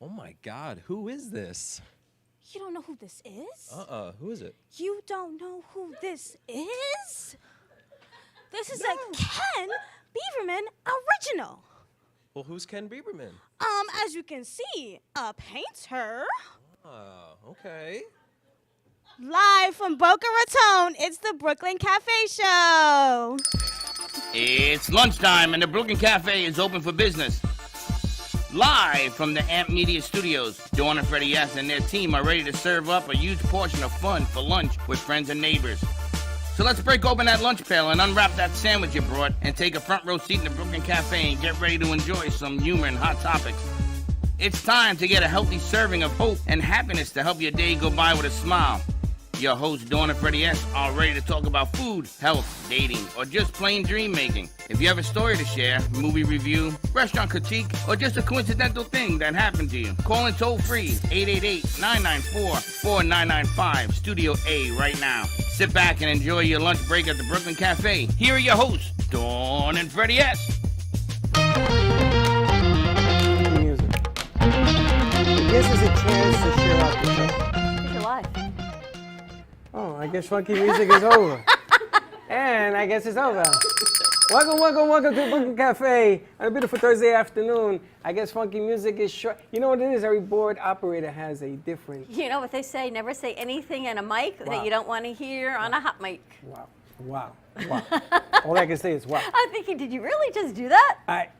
Oh my God, who is this? You don't know who this is? Who is it? You don't know who this is? This is a Ken Bieberman original. Well, who's Ken Bieberman? As you can see, a painter. Okay. Live from Boca Raton, it's the Brooklyn Cafe Show. It's lunchtime and the Brooklyn Cafe is open for business. Live from the Amp Media Studios, Dawn and Freddie S. and their team are ready to serve up a huge portion of fun for lunch with friends and neighbors. So let's break open that lunch pail and unwrap that sandwich you brought and take a front row seat in the Brooklyn Cafe and get ready to enjoy some humor and hot topics. It's time to get a healthy serving of hope and happiness to help your day go by with a smile. Your hosts, Dawn and Freddie S., are ready to talk about food, health, dating, or just plain dream making. If you have a story to share, movie review, restaurant critique, or just a coincidental thing that happened to you, call in toll free 888-994-4995, Studio A right now. Sit back and enjoy your lunch break at the Brooklyn Cafe. Here are your hosts, Dawn and Freddie S. Music. This is a chance to share out the show. You're live. Oh, I guess funky music is over. And I guess it's over. Welcome to Brooklyn Cafe on a beautiful Thursday afternoon. I guess funky music is short. You know what it is? Every board operator has a different. You know what they say, never say anything in a mic that you don't want to hear on a hot mic. Wow. All I can say is wow. I'm thinking, did you really just do that? I.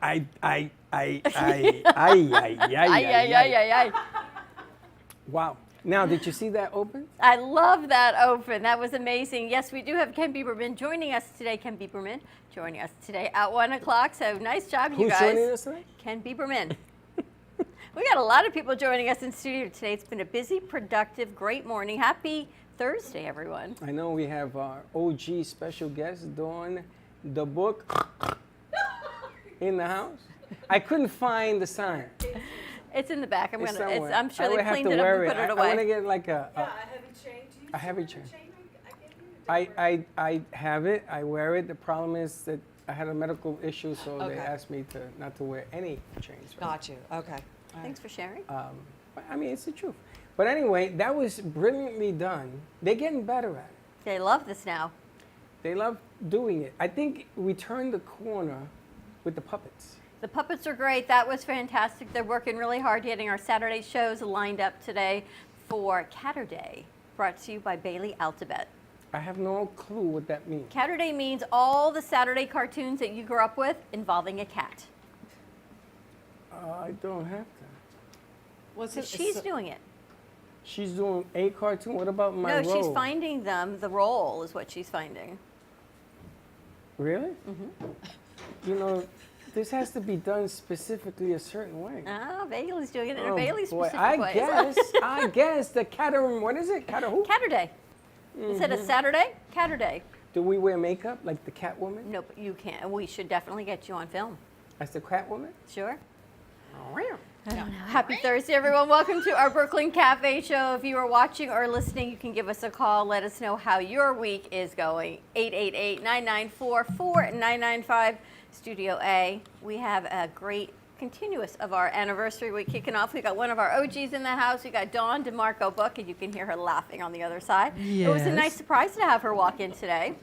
Wow. Now, did you see that open? I love that open. That was amazing. Yes, we do have Ken Bieberman joining us today. Ken Bieberman joining us today at 1 o'clock. So nice job, you guys. Who's joining us today? Ken Bieberman. We got a lot of people joining us in studio today. It's been a busy, productive, great morning. Happy Thursday, everyone. I know we have our OG special guest, Dawn, the book, in the house. I couldn't find the sign. It's in the back. I'm sure I would they have cleaned to it up wear and put it away. I want to get like a heavy chain. chain. I have it. I wear it. The problem is that I had a medical issue, so they asked me not to wear any chains. Got you. Okay. Thanks for sharing. I mean, it's the truth. But anyway, that was brilliantly done. They're getting better at it. They love this now. They love doing it. I think we turned the corner with the puppets. The puppets are great. That was fantastic. They're working really hard getting our Saturday shows lined up today for Catterday, brought to you by Bailey Altabet. I have no clue what that means. Catterday means all the Saturday cartoons that you grew up with involving a cat. I don't have that. She's doing it. She's doing a cartoon. What about my role? No, she's finding them. The role is what she's finding. Really? Mm-hmm. You know, this has to be done specifically a certain way. Ah, Bailey's doing it in a Bailey specific way. I guess the what is it? Catterday. Instead of Saturday, Catterday. Do we wear makeup like the Catwoman? Nope, you can't. We should definitely get you on film. As the Catwoman? Sure. Oh, yeah. I don't know. Happy Thursday, everyone. Welcome to our Brooklyn Cafe Show. If you are watching or listening, you can give us a call. Let us know how your week is going. 888-994-4995, Studio A. We have a great continuous of our anniversary week kicking off. We got one of our OGs in the house. We got Dawn DeMarco Book, and you can hear her laughing on the other side. Yes. It was a nice surprise to have her walk in today.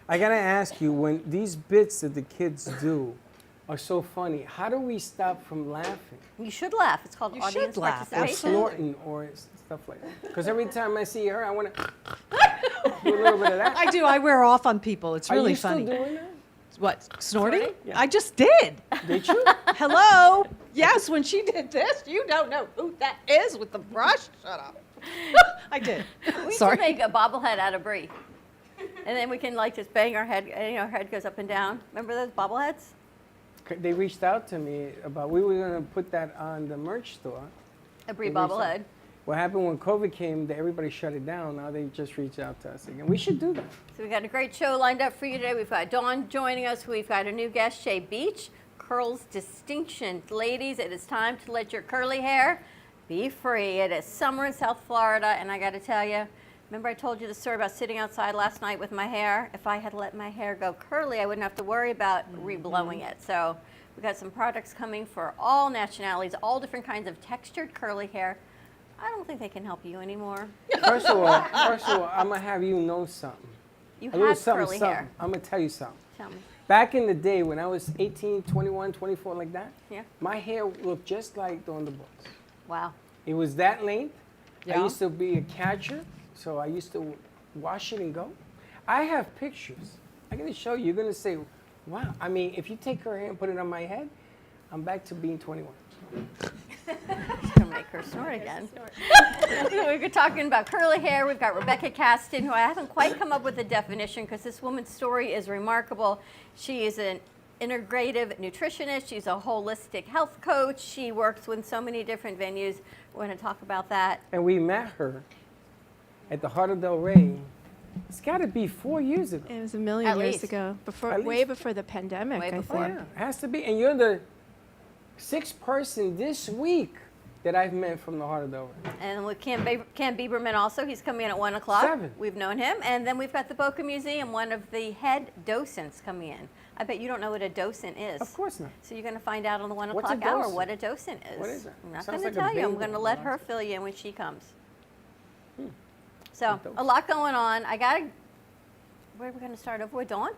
I got to ask you, when these bits that the kids do are so funny, how do we stop from laughing? You should laugh. It's called audience participation. Or snorting or stuff like that. Because every time I see her, I want to do a little bit of that. I do. I wear off on people. It's really funny. Are you still doing that? What, snorting? Yeah. I just did. Did you? Hello? Yes, when she did this, you don't know who that is with the brush. Shut up. I did. We should make a bobblehead out of Brie. And then we can like just bang our head, and our head goes up and down. Remember those bobbleheads? They reached out to me about, we were going to put that on the merch store. A Brie bobblehead. What happened when COVID came, everybody shut it down. Now they just reached out to us again. We should do that. So we've got a great show lined up for you today. We've got Dawn joining us. We've got a new guest, Shay Beach, Curls Distinction. Ladies, it is time to let your curly hair be free. It is summer in South Florida, and I got to tell you, Remember I told you the story about sitting outside last night with my hair? If I had let my hair go curly, I wouldn't have to worry about reblowing it. So we got some products coming for all nationalities, all different kinds of textured curly hair. I don't think they can help you anymore. First of all, I'm gonna have you know something. You A little have something, curly something. hair. I'm gonna tell you something. Tell me. Back in the day when I was 18, 21, 24, like that, Yeah. my hair looked just like on the books. Wow. It was that length. I Yeah. used to be a catcher, so I used to wash it and go. I have pictures. I'm gonna show you. You're gonna say, wow. I mean, if you take her hair and put it on my head, I'm back to being 21. It's gonna make her snort again. We're talking about curly hair. We've got Rebecca Caston, who I haven't quite come up with a definition because this woman's story is remarkable. She is an integrative nutritionist. She's a holistic health coach. She works with so many different venues. We're going to talk about that. And we met her at the Heart of Del Rey. It's got to be 4 years ago. It was a million At years least. ago, before, At way least. before the pandemic, Way I before. think. Yeah, it has to be. And you're the 6th person this week that I've met from the Heart of Del Rey. And with Ken Bieberman also. He's coming in at 1 o'clock. 7. We've known him. And then we've got the Boca Museum, one of the head docents coming in. I bet you don't know what a docent is. Of course not. So you're going to find out on the 1 What's a o'clock hour docent? what a docent is. What is that? I'm not Sounds going to like a tell you. I'm bingo. going to let her fill you in when she comes. So A docent. a lot going on. Where are we going to start over with Dawn?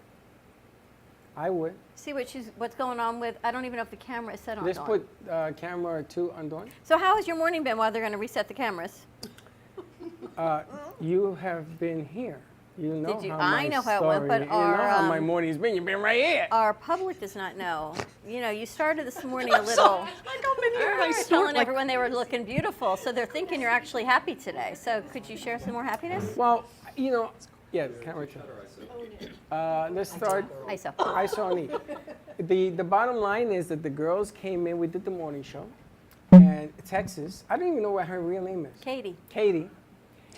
I would. See what's going on with. I don't even know if the camera is set on. Let's Dawn. put camera 2 on Dawn. So how has your morning been while they're going to reset the cameras? You have been here. You know Did you? how I my know how it went, story- but you know how my our, morning's been. You've been right here. Our public does not know. You know, you started this morning a little. I come in here and I snort telling like everyone they were looking beautiful, so they're thinking you're actually happy today. So could you share some more happiness? Well, you know, yeah, camera 2. Let's start. ISO. ISO on E. The bottom line is that the girls came in. We did the morning show, and Texas. I don't even know what her real name is. Katie. Katie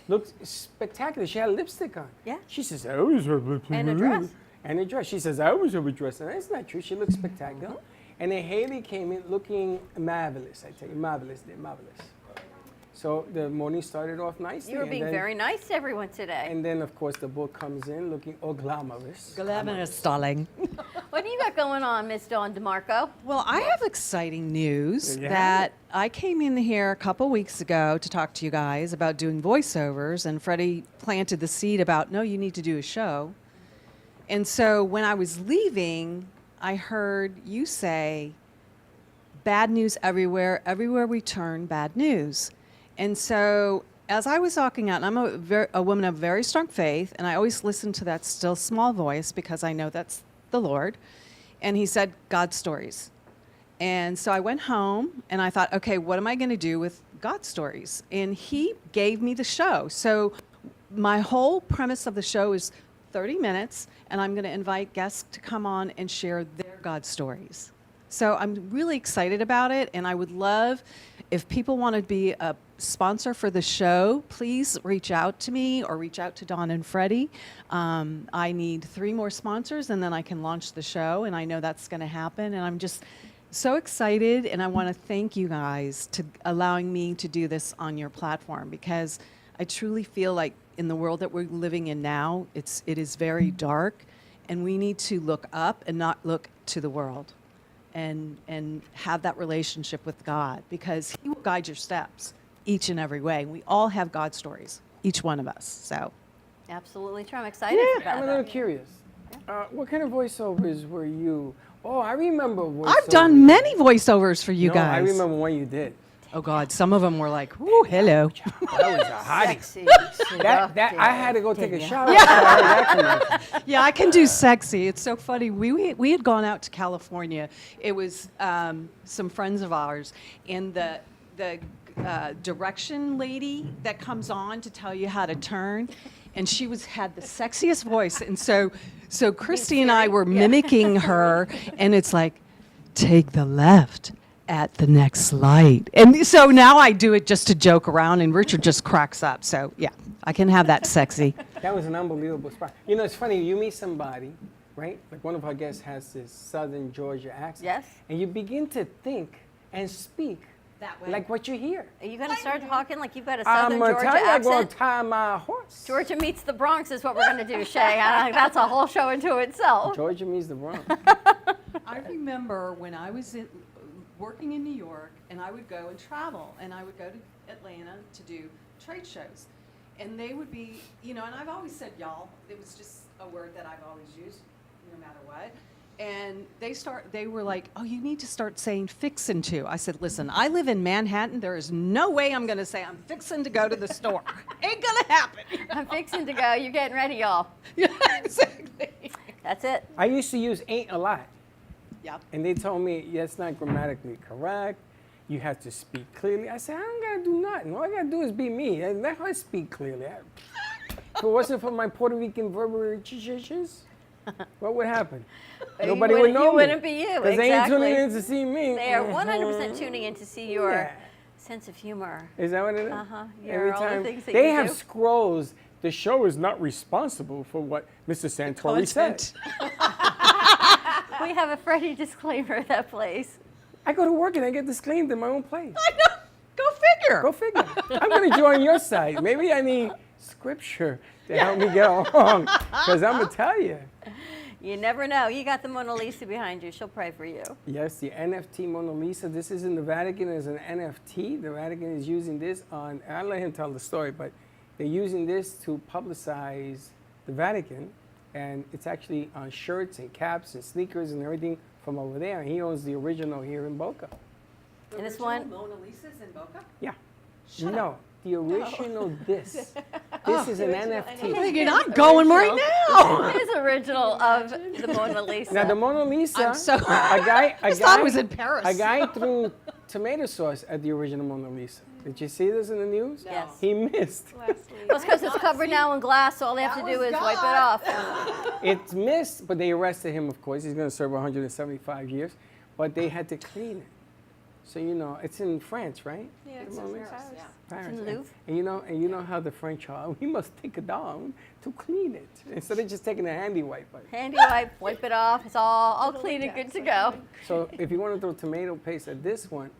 looked spectacular. She had lipstick on. Yeah. She says, I always have lipstick And a on." dress. And a dress. She says, I always have a dress. And that's not true. She looked spectacular. And then Haley came in looking marvelous. I tell you, marvelous. They're marvelous. So the morning started off nicely. You were and being then- very nice to everyone today. And then, of course, the book comes in looking all glamorous. Glamorous, darling. What do you got going on, Miss Dawn DeMarco? Well, I have exciting news Yeah. that I came in here a couple weeks ago to talk to you guys about doing voiceovers, and Freddie planted the seed about, no, you need to do a show. And so when I was leaving, I heard you say, bad news everywhere we turn, bad news. And so as I was walking out, and I'm a woman of very strong faith, and I always listen to that still small voice because I know that's the Lord. And he said, God stories. And so I went home and I thought, okay, what am I going to do with God stories? And he gave me the show. So my whole premise of the show is 30 minutes, and I'm going to invite guests to come on and share their God stories. So I'm really excited about it, and I would love if people want to be a sponsor for the show, please reach out to me or reach out to Dawn and Freddie. I need 3 more sponsors, and then I can launch the show, and I know that's going to happen. And I'm just so excited, and I want to thank you guys to allowing me to do this on your platform, because I truly feel like in the world that we're living in now, it is very dark, and we need to look up and not look to the world. And have that relationship with God, because he will guide your steps each and every way. We all have God stories, each one of us. So Absolutely true. I'm excited about I'm a little that. curious. What kind of voiceovers were you? Oh, I remember voiceovers. I've done many voiceovers for you No, guys. I remember one you did. Oh God, some of them were like, "Ooh, hello." That was a hottie. Sexy. That I had to go take a shower. after I heard that commercial. Yeah, I can do sexy. It's so funny. We had gone out to California. It was some friends of ours, and the direction lady that comes on to tell you how to turn, and she had the sexiest voice, and so Christy and I were mimicking her, and it's like, take the left at the next light. And so now I do it just to joke around, and Richard just cracks up. So yeah, I can have that sexy. That was an unbelievable spot. You know, it's funny. You meet somebody, right? Like one of our guests has this Southern Georgia accent. Yes. And you begin to think and speak That way. like what you hear. Are you going to start talking like you've got a I'm Southern gonna Georgia tell you, I'm gonna accent? tie my horse. Georgia meets the Bronx is what we're going to do, Shay. I think that's a whole show into itself. Georgia means the Bronx. I remember when I was working in New York, and I would go and travel, and I would go to Atlanta to do trade shows. And they would be, you know, and I've always said y'all. It was just a word that I've always used, no matter what. And they were like, oh, you need to start saying fixin' to. I said, listen, I live in Manhattan. There is no way I'm going to say I'm fixin' to go to the store. Ain't going to happen. I'm fixing to go. You're getting ready, y'all. Yeah, exactly. That's it. I used to use ain't a lot. Yep. And they told me, yeah, it's not grammatically correct. You have to speak clearly. I said, I don't gotta do nothing. All I gotta do is be me. And that's how I speak clearly. If it wasn't for my Puerto Rican verbiages, what would happen? Nobody would know You me. wouldn't be you. Because they ain't tuning Exactly. in to see me. They are 100% tuning in to see your Yeah. sense of humor. Is that what it is? Uh-huh. Every All the time. things that They you have do. scrolls. The show is not responsible for what Mr. Santori said. We have a Freddie disclaimer at that place. I go to work and I get disclaimed in my own place. I know. Go figure. Go figure. I'm going to join your side. Maybe I need scripture to help me get along. Because I'm going to tell you. You never know. You got the Mona Lisa behind you. She'll pray for you. Yes, the NFT Mona Lisa. This is in the Vatican as an NFT. The Vatican is using this on, I'll let him tell the story, but they're using this to publicize the Vatican. And it's actually on shirts and caps and sneakers and everything from over there. And he owns the original here in Boca. And this one- Mona Lisa's in Boca? Yeah. Shut no, up. the original this. This is an NFT. Thinking I'm going right now. It is original of the Mona Lisa. Now the Mona Lisa, I'm so- a guy, I thought it was in Paris. A guy threw tomato sauce at the original Mona Lisa. Did you see this in the news? Yes. He missed. Well, it's because it's covered now in glass, so all they have to do is wipe it off. It's missed, but they arrested him. Of course, he's going to serve 175 years. But they had to clean it. So you know, it's in France, right? Yeah, The Mona Lisa? Paris. in the Louvre. And you know how the French are. We must take it down to clean it instead of just taking a handy wipe. Handy wipe it off. It's all clean and good to go. So if you want to throw tomato paste at this one,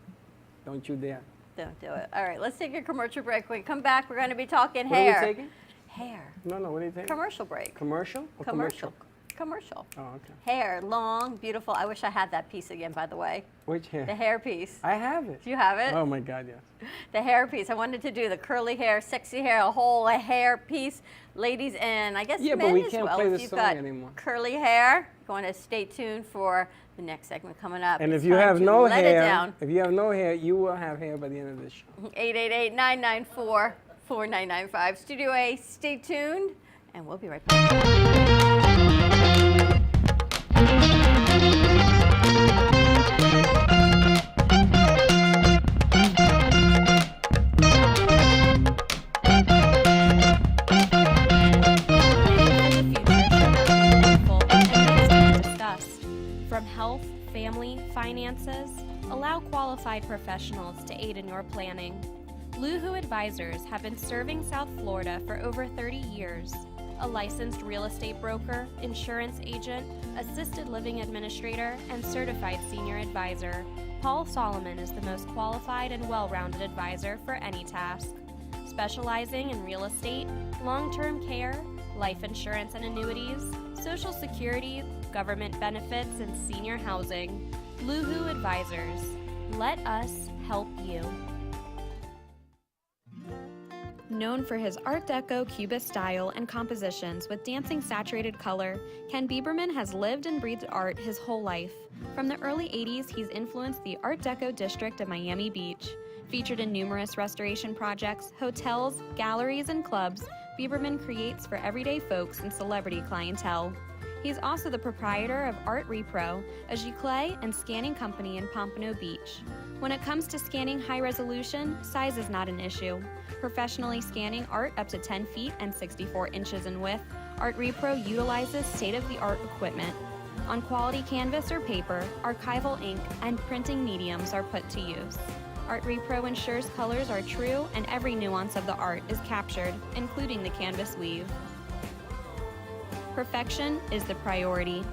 don't you dare. Don't do it. All right, let's take a commercial break. When we come back, we're going to be talking What hair. are we taking? Hair. No, what are you taking? Commercial break. Commercial? Or Commercial. Commercial. Oh, okay. Hair, long, beautiful. I wish I had that piece again, by the way. Which hair? The hair piece. I have it. Do you have it? Oh my God, yes. The hair piece. I wanted to do the curly hair, sexy hair, a whole hair piece. Ladies and I guess Yeah, but men we as can't well. play If this you've song got anymore. curly hair, going to stay tuned for the next segment coming up. And It's if you time have to no let it hair, down. if you have no hair, you will have hair by the end of this show. 888-994-4995. Studio A, stay tuned, and we'll be right back. From health, family, finances, allow qualified professionals to aid in your planning. Luhu Advisors have been serving South Florida for over 30 years. A licensed real estate broker, insurance agent, assisted living administrator, and certified senior advisor, Paul Solomon is the most qualified and well-rounded advisor for any task. Specializing in real estate, long-term care, life insurance and annuities, Social Security, government benefits, and senior housing, Luhu Advisors. Let us help you. Known for his Art Deco Cubist style and compositions with dancing saturated color, Ken Bieberman has lived and breathed art his whole life. From the early 80s, he's influenced the Art Deco district of Miami Beach. Featured in numerous restoration projects, hotels, galleries, and clubs, Bieberman creates for everyday folks and celebrity clientele. He's also the proprietor of Art Repro, a giclée and scanning company in Pompano Beach. When it comes to scanning high resolution, size is not an issue. Professionally scanning art up to 10 feet and 64 inches in width, Art Repro utilizes state-of-the-art equipment. On quality canvas or paper, archival ink and printing mediums are put to use. Art Repro ensures colors are true and every nuance of the art is captured, including the canvas weave. Perfection is the priority.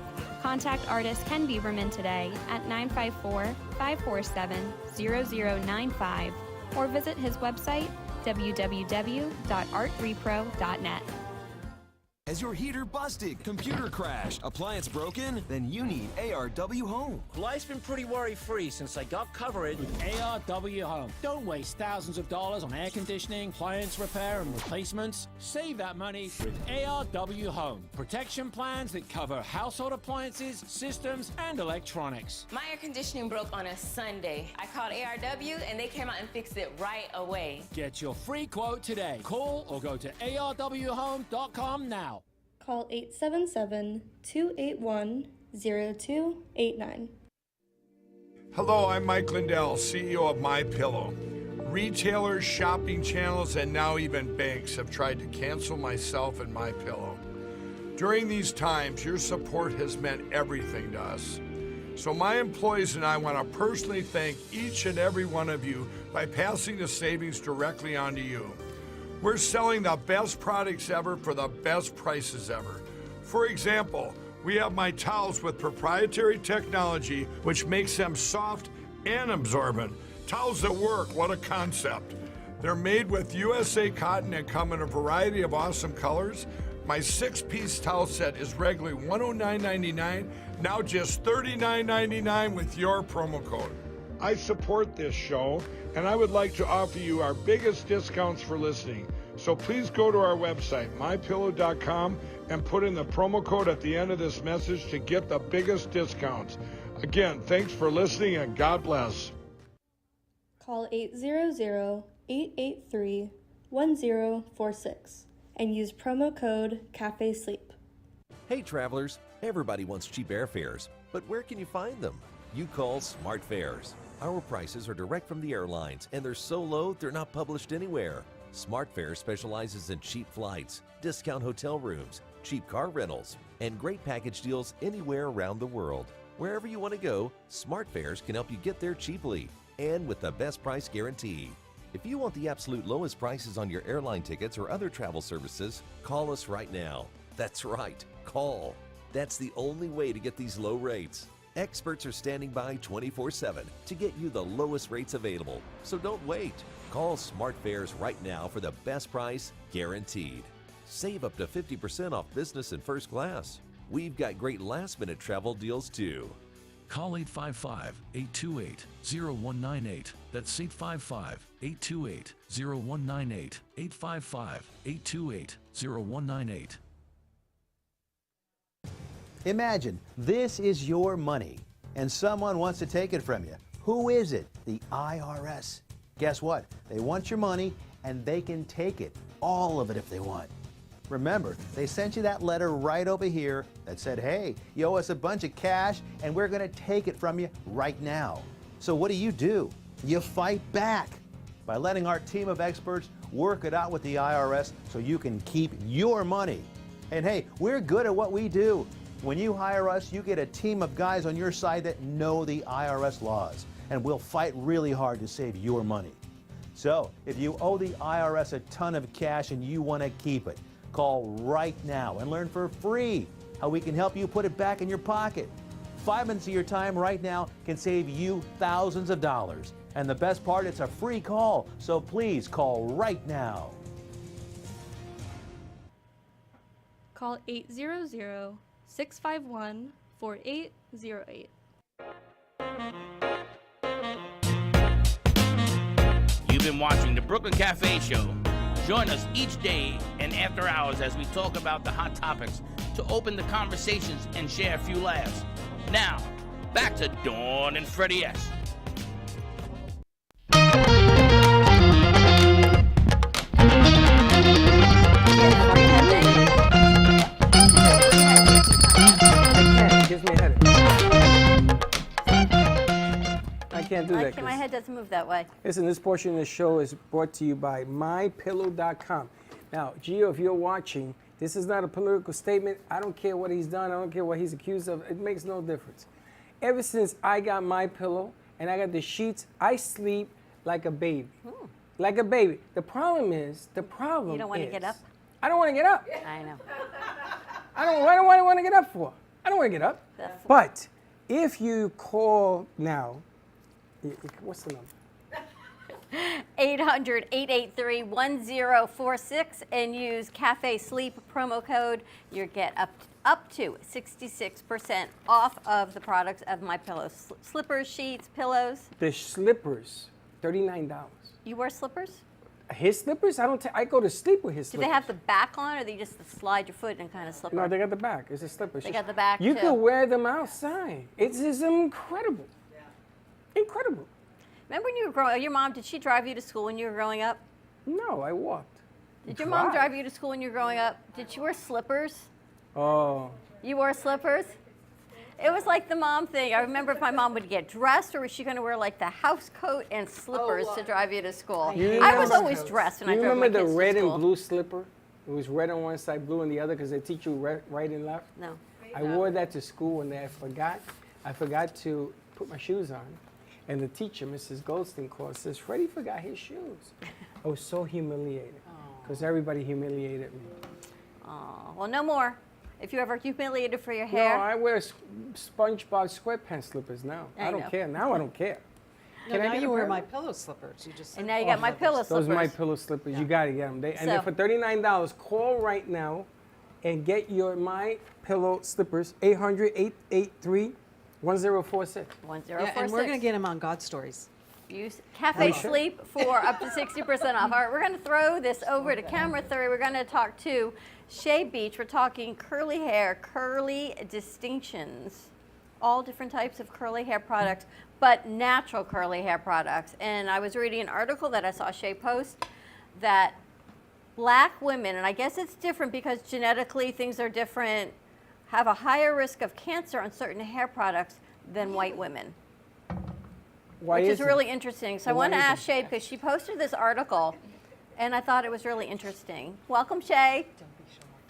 Contact artist Ken Bieberman today at 954-547-0095 or visit his website www.artrepro.net. Has your heater busted, computer crashed, appliance broken? Then you need ARW Home. Life's been pretty worry-free since I got coverage with ARW Home. Don't waste thousands of dollars on air conditioning, appliance repair, and replacements. Save that money with ARW Home. Protection plans that cover household appliances, systems, and electronics. My air conditioning broke on a Sunday. I called ARW and they came out and fixed it right away. Get your free quote today. Call or go to arwhome.com now. Call 877-281-0289. Hello, I'm Mike Lindell, CEO of MyPillow. Retailers, shopping channels, and now even banks have tried to cancel myself and MyPillow. During these times, your support has meant everything to us. So my employees and I want to personally thank each and every one of you by passing the savings directly on to you. We're selling the best products ever for the best prices ever. For example, we have my towels with proprietary technology which makes them soft and absorbent. Towels that work, what a concept. They're made with USA cotton and come in a variety of awesome colors. My 6-piece towel set is regularly $109.99, now just $39.99 with your promo code. I support this show, and I would like to offer you our biggest discounts for listening. So please go to our website, mypillow.com, and put in the promo code at the end of this message to get the biggest discounts. Again, thanks for listening, and God bless. Call 800-883-1046 and use promo code CAFESLEEP. Hey travelers, everybody wants cheap airfares, but where can you find them? You call SmartFares. Our prices are direct from the airlines, and they're so low they're not published anywhere. SmartFares specializes in cheap flights, discount hotel rooms, cheap car rentals, and great package deals anywhere around the world. Wherever you want to go, SmartFares can help you get there cheaply and with the best price guarantee. If you want the absolute lowest prices on your airline tickets or other travel services, call us right now. That's right, call. That's the only way to get these low rates. Experts are standing by 24/7 to get you the lowest rates available, so don't wait. Call SmartFares right now for the best price guaranteed. Save up to 50% off business and first class. We've got great last-minute travel deals too. Call 855-828-0198. That's 855-828-0198. 855-828-0198. Imagine this is your money and someone wants to take it from you. Who is it? The IRS. Guess what? They want your money and they can take it, all of it if they want. Remember, they sent you that letter right over here that said, hey, you owe us a bunch of cash and we're going to take it from you right now. So what do? You fight back by letting our team of experts work it out with the IRS so you can keep your money. And hey, we're good at what we do. When you hire us, you get a team of guys on your side that know the IRS laws, and we'll fight really hard to save your money. So, if you owe the IRS a ton of cash and you want to keep it, call right now and learn for free how we can help you put it back in your pocket. 5 minutes of your time right now can save you thousands of dollars. And the best part, it's a free call, so please call right now. Call 800-651-4808. You've been watching the Brooklyn Cafe Show. Join us each day and after hours as we talk about the hot topics to open the conversations and share a few laughs. Now, back to Dawn and Freddie S. Gives me a headache. I can't do that. My head doesn't move that way. Listen, this portion of the show is brought to you by MyPillow.com. Now, Gio, if you're watching, this is not a political statement. I don't care what he's done. I don't care what he's accused of. It makes no difference. Ever since I got MyPillow and I got the sheets, I sleep like a baby. Like a baby. The problem is, You don't want to get up? I don't want to get up. I know. What do I want to get up for? I don't want to get up. But if you call now, what's the number? 800-883-1046 and use Cafe Sleep promo code. You get up to 66% off of the products of My Pillow. Slippers, sheets, pillows. The slippers, $39. You wear slippers? His slippers? I go to sleep with his Do slippers. they have the back on, or they just slide your foot and kind of slip? No, they got the back. It's a slipper. They got the back, You too. can wear them outside. It's incredible. Incredible. Remember when you were growing? Your mom, did she drive you to school when you were growing up? No, I walked. Did your mom drive you to school when you were growing up? Did she wear slippers? Oh. You wore slippers? It was like the mom thing. I remember if my mom would get dressed, or was she going to wear like the house coat and slippers to drive you to school? I was always dressed when I drove my kids to school. You remember the red and blue slipper? It was red on one side, blue on the other, because they teach you right and left? No. I wore that to school one day. I forgot to put my shoes on. And the teacher, Mrs. Goldstein, called, says, Freddie forgot his shoes. I was so humiliated, because everybody humiliated me. Oh, well, no more. If you ever humiliated for your hair. No, I wear SpongeBob SquarePants slippers now. I don't care. Now I don't care. No, now you wear My Pillow slippers. You just and now you got My Pillow slippers. Those are My Pillow slippers. You got to get them. And they're for $39. Call right now and get your My Pillow slippers, 800-883-1046. 1046. Yeah, and we're going to get them on God Stories. Use Cafe Sleep for up to 60% off. All right, we're going to throw this over to camera 3. We're going to talk to Shay Beach. We're talking curly hair, curly distinctions, all different types of curly hair products, but natural curly hair products. And I was reading an article that I saw Shay post that black women, and I guess it's different because genetically things are different, have a higher risk of cancer on certain hair products than white women. Why which is is really interesting. So I Why want to is ask Shay, because she posted this article, and I thought it was really interesting. Welcome, Shay.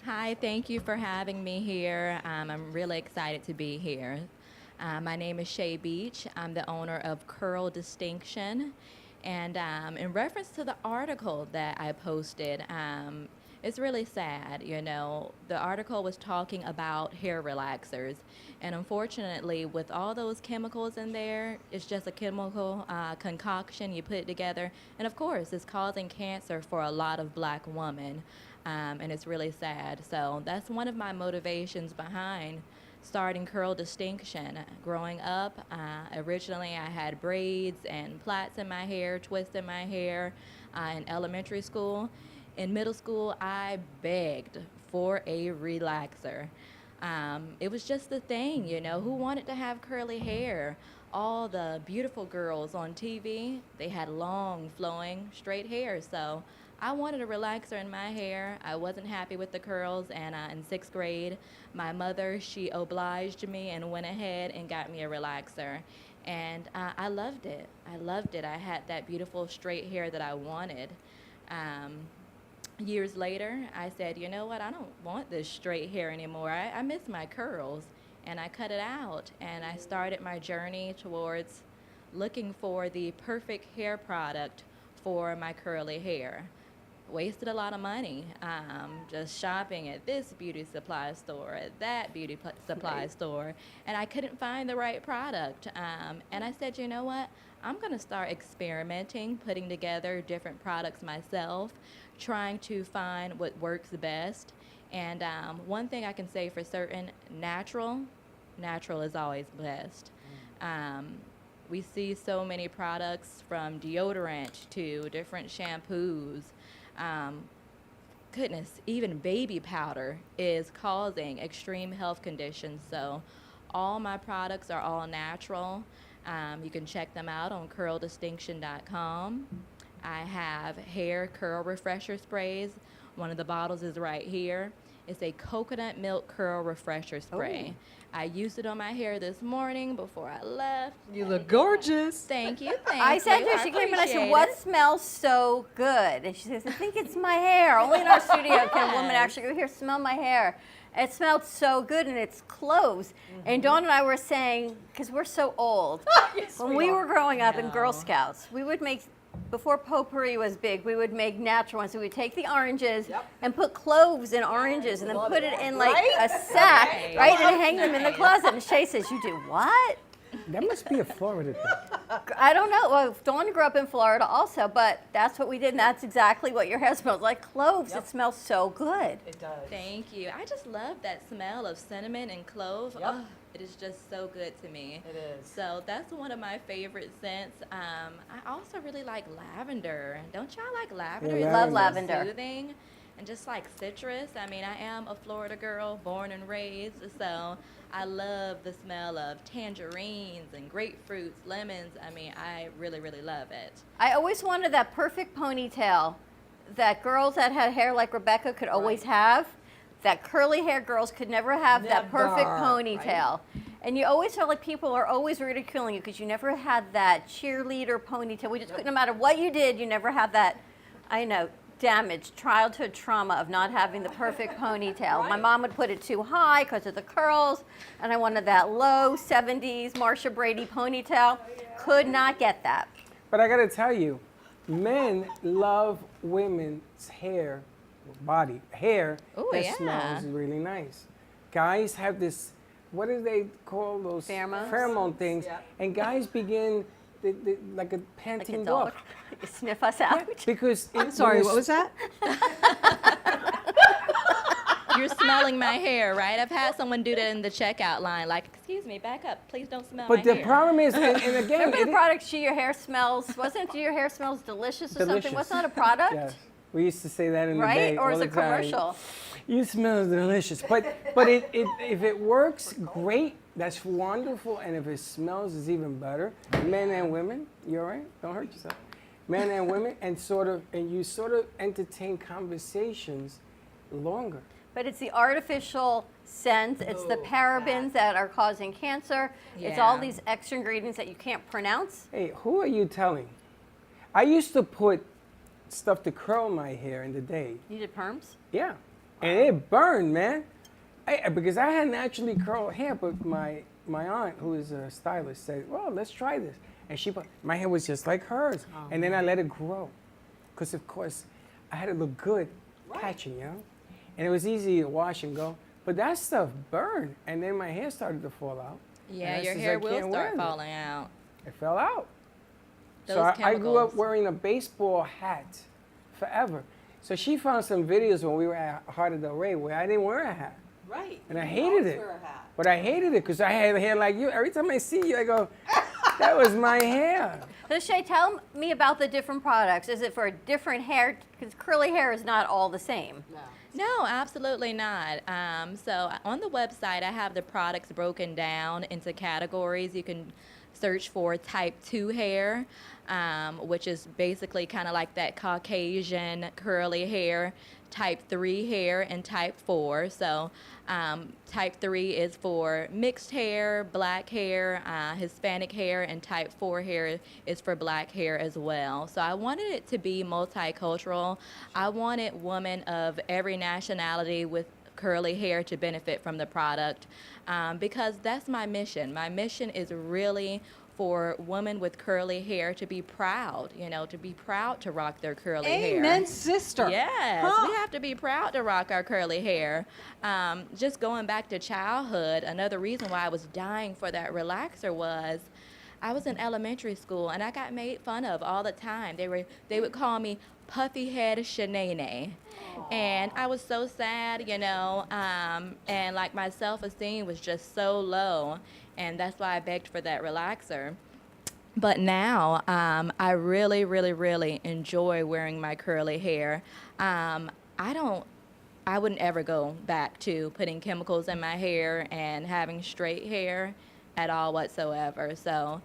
Hi, thank you for having me here. I'm really excited to be here. My name is Shay Beach. I'm the owner of Curl Distinction. And in reference to the article that I posted, it's really sad, you know. The article was talking about hair relaxers. And unfortunately, with all those chemicals in there, it's just a chemical concoction. You put it together. And of course, it's causing cancer for a lot of black women. And it's really sad. So that's one of my motivations behind starting Curl Distinction. Growing up, originally I had braids and plaits in my hair, twists in my hair in elementary school. In middle school, I begged for a relaxer. It was just the thing, you know, who wanted to have curly hair? All the beautiful girls on TV, they had long, flowing, straight hair. So I wanted a relaxer in my hair. I wasn't happy with the curls, and in 6th grade, my mother, she obliged me and went ahead and got me a relaxer. And I loved it. I loved it. I had that beautiful straight hair that I wanted. Years later, I said, you know what, I don't want this straight hair anymore. I miss my curls. And I cut it out. And I started my journey towards looking for the perfect hair product for my curly hair. Wasted a lot of money just shopping at this beauty supply store, at that beauty supply store, and I couldn't find the right product. And I said, you know what? I'm going to start experimenting, putting together different products myself, trying to find what works best. And one thing I can say for certain, natural is always best. We see so many products from deodorant to different shampoos. Goodness, even baby powder is causing extreme health conditions. So all my products are all natural. You can check them out on curldistinction.com. I have hair curl refresher sprays. One of the bottles is right here. It's a coconut milk curl refresher spray. Oh. I used it on my hair this morning before I left. You look gorgeous. Thank you. I said to her, she came in and I said, what smells so good? And she says, I think it's my hair. Only in our studio can a woman actually go, here, smell my hair. It smelled so good, and it's clothes. And Dawn and I were saying, because we're so old, when we were growing up in Girl Scouts, we would make before potpourri was big, we would make natural ones. So we'd take the oranges and put cloves in oranges and then put it in like a sack, right? And hang them in the closet. And Shay says, you do what? That must be a Florida thing. I don't know. Well, Dawn grew up in Florida also, but that's what we did, and that's exactly what your hair smells like. Cloves. It smells so good. It does. Thank you. I just love that smell of cinnamon and clove. Oh, it is just so good to me. It is. So that's one of my favorite scents. I also really like lavender. Don't y'all like lavender? Yeah, It's love so lavender. Soothing and just like citrus. I mean, I am a Florida girl, born and raised, so I love the smell of tangerines and grapefruits, lemons. I mean, I really, really love it. I always wanted that perfect ponytail that girls that had hair like Rebecca could always have. That curly hair girls could never have that perfect Never, ponytail. And you always felt like people are always ridiculing you because you never had that cheerleader ponytail. We just couldn't, no matter what you did, you never had that, I know, damaged childhood trauma of not having the perfect ponytail. My mom would put it too high because of the curls, and I wanted that low 70s Marsha Brady ponytail. Could not get that. But I gotta tell you, men love women's hair, hair Ooh, that yeah. smells really nice. Guys have this, what do they call those? Pheromones? Pheromone things. And guys begin like a panting dog. You sniff us out. Because I'm sorry, what was that? You're smelling my hair, right? I've had someone do that in the checkout line, like, excuse me, back up. Please don't smell But my the hair. problem is, and again, Remember the product, Your Hair Smells, wasn't it Your Hair Smells Delicious or something? Wasn't that a product? Yes. We used to say that in the Right? day Or all is the it time. commercial? You smell delicious. But if it works, great. That's wonderful. And if it smells, it's even better. Men and women, you all right? Don't hurt yourself. Men and women, and you sort of entertain conversations longer. But it's the artificial scents, it's the parabens that are causing cancer, it's all Yeah. these extra ingredients that you can't pronounce. Hey, who are you telling? I used to put stuff to curl my hair in the day. You did perms? Yeah. And it burned, man. Because I had naturally curled hair, but my aunt, who is a stylist, said, well, let's try this. And my hair was just like hers. And then I let it grow. Because, of course, I had to look good catching, you know? And it was easy to wash and go. But that stuff burned. And then my hair started to fall out. Yeah, And I your says, hair I will can't wear start it. falling out. It fell out. Those So I grew up chemicals. wearing a baseball hat forever. So she found some videos when we were at Heart of Del Rey where I didn't wear a hat. Right. And I You hated always it. wear a hat. But I hated it because I had hair like you. Every time I see you, I go, that was my hair. So Shay, tell me about the different products. Is it for different hair? Because curly hair is not all the same. No, absolutely not. So on the website, I have the products broken down into categories. You can search for type 2 hair, which is basically kind of like that Caucasian curly hair, type 3 hair, and type 4. So type 3 is for mixed hair, black hair, Hispanic hair, and type 4 hair is for black hair as well. So I wanted it to be multicultural. I wanted women of every nationality with curly hair to benefit from the product because that's my mission. My mission is really for women with curly hair to be proud, to be proud to rock their curly hair. Amen, sister. Yes, Huh. we have to be proud to rock our curly hair. Just going back to childhood, another reason why I was dying for that relaxer was I was in elementary school and I got made fun of all the time. They would call me Puffy Head Shanae. And I was so sad, and like my self-esteem was just so low. And that's why I begged for that relaxer. But now I really, really, really enjoy wearing my curly hair. I wouldn't ever go back to putting chemicals in my hair and having straight hair at all whatsoever. So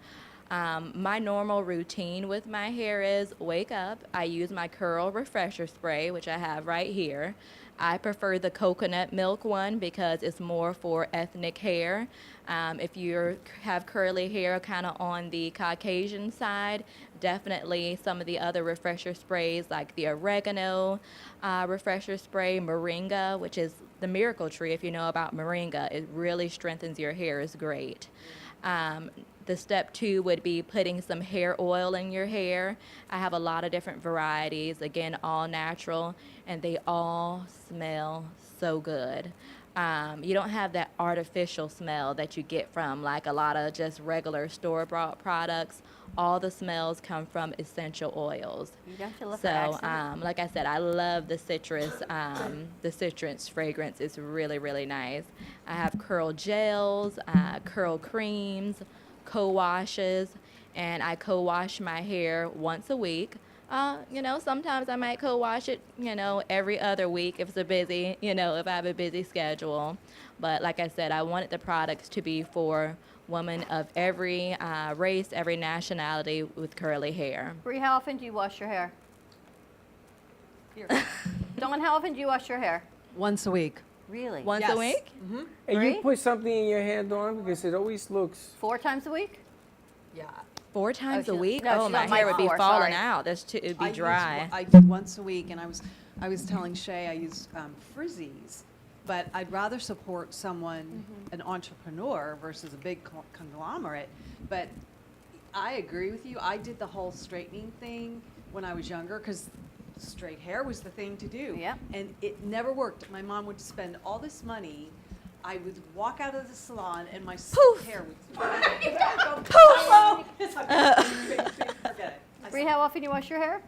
my normal routine with my hair is wake up, I use my curl refresher spray, which I have right here. I prefer the coconut milk one because it's more for ethnic hair. If you have curly hair kind of on the Caucasian side, definitely some of the other refresher sprays like the oregano refresher spray, moringa, which is the miracle tree if you know about moringa. It really strengthens your hair, is great. The step 2 would be putting some hair oil in your hair. I have a lot of different varieties, again, all natural, and they all smell so good. You don't have that artificial smell that you get from like a lot of just regular store-bought products. All the smells come from essential oils. You don't have to look So, at accent. like I said, I love the citrus fragrance. It's really, really nice. I have curl gels, curl creams, co-washes, and I co-wash my hair once a week. Sometimes I might co-wash it, every other week if if I have a busy schedule. But like I said, I wanted the products to be for women of every race, every nationality with curly hair. Bree, how often do you wash your hair? Dawn, how often do you wash your hair? Once a week. Really? Once a week? Mm-hmm. And Bree? you put something in your hair, Dawn, because it always looks. 4 times a week? Yeah. 4 times a she's- week? no, Oh, she's my on my hair would be floor, falling sorry. out. It'd be dry. I do once a week, and I was telling Shay I use Frizzies, but I'd rather support someone, an entrepreneur, versus a big conglomerate. But I agree with you. I did the whole straightening thing when I was younger because straight hair was the thing to do. Yeah. And it never worked. My mom would spend all this money. I would walk out of the salon and my hair would poof. Forget it. Bree, how often do you wash your hair?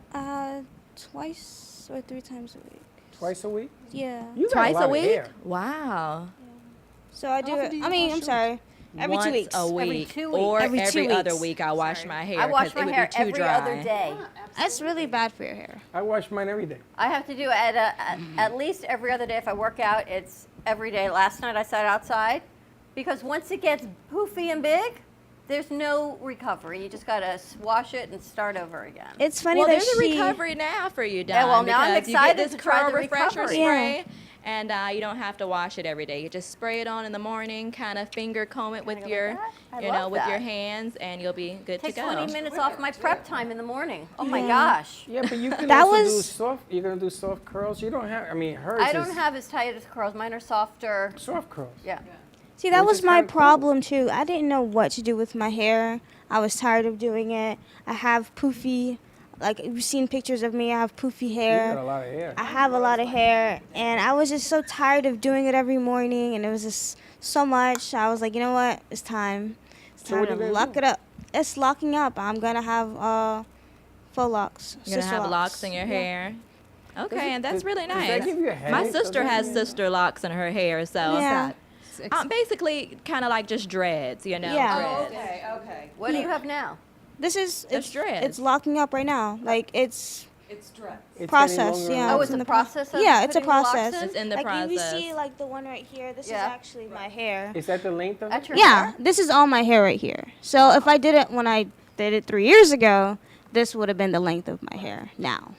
Twice or 3 times a week. Twice a week? Yeah. You got Twice lot a of week? hair. Wow. So I do often it. do you I mean, wash I'm yours? sorry. Every 2 Once weeks. a week. Every 2 weeks. Or Every 2 every other weeks. week I wash my hair. I wash 'cause my it would hair be too every dry. other day. That's really bad for your hair. I wash mine every day. I have to do it at least every other day. If I work out, it's every day. Last night I sat outside because once it gets poofy and big, there's no recovery. You just got to wash it and start over again. It's funny Well, that there's a she. recovery now for you, Dawn. Yeah, well, now I'm because excited you get this to try curl the refresher recovery. spray, and you don't have to wash it every day. You just spray it on in the morning, kind of finger comb it with go your, like that? I you know, love with your that. hands, and you'll be good Take to go. 20 minutes off my prep time in the morning. Oh my Yeah. gosh. Yeah, but you can That also do was- soft. You're gonna do soft curls. You don't have. I mean, hers I don't is have as tight as curls. Mine are softer. soft curls. Yeah. See, that Which was is my kinda cool. problem too. I didn't know what to do with my hair. I was tired of doing it. I have poofy, like you've seen pictures of me. I have poofy You hair. got a lot of hair. I have a lot of hair, and I was just so tired of doing it every morning, and it was just so much. I was like, you know what? It's time. It's So time what to are you gonna lock do? it up. It's locking up. I'm gonna have faux locks. You're gonna sister have locks in your Yeah. hair. Okay, Does it- and that's does- really does that nice. give you a My headache? sister Does has that- sister locks in her hair, so Yeah. basically kind of like just dreads, you know. Yeah. dreads. Okay. What do you have now? This is That's dreads. it's locking up right now. Like it's It's dreads. It's process. getting longer Yeah. and Oh, it's it's in a the pro- process of Yeah, it's a putting the locks process. in? It's in the like process. you see, like the one right here. This Yeah. is actually my hair. Is that the length of That's it? your Yeah, hair? this is all my hair right here. So if I did it when I did it 3 years ago, this would have been the length of my hair now.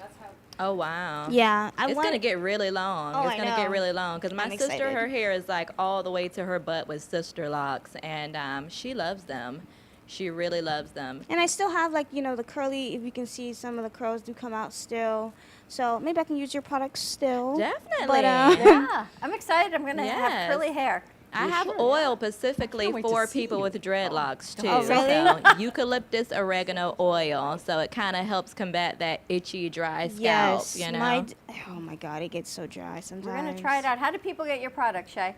Oh wow. Yeah, I It's want. gonna get really long. Oh, it's I gonna get know. really long because my I'm sister, excited. her hair is like all the way to her butt with sister locks, and she loves them. She really loves them. And I still have like the curly. If you can see, some of the curls do come out still. So maybe I can use your products still. Definitely. But Yeah. I'm excited. I'm going to have Yes. curly hair. I have oil specifically wait to for see people you. with dreadlocks too. Oh, really? So eucalyptus oregano oil, so it kind of helps combat that itchy, dry scalp. yes, You know. oh my God, it gets so dry sometimes. We're going to try it out. How do people get your product, Shay?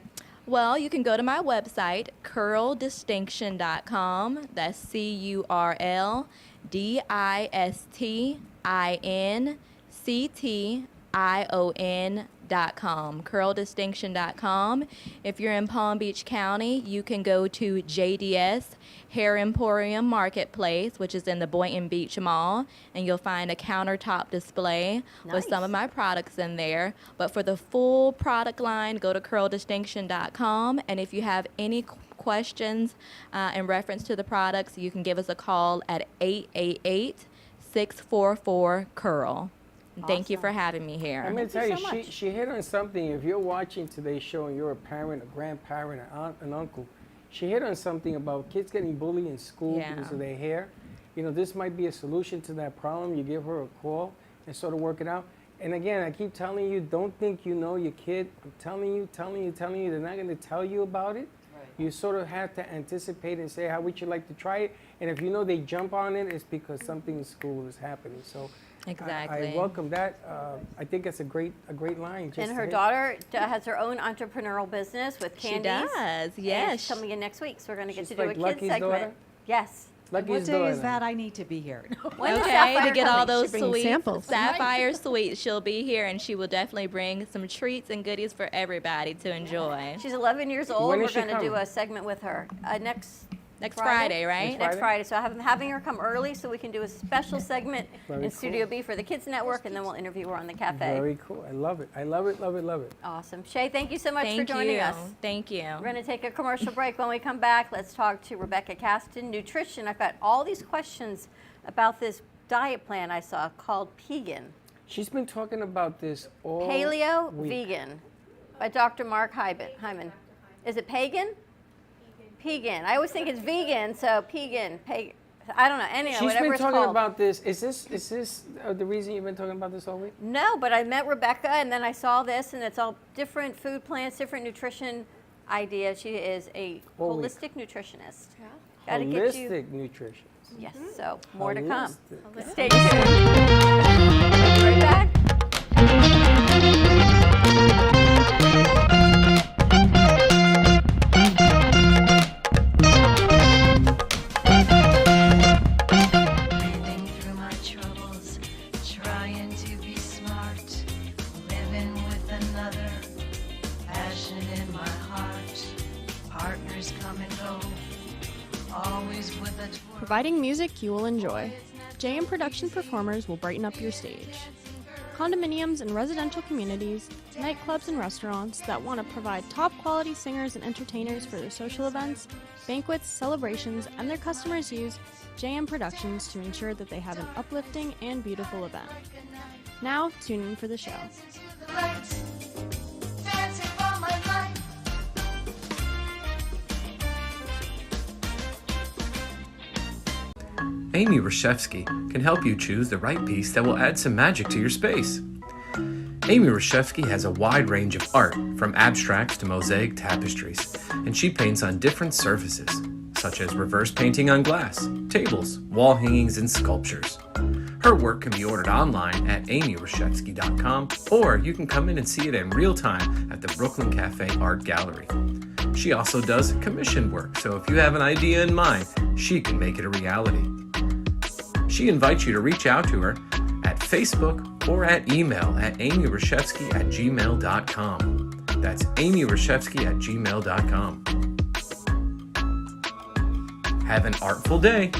Well, you can go to my website, curldistinction.com. That's curldistinction.com. Curldistinction.com. If you're in Palm Beach County, you can go to JDS Hair Emporium Marketplace, which is in the Boynton Beach Mall, and you'll find a countertop display with some of my products in there. But for the full product line, go to curldistinction.com, and if you have any questions in reference to the products, you can give us a call at 888-644-CURL. Thank you for having me here. I'm gonna tell you, she hit on something. If you're watching today's show and you're a parent, a grandparent, an aunt, an uncle, she hit on something about kids getting bullied in school because of their hair. This might be a solution to that problem. You give her a call and sort of work it out. And again, I keep telling you, don't think you know your kid. I'm telling you, they're not gonna tell you about it. you sort of have to anticipate and say, how would you like to try it? And if you know they jump on it, it's because something cool is happening. So Exactly. I welcome that. I think it's a great line. Just And to her hit. daughter has her own entrepreneurial business with She candies. does, And yes. she's coming in next week, so we're going to get She's to do like a kids Lucky's segment. daughter? Yes. Lucky's What day daughter. is that? I need to be here. When is Okay, Sapphire to get all coming? those She brings sweets, samples. Sapphire sweets, she'll be here and she will definitely bring some treats and goodies for everybody to enjoy. She's 11 years old. When We're is she going to do coming? a segment with her next Friday, right? Next Friday. So I'm having her come early so we can do a special segment Very in Studio cool. B for the Kids Network, and then we'll interview her on the cafe. Very cool. I love it. I love it, love it, love it. Awesome. Shay, thank you so much Thank for joining you. us. Thank you. We're going to take a commercial break. When we come back, let's talk to Rebecca Caston, nutrition. I've got all these questions about this diet plan I saw called Pegan. She's been talking about this all Paleo week. Vegan by Dr. Mark Hyman. Is it pagan? Pegan. I always think it's vegan, so pegan. I don't know. Anyway, She's whatever been it's talking called. about this. Is this the reason you've been talking about this all week? No, but I met Rebecca, and then I saw this, and it's all different food plans, different nutrition ideas. She is a All week. holistic nutritionist. Gotta get you. Holistic nutrition. Yes, so more to come. Holistic. Stay tuned. Right back. Living through my troubles, trying to be smart, living with another, passion in my heart, partners come and go, always with a twirl. Providing music you will enjoy. JM Production performers will brighten up your stage. Condominiums and residential communities, nightclubs and restaurants that want to provide top quality singers and entertainers for their social events, banquets, celebrations, and their customers use JM Productions to ensure that they have an uplifting and beautiful event. Now, tune in for the show. Dancing for my life. Amy Reshevsky can help you choose the right piece that will add some magic to your space. Amy Reshevsky has a wide range of art, from abstracts to mosaic tapestries, and she paints on different surfaces, such as reverse painting on glass, tables, wall hangings, and sculptures. Her work can be ordered online at amyreshevsky.com, or you can come in and see it in real time at the Brooklyn Cafe Art Gallery. She also does commission work, so if you have an idea in mind, she can make it a reality. She invites you to reach out to her at Facebook or at email at amyreshevsky@gmail.com. That's amyreshevsky@gmail.com. Have an artful day.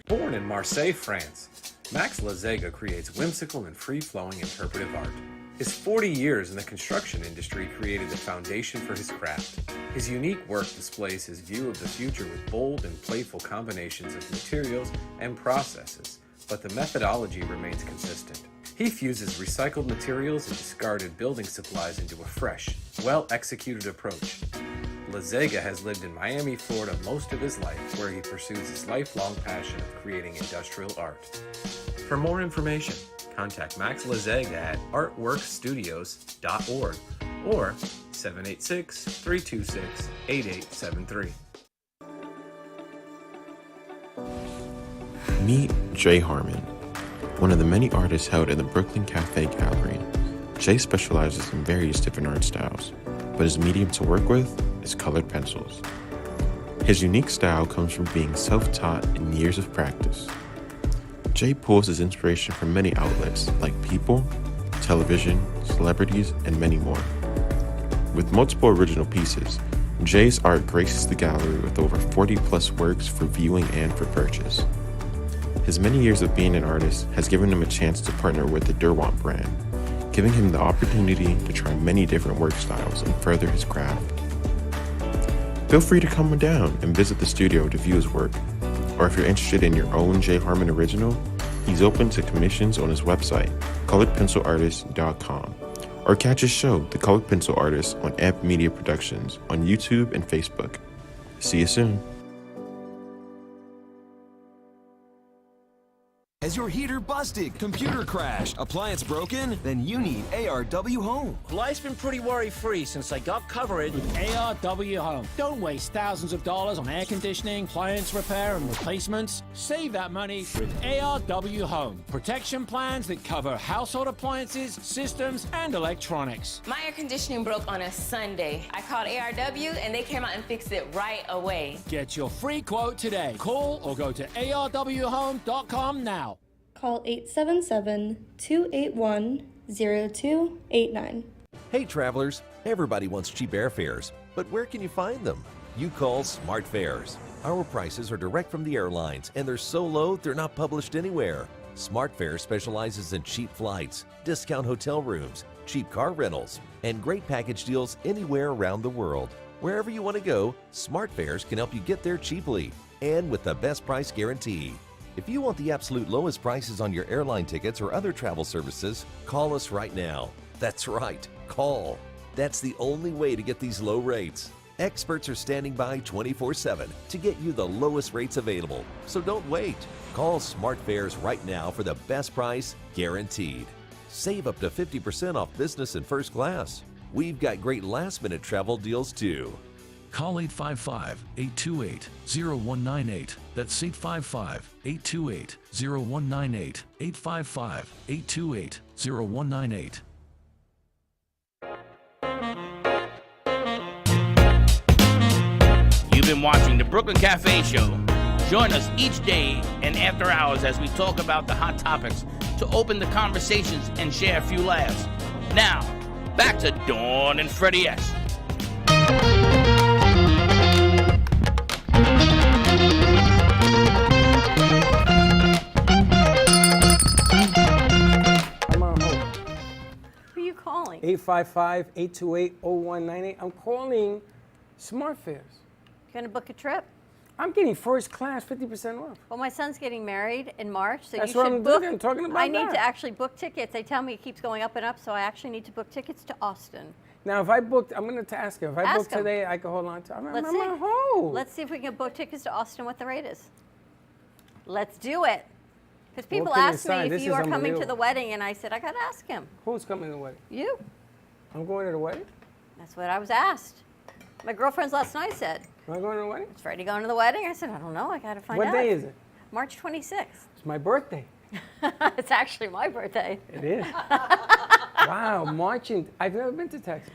Born in Marseille, France, Max Lazega creates whimsical and free-flowing interpretive art. His 40 years in the construction industry created the foundation for his craft. His unique work displays his view of the future with bold and playful combinations of materials and processes, but the methodology remains consistent. He fuses recycled materials and discarded building supplies into a fresh, well-executed approach. Lazega has lived in Miami, Florida most of his life, where he pursues his lifelong passion of creating industrial art. For more information, contact Max Lazega at artworkstudios.org or 786-326-8873. Meet Jay Harmon, one of the many artists held in the Brooklyn Cafe Gallery. Jay specializes in various different art styles, but his medium to work with is colored pencils. His unique style comes from being self-taught and years of practice. Jay pulls his inspiration from many outlets like people, television, celebrities, and many more. With multiple original pieces, Jay's art graces the gallery with over 40 plus works for viewing and for purchase. His many years of being an artist has given him a chance to partner with the Derwent brand, giving him the opportunity to try many different work styles and further his craft. Feel free to come down and visit the studio to view his work, or if you're interested in your own Jay Harmon original, he's open to commissions on his website, coloredpencilartist.com, or catch his show, The Colored Pencil Artist, on Amp Media Productions on YouTube and Facebook. See you soon. Has your heater busted, computer crashed, appliance broken? Then you need ARW Home. Life's been pretty worry-free since I got covered with ARW Home. Don't waste thousands of dollars on air conditioning, appliance repair, and replacements. Save that money with ARW Home. Protection plans that cover household appliances, systems, and electronics. My air conditioning broke on a Sunday. I called ARW and they came out and fixed it right away. Get your free quote today. Call or go to arwhome.com now. Call 877-281-0289. Hey travelers, everybody wants cheap airfares, but where can you find them? You call Smart Fares. Our prices are direct from the airlines and they're so low they're not published anywhere. Smart Fares specializes in cheap flights, discount hotel rooms, cheap car rentals, and great package deals anywhere around the world. Wherever you want to go, Smart Fares can help you get there cheaply and with the best price guarantee. If you want the absolute lowest prices on your airline tickets or other travel services, call us right now. That's right, call. That's the only way to get these low rates. Experts are standing by 24/7 to get you the lowest rates available. So don't wait. Call Smart Fares right now for the best price guaranteed. Save up to 50% off business and first class. We've got great last-minute travel deals too. Call 855-828-0198. That's 855-828-0198. 855-828-0198. You've been watching the Brooklyn Cafe Show. Join us each day and after hours as we talk about the hot topics to open the conversations and share a few laughs. Now, back to Dawn and Freddie S. I'm on hold. Who are you calling? 855-828-0198. I'm calling Smart Fares. You going to book a trip? I'm getting first class 50% off. Well, my son's getting married in March, so That's you what should I'm book. doing, I'm talking about I need that. to actually book tickets. They tell me it keeps going up and up, so I actually need to book tickets to Austin. Now, if I booked, I'm going to ask her. If I Ask book him. today, I can hold on to. I'm Let's on see. hold. Let's see if we can book tickets to Austin. What the rate is? Let's do it. Because people Walking ask me inside, if this you is are coming to unbelievable. the wedding, and I said I got to ask him. Who's coming to the wedding? You. I'm going to the wedding? That's what I was asked. My girlfriends last night said, Am I going to the wedding? "Is Freddie going to the wedding?" I said, "I don't know. I got to find What out." day is it? March 26th. It's my birthday. It's actually my birthday. It is. Wow, marching. I've never been to Texas.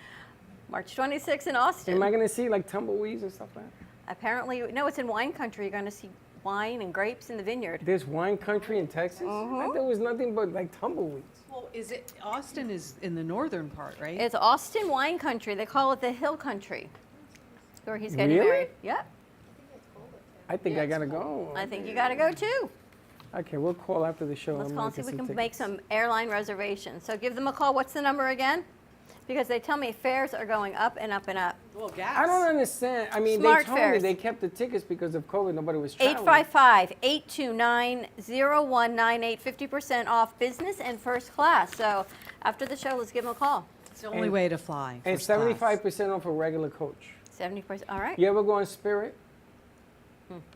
March 26th in Austin. Am I going to see like tumbleweeds and stuff like that? Apparently, no, it's in wine country. You're going to see wine and grapes in the vineyard. There's wine country in Texas? I thought there was nothing but like tumbleweeds. Well, is it Austin is in the northern part, right? It's Austin wine country. They call it the Hill Country, where he's getting Really? married. Yep. I think I got to go. I think you got to go too. Okay, we'll call after the show. Let's I'm call gonna and see if we get can some make tickets. some airline reservations. So give them a call. What's the number again? Because they tell me fares are going up and up and up. Well, I don't understand. I mean, Smart they told me fares. they kept the tickets because of COVID. Nobody was traveling. 855-829-0198, 50% off business and first class. So after the show, let's give them a call. It's the only way to fly. And first class. 75% off a regular coach. 70%. All right. You ever go on Spirit?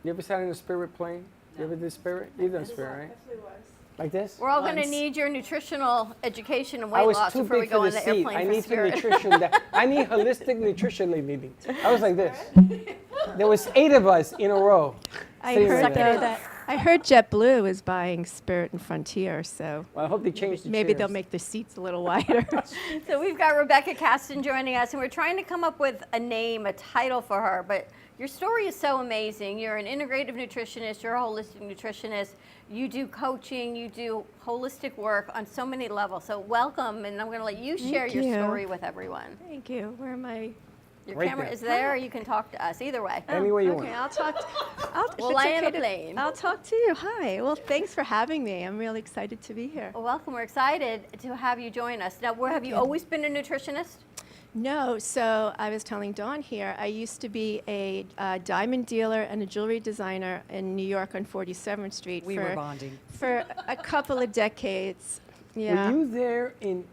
You ever sat in a Spirit plane? You ever did Spirit? You done Spirit, right? Like this? We're all going to need your nutritional education and I weight was loss too before we big go for on the the seat. airplane I for need to Spirit. nutrition. I need holistic nutrition meeting. I was like this. There was 8 of us in a row. I sitting heard like that. that. I heard JetBlue is buying Spirit and Frontier, so Well, I hope they change the maybe chairs. they'll make the seats a little wider. So we've got Rebecca Caston joining us, and we're trying to come up with a name, a title for her. But your story is so amazing. You're an integrative nutritionist. You're a holistic nutritionist. You do coaching. You do holistic work on so many levels. So welcome, and I'm going to let you share Thank your you. story with everyone. Thank you. Where am I? Your Right camera there. is there, or you can talk to us. Either way. Any way you Okay, want. I'll talk. If We'll it's land okay a plane. I'll talk to you. Hi. Well, thanks for having me. I'm really excited to be here. Well, welcome. We're excited to have you join us. Now, have you always been a nutritionist? No, so I was telling Dawn here, I used to be a diamond dealer and a jewelry designer in New York on 47th Street. We were bonding. For a couple of decades. Yeah. Were you there in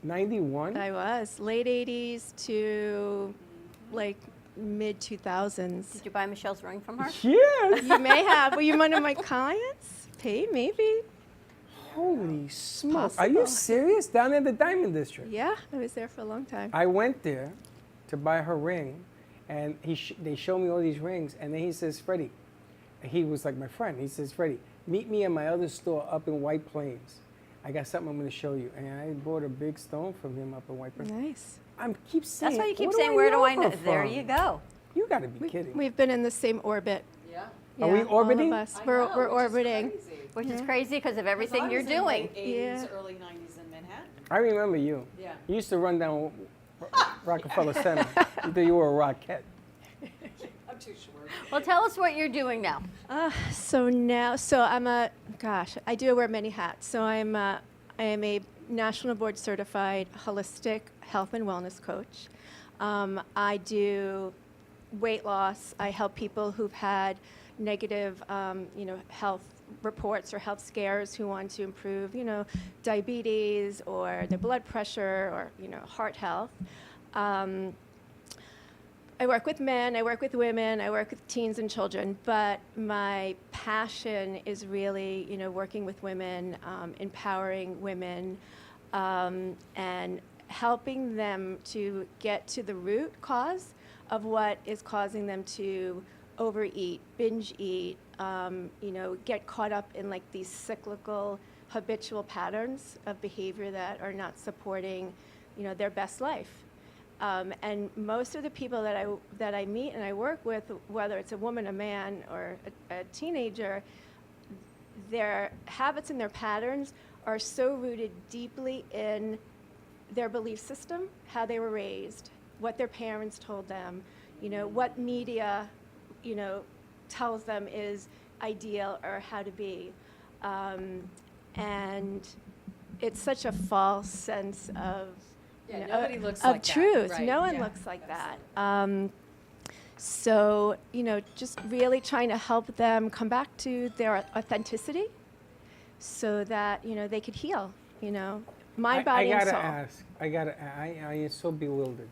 91? I was. Late 80s to like mid 2000s. Did you buy Michelle's ring from her? Yes. You may have. Were you one of my clients? Hey, maybe. Holy smoke. Are Possible. you serious? Down in the Diamond District? Yeah, I was there for a long time. I went there to buy her ring, and they showed me all these rings, and then he says, Freddie, he was like my friend. He says, Freddie, meet me at my other store up in White Plains. I got something I'm going to show you. And I bought a big stone from him up in White Plains. Nice. I keep saying, That's why you keep "What saying, where do I know? her There from?" you go. You got to be kidding. We've been in the same orbit. Yeah. Are we orbiting? All of us. We're orbiting. Which is crazy because of everything you're doing. '80s, early '90s in Manhattan. I remember you. Yeah. You used to run down Rockefeller Center. You thought you were a rockette. I'm too short. Well, tell us what you're doing now. So I do wear many hats. So I am a national board certified holistic health and wellness coach. I do weight loss. I help people who've had negative, health reports or health scares who want to improve, diabetes or their blood pressure or, heart health. I work with men, I work with women, I work with teens and children, but my passion is really, working with women, empowering women, and helping them to get to the root cause of what is causing them to overeat, binge eat, get caught up in like these cyclical, habitual patterns of behavior that are not supporting, their best life. And most of the people that I meet and I work with, whether it's a woman, a man, or a teenager, their habits and their patterns are so rooted deeply in their belief system, how they were raised, what their parents told them, what media, tells them is ideal or how to be. And it's such a false sense of nobody looks of like that. truth. Right, No one yeah, looks like that. So, just really trying to help them come back to their authenticity so that, they could heal, mind, body, and soul. I am so bewildered.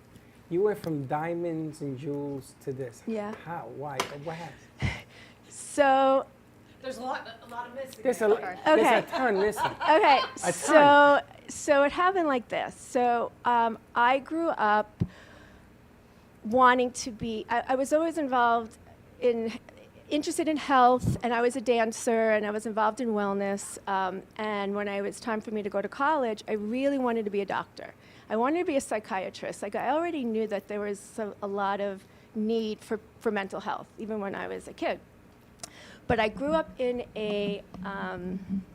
You went from diamonds and jewels to this. Yeah. How? Why? What happened? So, There's a lot of missing. There's a ton missing. Okay, A ton. so it happened like this. So I grew up wanting to be, I was always interested in health, and I was a dancer, and I was involved in wellness. And when it was time for me to go to college, I really wanted to be a doctor. I wanted to be a psychiatrist. Like, I already knew that there was a lot of need for mental health, even when I was a kid. But I grew up in a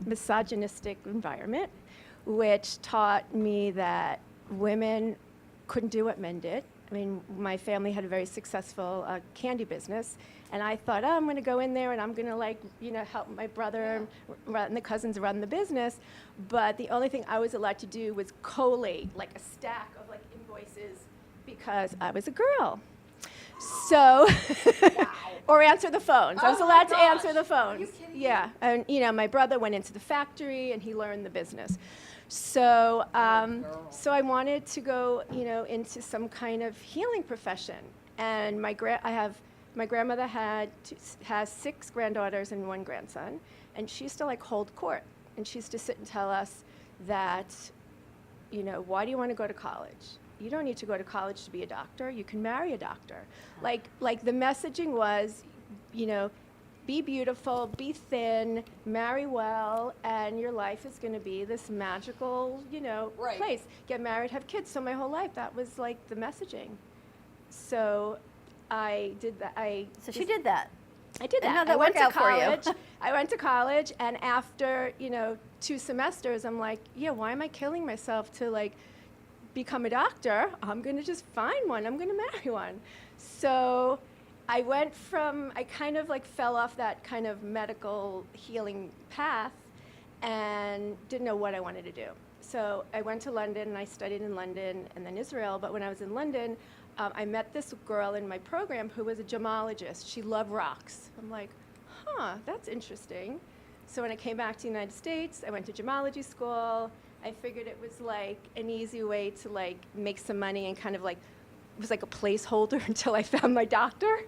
misogynistic environment, which taught me that women couldn't do what men did. I mean, my family had a very successful candy business, and I thought, I'm going to go in there and I'm going to, help my brother and the cousins run the business. But the only thing I was allowed to do was collate like a stack of like invoices because I was a girl. So, or answer the phones. I was allowed to answer the phones. Yeah, and my brother went into the factory and he learned the business. So, so I wanted to go, into some kind of healing profession. And my grandmother has 6 granddaughters and 1 grandson, and she used to like hold court, and she used to sit and tell us that, why do you want to go to college? You don't need to go to college to be a doctor. You can marry a doctor. Like the messaging was, be beautiful, be thin, marry well, and your life is going to be this magical, place. Get married, have kids. So my whole life, that was like the messaging. So I did that. So she did that. I did that. And how'd that I went work out to for you? college. I went to college, and after 2 semesters, I'm like, why am I killing myself to like become a doctor? I'm going to just find one. I'm going to marry one. So I kind of like fell off that kind of medical healing path and didn't know what I wanted to do. So I went to London and I studied in London and then Israel. But when I was in London, I met this girl in my program who was a gemologist. She loved rocks. I'm like, that's interesting. So when I came back to the United States, I went to gemology school. I figured it was like an easy way to like make some money and kind of like, it was like a placeholder until I found my doctor,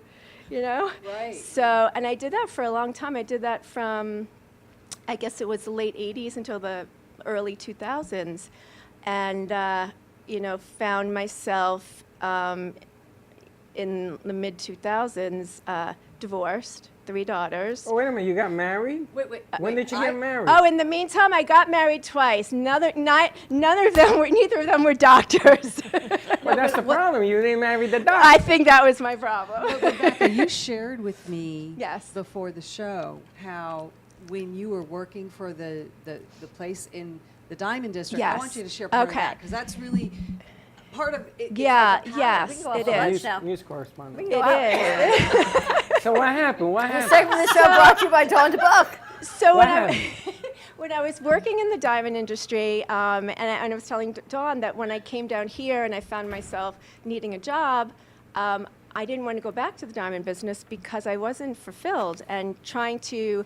Right. So, and I did that for a long time. I did that from I guess it was the late 80s until the early 2000s, and found myself in the mid 2000s divorced, 3 daughters. Oh, wait a minute, you got married? Wait. When did you get married? Oh, in the meantime, I got married twice. Neither of them were doctors. Well, that's the problem. You didn't marry the doctor. I think that was my problem. Rebecca, you shared with me Yes. before the show how when you were working for the place in the Diamond District, I Yes. want you to share part of Okay. that because that's really part of it. Yeah, it's like a yes, pattern. it is. News correspondent. It is. So what happened? What The happened? segment of the show brought to you by Dawn DeBuck. So What when I was working in the diamond industry, and I was telling Dawn that when I came down here and I found myself needing a job, I didn't want to go back to the diamond business because I wasn't fulfilled, and trying to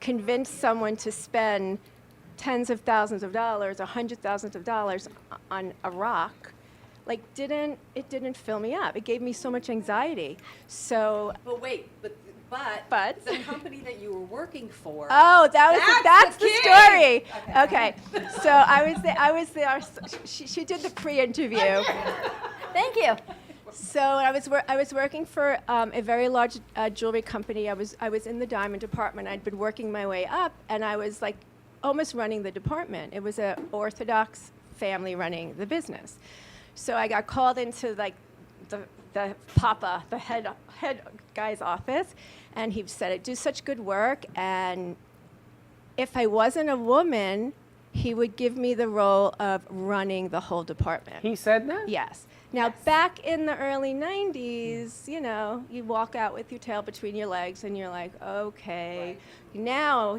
convince someone to spend tens of thousands of dollars, $100,000 on a rock, didn't fill me up. It gave me so much anxiety. So. But wait, but the company that you were working for. Oh, that's the story. Okay. So I was there. She did the pre-interview. Thank you. So I was working for a very large jewelry company. I was in the diamond department. I'd been working my way up, and I was almost running the department. It was an Orthodox family running the business. So I got called into the papa, the head guy's office, and he said, "I do such good work, and if I wasn't a woman, he would give me the role of running the whole department." He said that? Yes. Now, back in the early 90s, you walk out with your tail between your legs, and you're like, okay. Now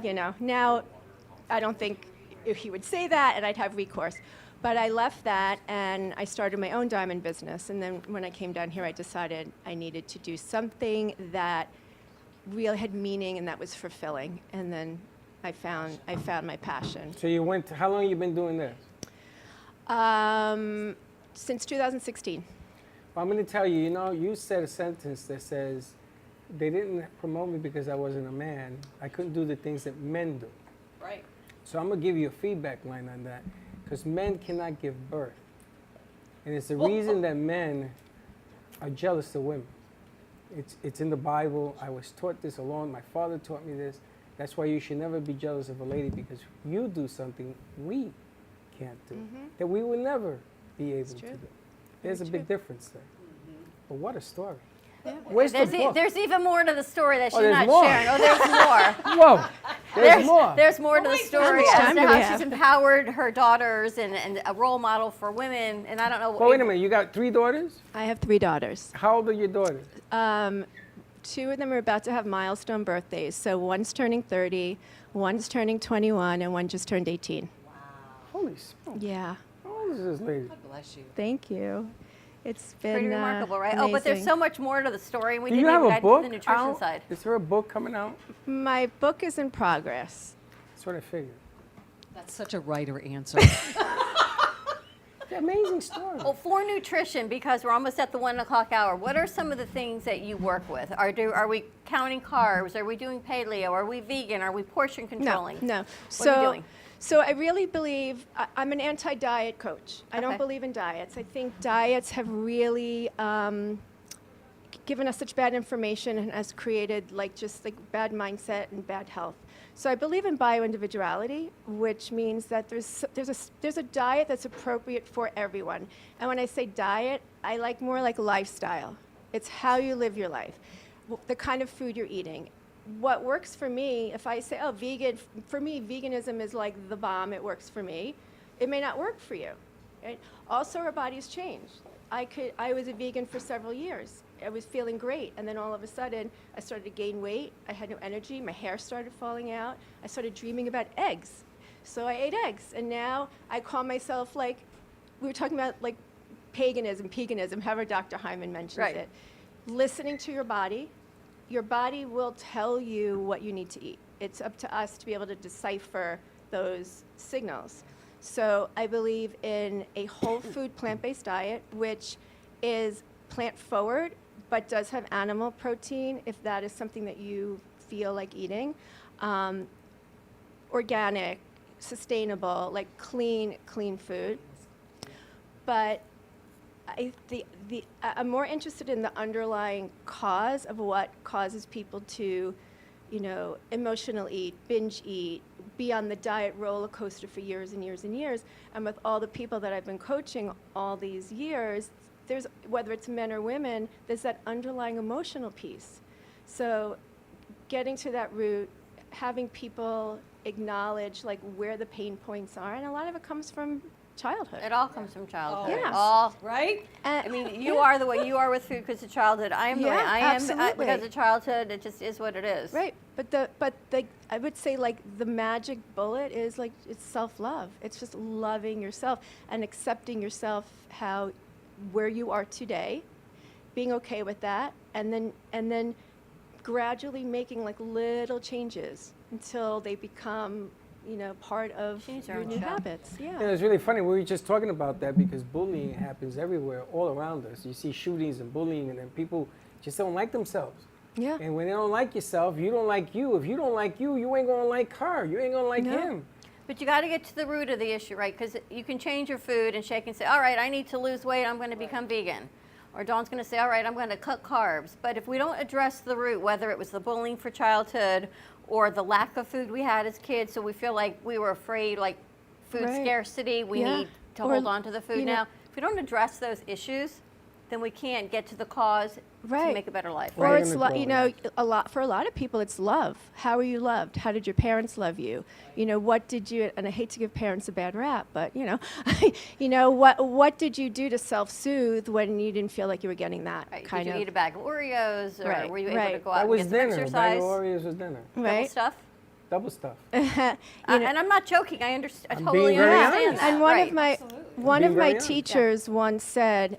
I don't think he would say that, and I'd have recourse. But I left that, and I started my own diamond business. And then when I came down here, I decided I needed to do something that really had meaning and that was fulfilling. And then I found my passion. So you went. How long you been doing this? Since 2016. Well, I'm going to tell you. You said a sentence that says, "They didn't promote me because I wasn't a man. I couldn't do the things that men do." Right. So I'm going to give you a feedback line on that. Because men cannot give birth. And it's the reason that men are jealous of women. It's in the Bible. I was taught this alone. My father taught me this. That's why you should never be jealous of a lady, because you do something we can't do, that we will never be able to do. There's a big difference there. But what a story. Yeah. Where's the book? There's even more to the story that she's there's not more. sharing. Oh, there's more. Whoa, there's more. There's more to the story much as time to do we how have? she's empowered her daughters and a role model for women. And I don't know. Well, wait a minute. You got 3 daughters? I have 3 daughters. How old are your daughters? 2 of them are about to have milestone birthdays. So one's turning 30, one's turning 21, and one just turned 18. Holy smokes. Yeah. How old is this lady? God bless you. Thank you. It's been Pretty remarkable, right? Oh, but there's amazing. so much more to the story. And we Do didn't you have even a get book to the nutrition out? side. Is there a book coming out? My book is in progress. That's what I figured. That's such a writer answer. Amazing story. Well, for nutrition, because we're almost at the 1 o'clock hour, what are some of the things that you work with? Are we counting carbs? Are we doing paleo? Are we vegan? Are we portion controlling? No. What are you doing? So I really believe, I'm an anti-diet coach. I don't believe in diets. I think diets have really given us such bad information and has created bad mindset and bad health. So I believe in bioindividuality, which means that there's a diet that's appropriate for everyone. And when I say diet, I like more like lifestyle. It's how you live your life, the kind of food you're eating. What works for me, if I say, oh, vegan, for me, veganism is like the bomb, it works for me. It may not work for you. Right? Also, our bodies change. I was a vegan for several years. I was feeling great, and then all of a sudden, I started to gain weight. I had no energy. My hair started falling out. I started dreaming about eggs. So I ate eggs, and now I call myself we were talking about paganism, however Dr. Hyman mentions it. Listening to your body will tell you what you need to eat. It's up to us to be able to decipher those signals. So I believe in a whole food plant-based diet, which is plant forward, but does have animal protein if that is something that you feel like eating. organic, sustainable, like clean food. But I'm more interested in the underlying cause of what causes people to, emotional eat, binge eat, be on the diet roller coaster for years and years and years. And with all the people that I've been coaching all these years, there's, whether it's men or women, there's that underlying emotional piece. So getting to that root, having people acknowledge like where the pain points are, and a lot of it comes from childhood. It all comes from childhood. Yes. All right? I mean, you are the way you are with food because of childhood. I am the way I am because of childhood. It just is what it is. Right. But I would say like the magic bullet is like it's self-love. It's just loving yourself and accepting yourself where you are today, being okay with that, and then gradually making like little changes until they become part of your new habits. Yeah. It's really funny. We were just talking about that because bullying happens everywhere, all around us. You see shootings and bullying, and then people just don't like themselves. Yeah. And when they don't like yourself, you don't like you. If you don't like you, you ain't gonna like her. You ain't gonna like him. But you got to get to the root of the issue, right? Because you can change your food and shake and say, all right, I need to lose weight. I'm going to become vegan. Or Dawn's going to say, all right, I'm going to cut carbs. But if we don't address the root, whether it was the bullying for childhood or the lack of food we had as kids, so we feel like we were afraid, like food scarcity, we need to hold on to the food now. If we don't address those issues, then we can't get to the cause to make a better life. Or it's a lot for a lot of people. It's love. How were you loved? How did your parents love you? What did you? And I hate to give parents a bad rap, but what did you do to self-soothe when you didn't feel like you were getting that kind did of? you eat a bag of Oreos, or were you able to go out That and was get some dinner. exercise? A bag of Oreos was dinner. Double stuff. Double stuff. And I'm not joking. I understand. I I'm totally being very understand honest. that. And one of my very honest. teachers once said,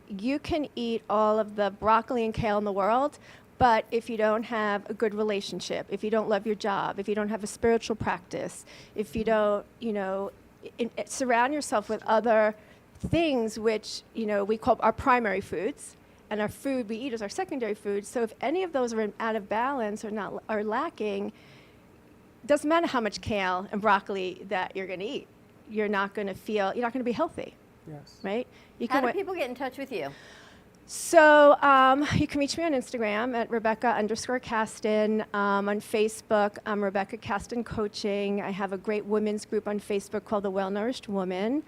you can eat all of the broccoli and kale in the world, but if you don't have a good relationship, if you don't love your job, if you don't have a spiritual practice, if you don't, surround yourself with other things which, we call our primary foods, and our food we eat is our secondary food. So if any of those are out of balance or are lacking, doesn't matter how much kale and broccoli that you're going to eat. You're not going to be healthy. Yes. Right? How do people get in touch with you? So you can reach me on Instagram at Rebecca_Kasten. On Facebook, I'm Rebecca Kasten Coaching. I have a great women's group on Facebook called The Well Nourished Woman.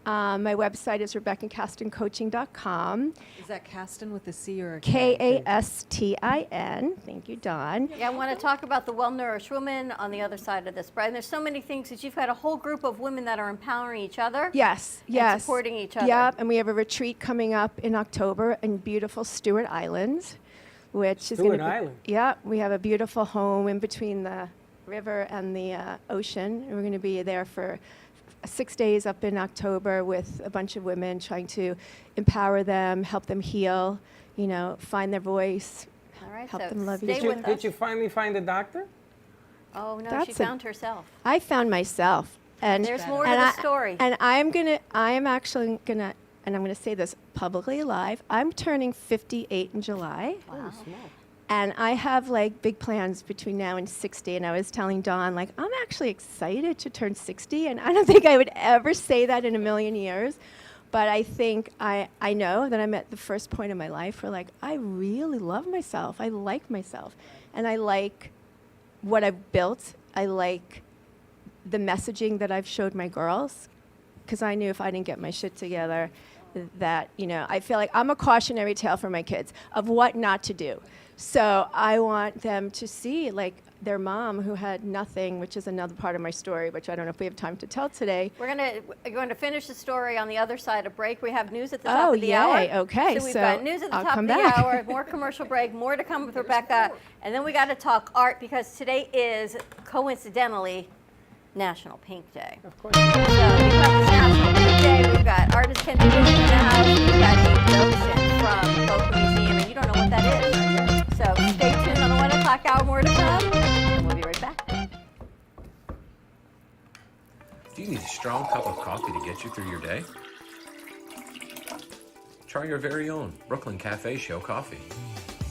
My website is RebeccaKastenCoaching.com. Is that Kasten with a C or a K? Kastin. Thank you, Dawn. Yeah, I want to talk about the well-nourished woman on the other side of this, Brian. There's so many things that you've got a whole group of women that are empowering each other. Yes. And supporting each other. Yep, and we have a retreat coming up in October in beautiful Stewart Island, which is going to be... Island? Yeah, we have a beautiful home in between the river and the ocean. And we're going to be there for 6 days up in October with a bunch of women trying to empower them, help them heal, find their voice, All right, help so them love stay each with other. Did you finally find a doctor? Oh, no, she That's found herself. I found myself. And There's more to the story. And I'm actually gonna, and I'm gonna say this publicly live, I'm turning 58 in July. Wow. And I have like big plans between now and 60. And I was telling Dawn, like, I'm actually excited to turn 60. And I don't think I would ever say that in a million years. But I think I know that I'm at the first point in my life where like, I really love myself. I like myself. And I like what I've built. I like the messaging that I've showed my girls. Because I knew if I didn't get my shit together, that, I feel like I'm a cautionary tale for my kids of what not to do. So I want them to see like their mom who had nothing, which is another part of my story, which I don't know if we have time to tell today. We're going to finish the story on the other side of break. We have news at the top of the hour. Okay. So we've got news at the top of the hour, more commercial break, more to come with Rebecca, and then we got to talk art because today is coincidentally National Pink Day. Of course. So because it's National Pink Day, we've got artist Kenji Wilson in the house. We've got Nate Wilson from Boca Museum, and you don't know what that is. So stay tuned on the 1 o'clock hour, more to come, and we'll be right back. Do you need a strong cup of coffee to get you through your day? Try your very own Brooklyn Cafe Show coffee,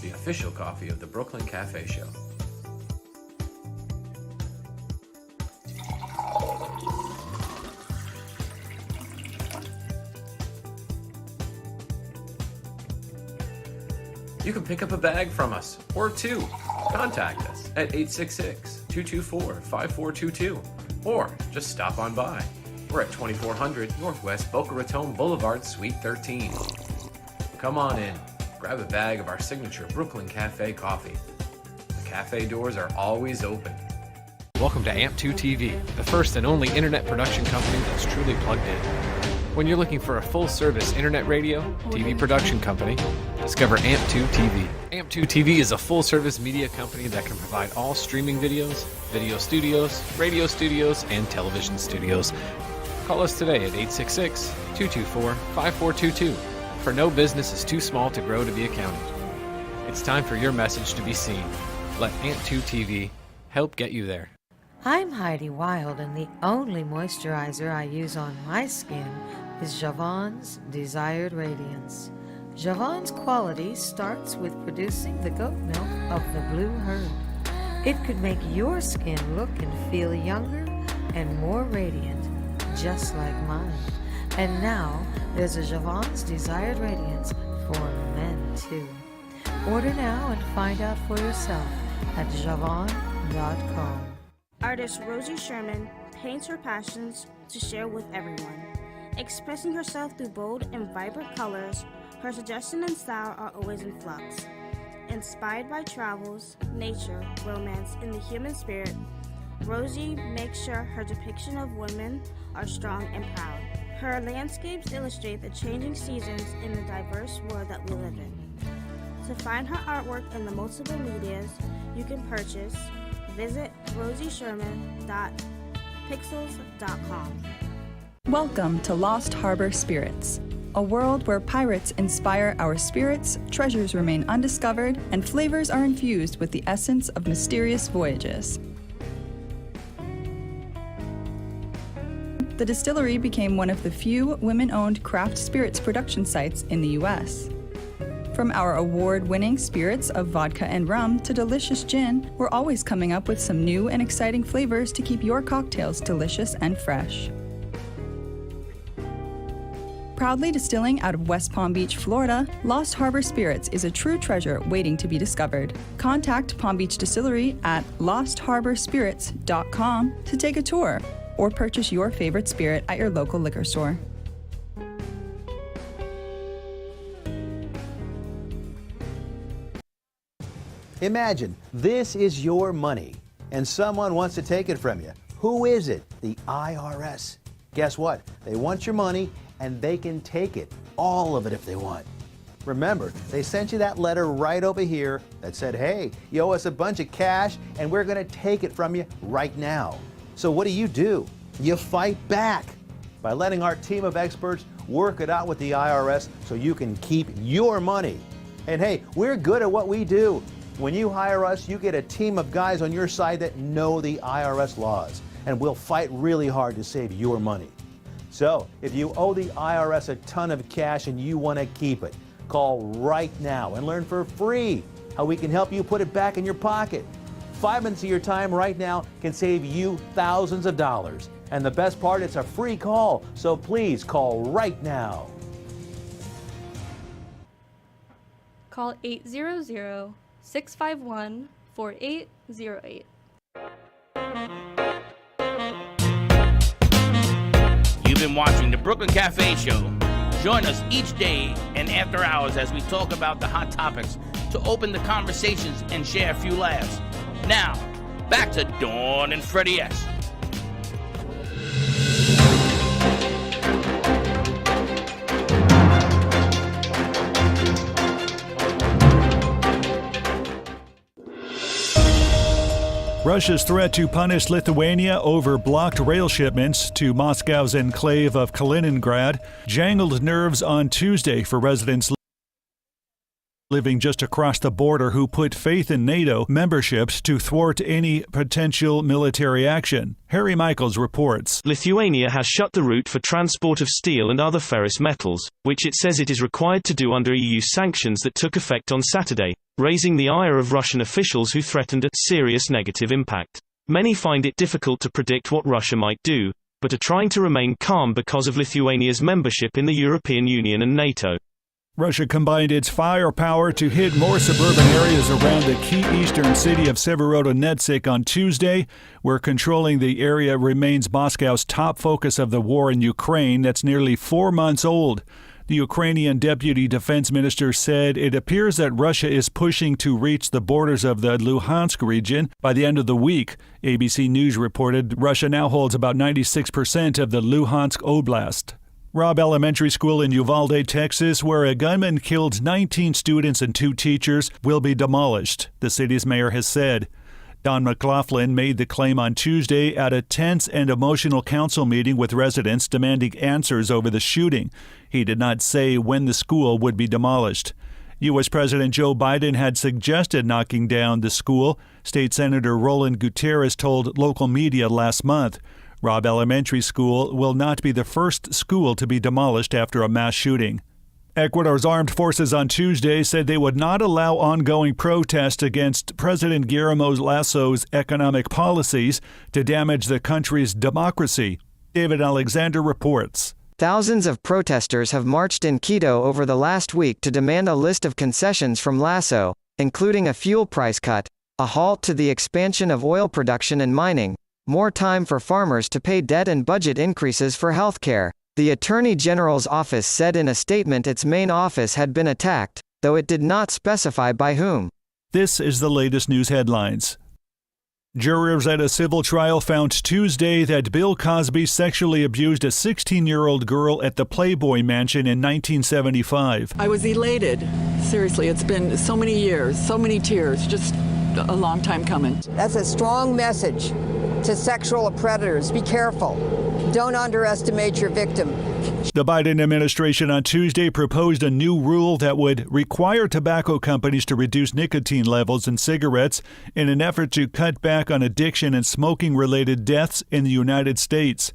the official coffee of the Brooklyn Cafe Show. You can pick up a bag from us, or two. Contact us at 866-224-5422, or just stop on by. We're at 2400 Northwest Boca Raton Boulevard, Suite 13. Come on in, grab a bag of our signature Brooklyn Cafe coffee. The cafe doors are always open. Welcome to AMP2 TV, the first and only internet production company that's truly plugged in. When you're looking for a full-service internet radio, TV production company, discover AMP2 TV. AMP2 TV is a full-service media company that can provide all streaming videos, video studios, radio studios, and television studios. Call us today at 866-224-5422, for no business is too small to grow to be accounted. It's time for your message to be seen. Let AMP2 TV help get you there. I'm Heidi Wild, and the only moisturizer I use on my skin is Javon's Desired Radiance. Javon's quality starts with producing the goat milk of the blue herd. It could make your skin look and feel younger and more radiant, just like mine. And now, there's a Javon's Desired Radiance for men, too. Order now and find out for yourself at javon.com. Artist Rosie Sherman paints her passions to share with everyone. Expressing herself through bold and vibrant colors, her suggestion and style are always in flux. Inspired by travels, nature, romance, and the human spirit, Rosie makes sure her depiction of women are strong and proud. Her landscapes illustrate the changing seasons in the diverse world that we live in. To find her artwork in the multiple medias you can purchase, visit rosiesherman.pixels.com. Welcome to Lost Harbor Spirits, a world where pirates inspire our spirits, treasures remain undiscovered, and flavors are infused with the essence of mysterious voyages. The distillery became one of the few women-owned craft spirits production sites in the U.S. From our award-winning spirits of vodka and rum to delicious gin, we're always coming up with some new and exciting flavors to keep your cocktails delicious and fresh. Proudly distilling out of West Palm Beach, Florida, Lost Harbor Spirits is a true treasure waiting to be discovered. Contact Palm Beach Distillery at lostharborspirits.com to take a tour or purchase your favorite spirit at your local liquor store. Imagine this is your money and someone wants to take it from you. Who is it? The IRS. Guess what? They want your money and they can take it, all of it if they want. Remember, they sent you that letter right over here that said, hey, you owe us a bunch of cash and we're going to take it from you right now. So what do? You fight back by letting our team of experts work it out with the IRS so you can keep your money. And hey, we're good at what we do. When you hire us, you get a team of guys on your side that know the IRS laws, and we'll fight really hard to save your money. So, if you owe the IRS a ton of cash and you want to keep it, call right now and learn for free how we can help you put it back in your pocket. 5 minutes of your time right now can save you thousands of dollars. And the best part, it's a free call, so please call right now. Call 800-651-4808. You've been watching the Brooklyn Cafe Show. Join us each day and after hours as we talk about the hot topics to open the conversations and share a few laughs. Now, back to Dawn and Freddie S. Russia's threat to punish Lithuania over blocked rail shipments to Moscow's enclave of Kaliningrad jangled nerves on Tuesday for residents living just across the border who put faith in NATO memberships to thwart any potential military action. Harry Michaels reports. Lithuania has shut the route for transport of steel and other ferrous metals, which it says it is required to do under EU sanctions that took effect on Saturday, raising the ire of Russian officials who threatened a serious negative impact. Many find it difficult to predict what Russia might do, but are trying to remain calm because of Lithuania's membership in the European Union and NATO. Russia combined its firepower to hit more suburban areas around the key eastern city of Severodonetsk on Tuesday, where controlling the area remains Moscow's top focus of the war in Ukraine that's nearly 4 months old. The Ukrainian deputy defense minister said it appears that Russia is pushing to reach the borders of the Luhansk region by the end of the week. ABC News reported Russia now holds about 96% of the Luhansk Oblast. Robb Elementary School in Uvalde, Texas, where a gunman killed 19 students and 2 teachers, will be demolished, the city's mayor has said. Don McLaughlin made the claim on Tuesday at a tense and emotional council meeting with residents demanding answers over the shooting. He did not say when the school would be demolished. U.S. President Joe Biden had suggested knocking down the school. State Senator Roland Gutierrez told local media last month. Robb Elementary School will not be the first school to be demolished after a mass shooting. Ecuador's armed forces on Tuesday said they would not allow ongoing protests against President Guillermo Lasso's economic policies to damage the country's democracy. David Alexander reports. Thousands of protesters have marched in Quito over the last week to demand a list of concessions from Lasso, including a fuel price cut, a halt to the expansion of oil production and mining, more time for farmers to pay debt and budget increases for health care. The Attorney General's office said in a statement its main office had been attacked, though it did not specify by whom. This is the latest news headlines. Jurors at a civil trial found Tuesday that Bill Cosby sexually abused a 16-year-old girl at the Playboy Mansion in 1975. I was elated. Seriously, it's been so many years, so many tears, just a long time coming. That's a strong message to sexual predators. Be careful. Don't underestimate your victim. The Biden administration on Tuesday proposed a new rule that would require tobacco companies to reduce nicotine levels in cigarettes in an effort to cut back on addiction and smoking-related deaths in the United States.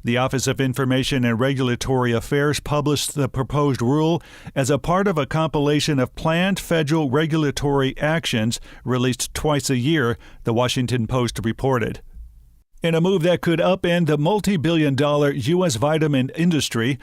The Office of Information and Regulatory Affairs published the proposed rule as a part of a compilation of planned federal regulatory actions released twice a year, the Washington Post reported. In a move that could upend the multi-billion-dollar U.S. vitamin industry,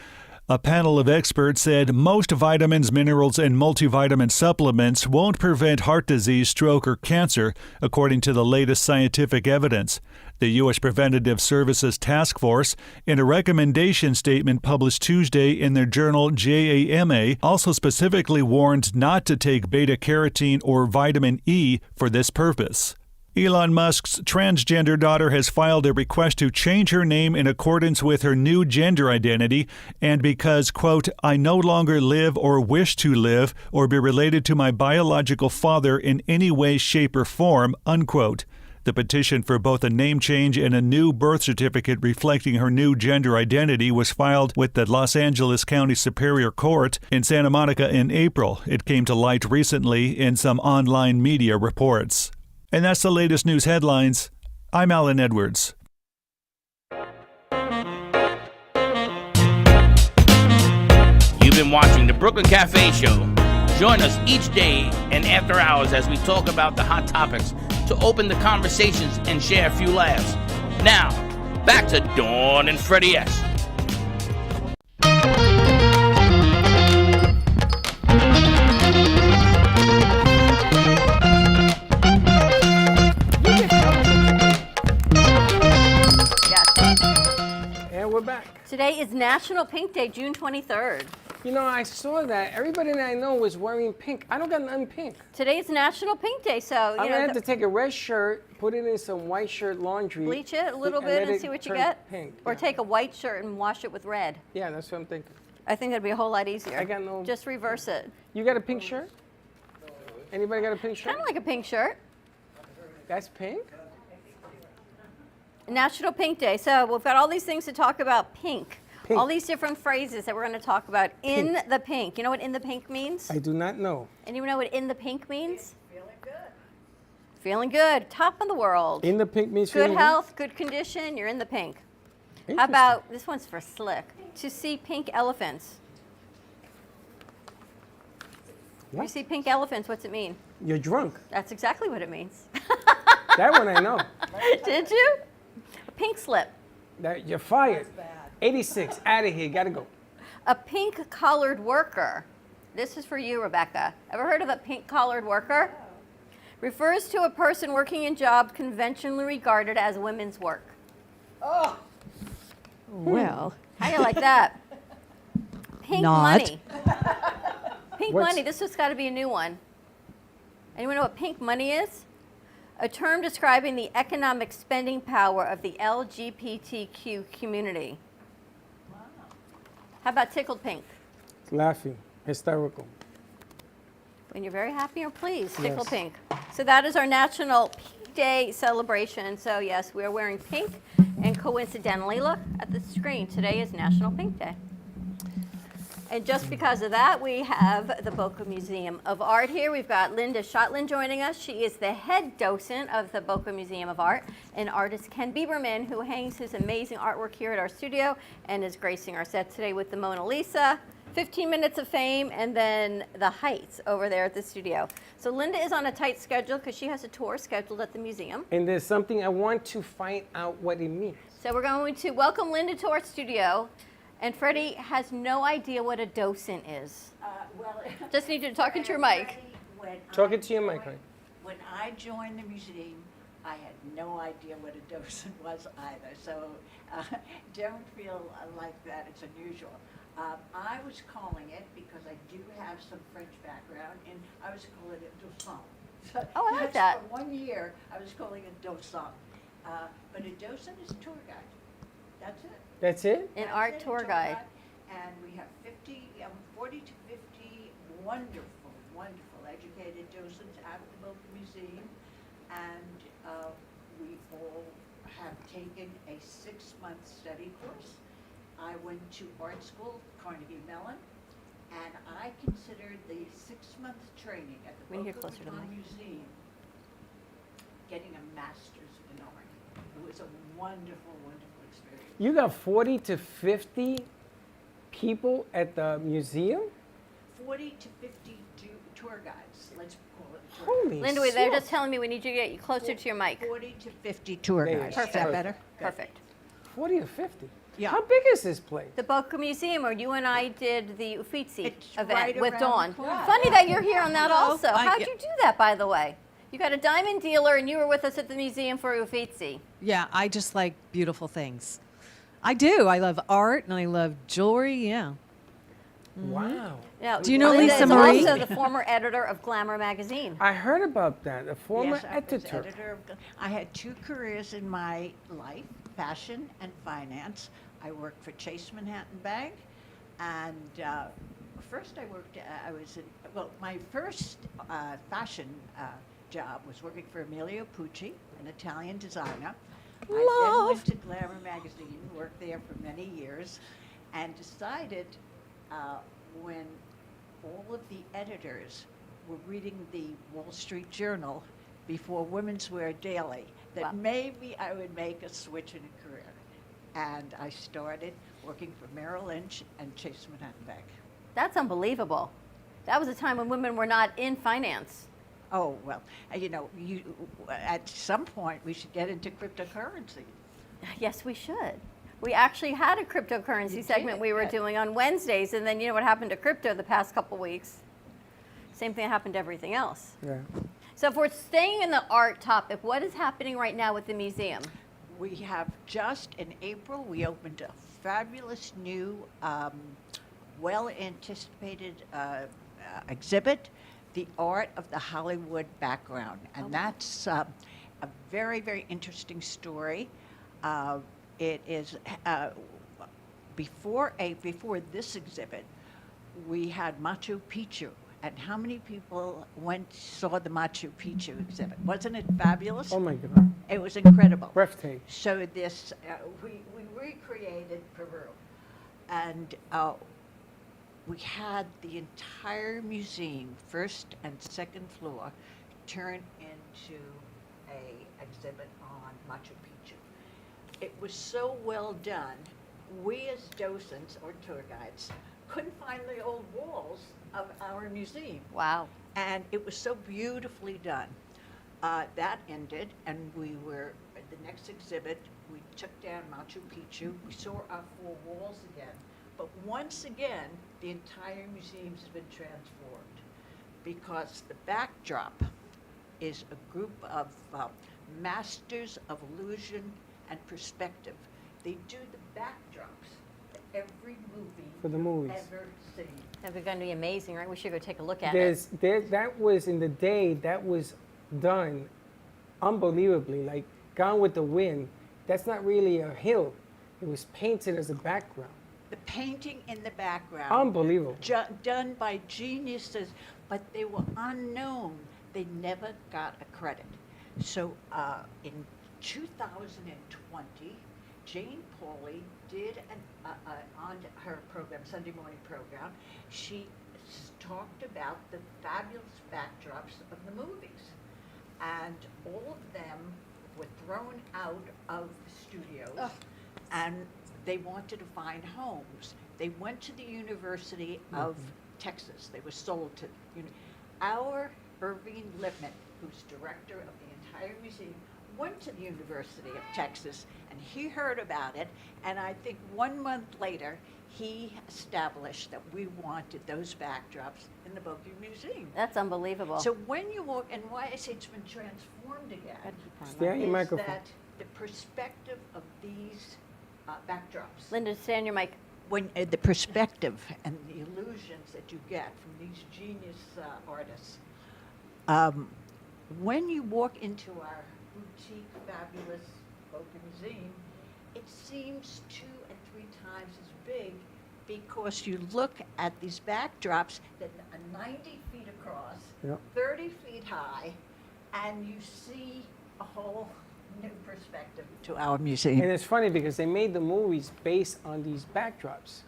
a panel of experts said most vitamins, minerals, and multivitamin supplements won't prevent heart disease, stroke, or cancer, according to the latest scientific evidence. The U.S. Preventative Services Task Force, in a recommendation statement published Tuesday in their journal JAMA, also specifically warned not to take beta-carotene or vitamin E for this purpose. Elon Musk's transgender daughter has filed a request to change her name in accordance with her new gender identity and because, quote, I no longer live or wish to live or be related to my biological father in any way, shape, or form, unquote. The petition for both a name change and a new birth certificate reflecting her new gender identity was filed with the Los Angeles County Superior Court in Santa Monica in April. It came to light recently in some online media reports. And that's the latest news headlines. I'm Alan Edwards. You've been watching the Brooklyn Cafe Show. Join us each day and after hours as we talk about the hot topics to open the conversations and share a few laughs. Now, back to Dawn and Freddie S. And we're back. Today is National Pink Day, June 23rd. You know, I saw that. Everybody that I know was wearing pink. I don't got nothing pink. Today is National Pink Day, so I'm gonna have to take a red shirt, put it in some white shirt laundry, bleach it a little bit and see what you get. Pink. Or take a white shirt and wash it with red. Yeah, that's what I'm thinking. I think that'd be a whole lot easier. I got no. Just reverse it. You got a pink shirt? Anybody got a pink shirt? Kind of like a pink shirt. That's pink? National Pink Day. So we've got all these things to talk about pink. All these different phrases that we're going to talk about in the pink. You know what in the pink means? I do not know. Anyone know what in the pink means? Feeling good. Feeling good. Top of the world. In the pink means good feeling health, good condition. You're in the pink. How about, this one's for Slick. To see pink elephants. What? You see pink elephants, what's it mean? You're drunk. That's exactly what it means. That one I know. Did you? A pink slip. That you're fired. 86, out of here, gotta go. A pink collared worker. This is for you, Rebecca. Ever heard of a pink-collared worker? Refers to a person working in job conventionally regarded as women's work. Oh. Well. How do you like that? Pink Not. money. Pink What's- money. This has got to be a new one. Anyone know what pink money is? A term describing the economic spending power of the LGBTQ community. How about tickled pink? Laughing, hysterical. When you're very happy or pleased, Yes. tickle pink. So that is our National Pink Day celebration. So yes, we're wearing pink, and coincidentally, look at the screen. Today is National Pink Day. And just because of that, we have the Boca Museum of Art here. We've got Linda Schottland joining us. She is the head docent of the Boca Museum of Art, and artist Ken Bieberman, who hangs his amazing artwork here at our studio and is gracing our set today with the Mona Lisa, 15 Minutes of Fame, and then the Heights over there at the studio. So Linda is on a tight schedule because she has a tour scheduled at the museum. And there's something I want to find out what it means. So we're going to welcome Linda to our studio. And Freddie has no idea what a docent is. Just need you to talk into your mic. Talk it to your mic, honey. When I joined the museum, I had no idea what a docent was either. So don't feel like that. It's unusual. I was calling it because I do have some French background, and I was calling it docent. So Oh, I like that. For 1 year, I was calling it docent. But a docent is a tour guide. That's it. That's it? An That's art it, a tour guide. And we have 40 to 50 wonderful, wonderful educated docents at the Boca Museum. And we all have taken a 6-month study course. I went to art school, Carnegie Mellon, and I considered the 6-month training at the We need to Boca hear closer to the Raton mic. Museum getting a master's in art. It was a wonderful, wonderful experience. You got 40 to 50 people at the museum? 40 to 50 tour guides, let's call it tour Holy Linda, they're smokes. just telling me we need you to get you closer to your mic. 40 to 50 tour There you guides. go. Is that better? Perfect. 40 to 50? Yeah. How big is this place? The Boca Museum, or you and I did the Uffizi It's event right with around Dawn. the corner. Funny that you're here on that also. I- How'd you do that, by the way? You got a diamond dealer, and you were with us at the museum for Uffizi. Yeah, I just like beautiful things. I do. I love art and I love jewelry. Yeah. Wow. Now, Do you know Linda Lisa is Marie? also the former editor of Glamour magazine. I heard about that. A former Yes, I was editor. editor of, I had 2 careers in my life, fashion and finance. I worked for Chase Manhattan Bank, and first I worked, I was in, well, my first fashion job was working for Emilio Pucci, an Italian designer. I then went to Glamour magazine, worked there for many years, and decided when all of the editors were reading the Wall Street Journal before Women's Wear Daily, that maybe I would make a switch in a career. And I started working for Merrill Lynch and Chase Manhattan Bank. That's unbelievable. That was a time when women were not in finance. Oh, well, you know, at some point we should get into cryptocurrency. Yes, we should. We actually had a cryptocurrency segment we were doing on Wednesdays, and then you know what happened to crypto the past couple weeks? Same thing happened to everything else. Yeah. So if we're staying in the art topic, what is happening right now with the museum? We have just in April, we opened a fabulous new, well-anticipated exhibit, The Art of the Hollywood Background. And that's a very, very interesting story. It is, before this exhibit, we had Machu Picchu. And how many people saw the Machu Picchu exhibit? Wasn't it fabulous? Oh my God. It was incredible. Breathtaking. So this, we recreated Peru. And we had the entire museum, first and second floor, turned into a exhibit on Machu Picchu. It was so well done, we as docents or tour guides couldn't find the old walls of our museum. Wow. And it was so beautifully done. That ended, and we were, at the next exhibit, we took down Machu Picchu. We saw our 4 walls again, But once again, the entire museum has been transformed because the backdrop is a group of masters of illusion and perspective. They do the backdrops for every movie For the movies. ever seen. That's going to be amazing, right? We should go take a look at That was in the day, that was done unbelievably. Like Gone with the Wind, that's not really a hill. It was painted as a background. The painting in the background. Unbelievable. Done by geniuses, but they were unknown. They never got a credit. So in 2020, Jane Pauley did on her program, Sunday morning program, she talked about the fabulous backdrops of the movies. And all of them were thrown out of the studios, and they wanted to find homes. They went to the University of Texas. They were sold to, our Irving Lippman, who's director of the entire museum, went to the University of Texas, and he heard about it, and I think 1 month later, he established that we wanted those backdrops in the Boca Museum. That's unbelievable. So when you walk, and why I say it's been transformed again, Stay on your is microphone. that the perspective of these backdrops. Linda, stay on your mic. When the perspective and the illusions that you get from these genius artists. When you walk into our boutique, fabulous Boca Museum, it seems 2 and 3 times as big because you look at these backdrops that are 90 feet across, Yep. 30 feet high, and you see a whole new perspective to our museum. And it's funny because they made the movies based on these backdrops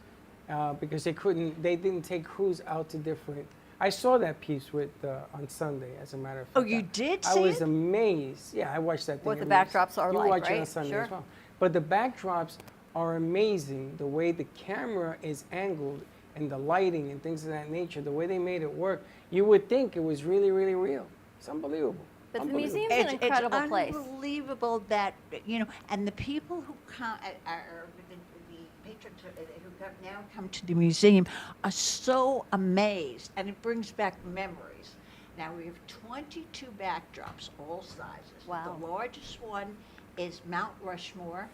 because they didn't take crews out to different. I saw that piece on Sunday, as a matter of fact. Oh, you did I see was it? amazed. Yeah, I watched that thing. What the every- backdrops are you like, watch it on right? Sunday Sure. as well. But the backdrops are amazing. The way the camera is angled and the lighting and things of that nature, the way they made it work, you would think it was really, really real. It's unbelievable. But the Unbelievable. museum's an incredible it's place. unbelievable that, and the people who come, are the patrons who now come to the museum are so amazed, and it brings back memories. Now we have 22 backdrops, all sizes. Wow. The largest one is Mount Rushmore,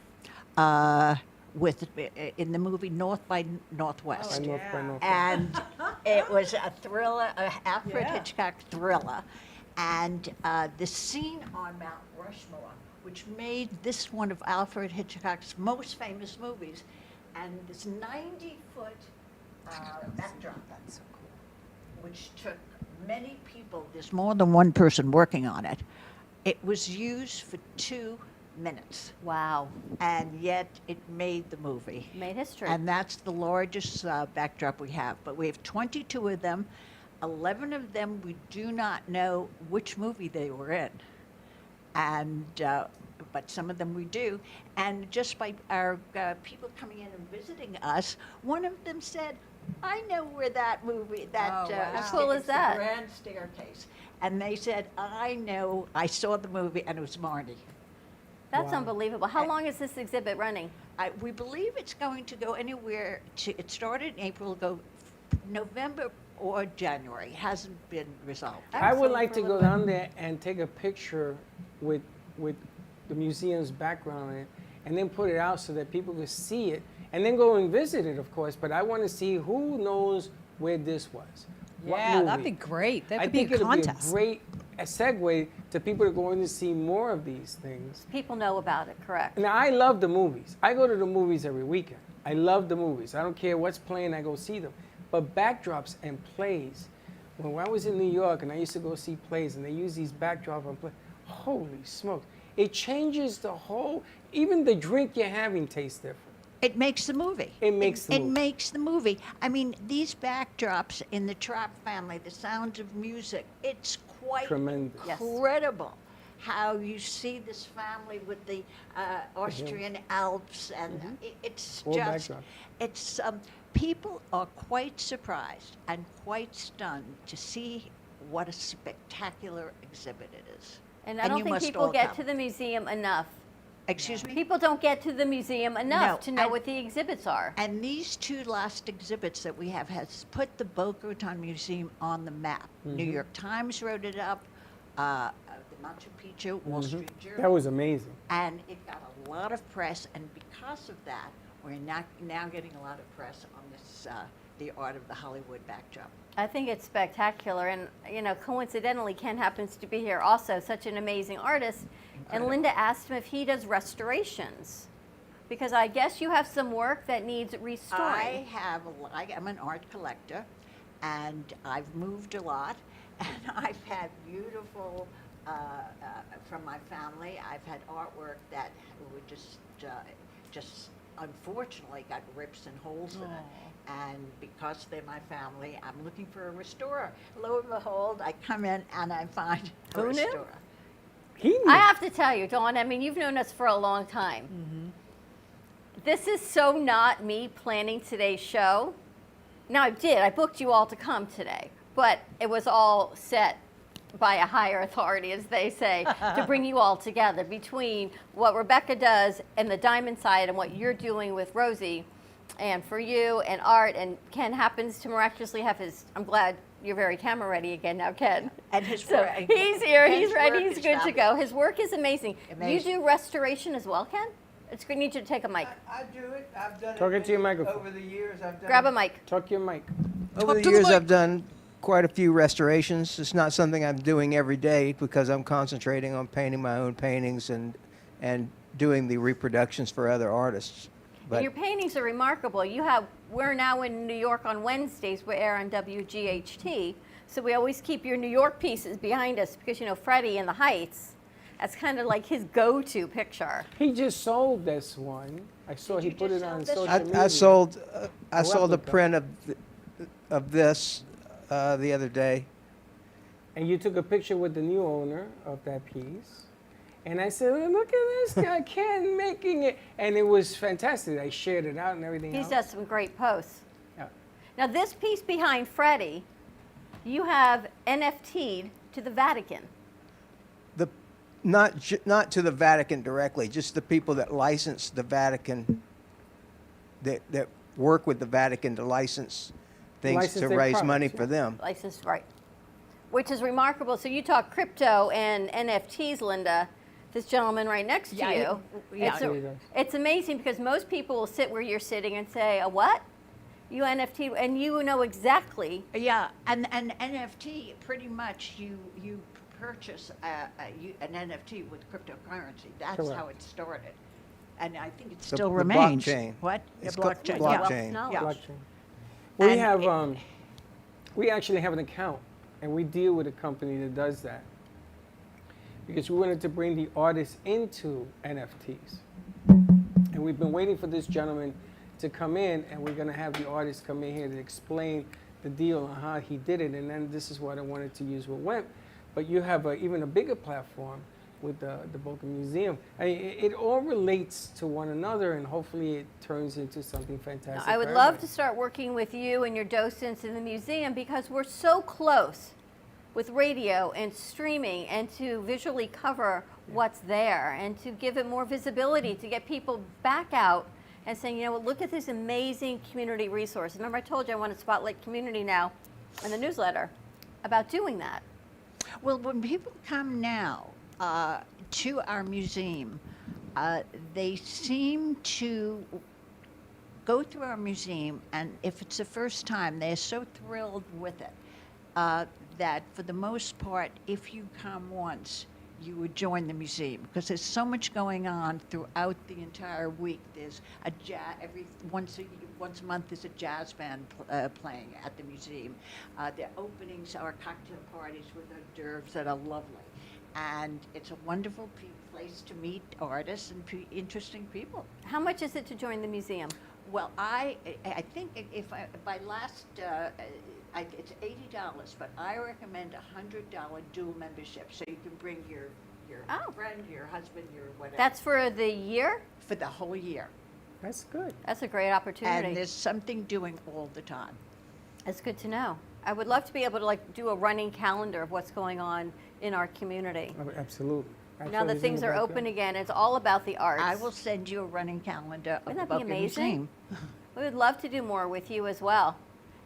in the movie North by Northwest. By North by Northwest. And it was a thriller, an Alfred Hitchcock thriller. And the scene on Mount Rushmore, which made this one of Alfred Hitchcock's most famous movies, and this 90-foot backdrop, which took many people, there's more than one person working on it. It was used for 2 minutes. Wow. And yet it made the movie. Made history. And that's the largest backdrop we have. But we have 22 of them. 11 of them we do not know which movie they were in. And but some of them we do. And just by our people coming in and visiting us, one of them said, I know where that movie, How cool is it's that? The Grand Staircase. And they said, I know, I saw the movie, and it was Marnie. That's unbelievable. How long is this exhibit running? We believe it's going to go anywhere it started in April, go November or January. Hasn't been resolved. I would like to go down there and take a picture with the museum's background in it, and then put it out so that people could see it, and then go and visit it, of course. But I want to see who knows where this was. What Yeah, that'd movie. be great. That I could be think a it'll contest. be a great segue to people that are going to see more of these things. People know about it, correct? Now, I love the movies. I go to the movies every weekend. I love the movies. I don't care what's playing, I go see them. But backdrops and plays, when I was in New York and I used to go see plays and they use these backdrops and play, holy smokes. It changes the whole, even the drink you're having tastes different. It makes the movie. It makes the It movie. makes the movie. I mean, these backdrops in the Trapp family, the sounds of music, it's quite Tremendous. Yes. incredible how you see this family with the Austrian Alps, and it's All just, backdrops. it's, people are quite surprised and quite stunned to see what a spectacular exhibit it is. And I don't you think must people all get come. to the museum enough. Excuse me? People don't get to the museum enough No, to know and- what the exhibits are. And these two last exhibits that we have has put the Boca Raton Museum on the map. New Mhm. York Times wrote it up, the Machu Picchu, Wall Mhm. Street Journal. That was amazing. And it got a lot of press, and because of that, we're now getting a lot of press on this, the art of the Hollywood backdrop. I think it's spectacular, and coincidentally, Ken happens to be here also, such an amazing artist. And Linda asked him if he does restorations, because I guess you have some work that needs restoring. I am an art collector, and I've moved a lot, and I've had beautiful, from my family, I've had artwork that would just unfortunately got rips and holes in it. And because they're my family, I'm looking for a restorer. Lo and behold, I come in and I find a Who knew? restorer. I have to tell you, Dawn, I mean, you've known us for a long time. This is so not me planning today's show. Now, I booked you all to come today, but it was all set by a higher authority, as they say, to bring you all together between what Rebecca does and the diamond side and what you're doing with Rosie, and for you and Art, and Ken happens to miraculously have his, I'm glad you're very camera ready again now, Ken. And his So work. he's here, Ken's he's ready, work he's is good to go. fabulous. His work is amazing. Amazing. You do restoration as well, Ken? It's good, need you to take a mic. I do it. I've done Talk it into your microphone. over the years. I've done Grab a mic. Talk your mic. Over the years, I've done quite a few restorations. It's not something I'm doing every day because I'm concentrating on painting my own paintings and doing the reproductions for other artists. And But your paintings are remarkable. We're now in New York on Wednesdays. We air on WGHT. So we always keep your New York pieces behind us because, Freddie in the Heights, that's kind of like his go-to picture. He just sold this one. I saw he put it on social media. I sold I A sold a replica. print of this the other day. And you took a picture with the new owner of that piece. And I said, look at this guy, Ken, making it. And it was fantastic. I shared it out and everything He's else. done some great posts. Yeah. Now, this piece behind Freddie, you have NFT'd to the Vatican. Not to the Vatican directly, just the people that license the Vatican, that work with the Vatican to license things License to their raise products, money yeah. for them. Licensed, right. Which is remarkable. So you talk crypto and NFTs, Linda. This gentleman right next to Yeah, you. yeah. It's amazing because most people will sit where you're sitting and say, a what? You NFT, and you know exactly. Yeah, and NFT, pretty much you purchase an NFT with cryptocurrency. That's Correct. how it started. And I think it The- still the remains. blockchain. What? It's The called blockchain. blockchain. Yeah. Blockchain. We And have, we actually have an account, and we deal with a company that does that. Because we wanted to bring the artists into NFTs. And we've been waiting for this gentleman to come in, and we're gonna have the artist come in here to explain the deal on how he did it, and then this is what I wanted to use with WEMP. But you have even a bigger platform with the Boca Museum. I mean, it all relates to one another, and hopefully it turns into something fantastic. I would for love everybody. to start working with you and your docents in the museum because we're so close with radio and streaming and to visually cover what's there and to give it more visibility, to get people back out and saying, look at this amazing community resource. Remember I told you I want to spotlight community now in the newsletter about doing that. Well, when people come now to our museum, they seem to go through our museum, and if it's the first time, they're so thrilled with it that for the most part, if you come once, you would join the museum because there's so much going on throughout the entire week. There's a once a month there's a jazz band playing at the museum. The openings are cocktail parties with hors d'oeuvres that are lovely, and it's a wonderful place to meet artists and interesting people. How much is it to join the museum? Well, I think by last it's $80, but I recommend a $100 dual membership, so you can bring your friend, your husband, your whatever. That's for the year? For the whole year. That's good. That's a great opportunity. And there's something doing all the time. That's good to know. I would love to be able to do a running calendar of what's going on in our community. Oh, absolutely. Now that things are open again, it's all about the arts. I will send you a running calendar of Wouldn't the that be Boca amazing? Museum. We would love to do more with you as well.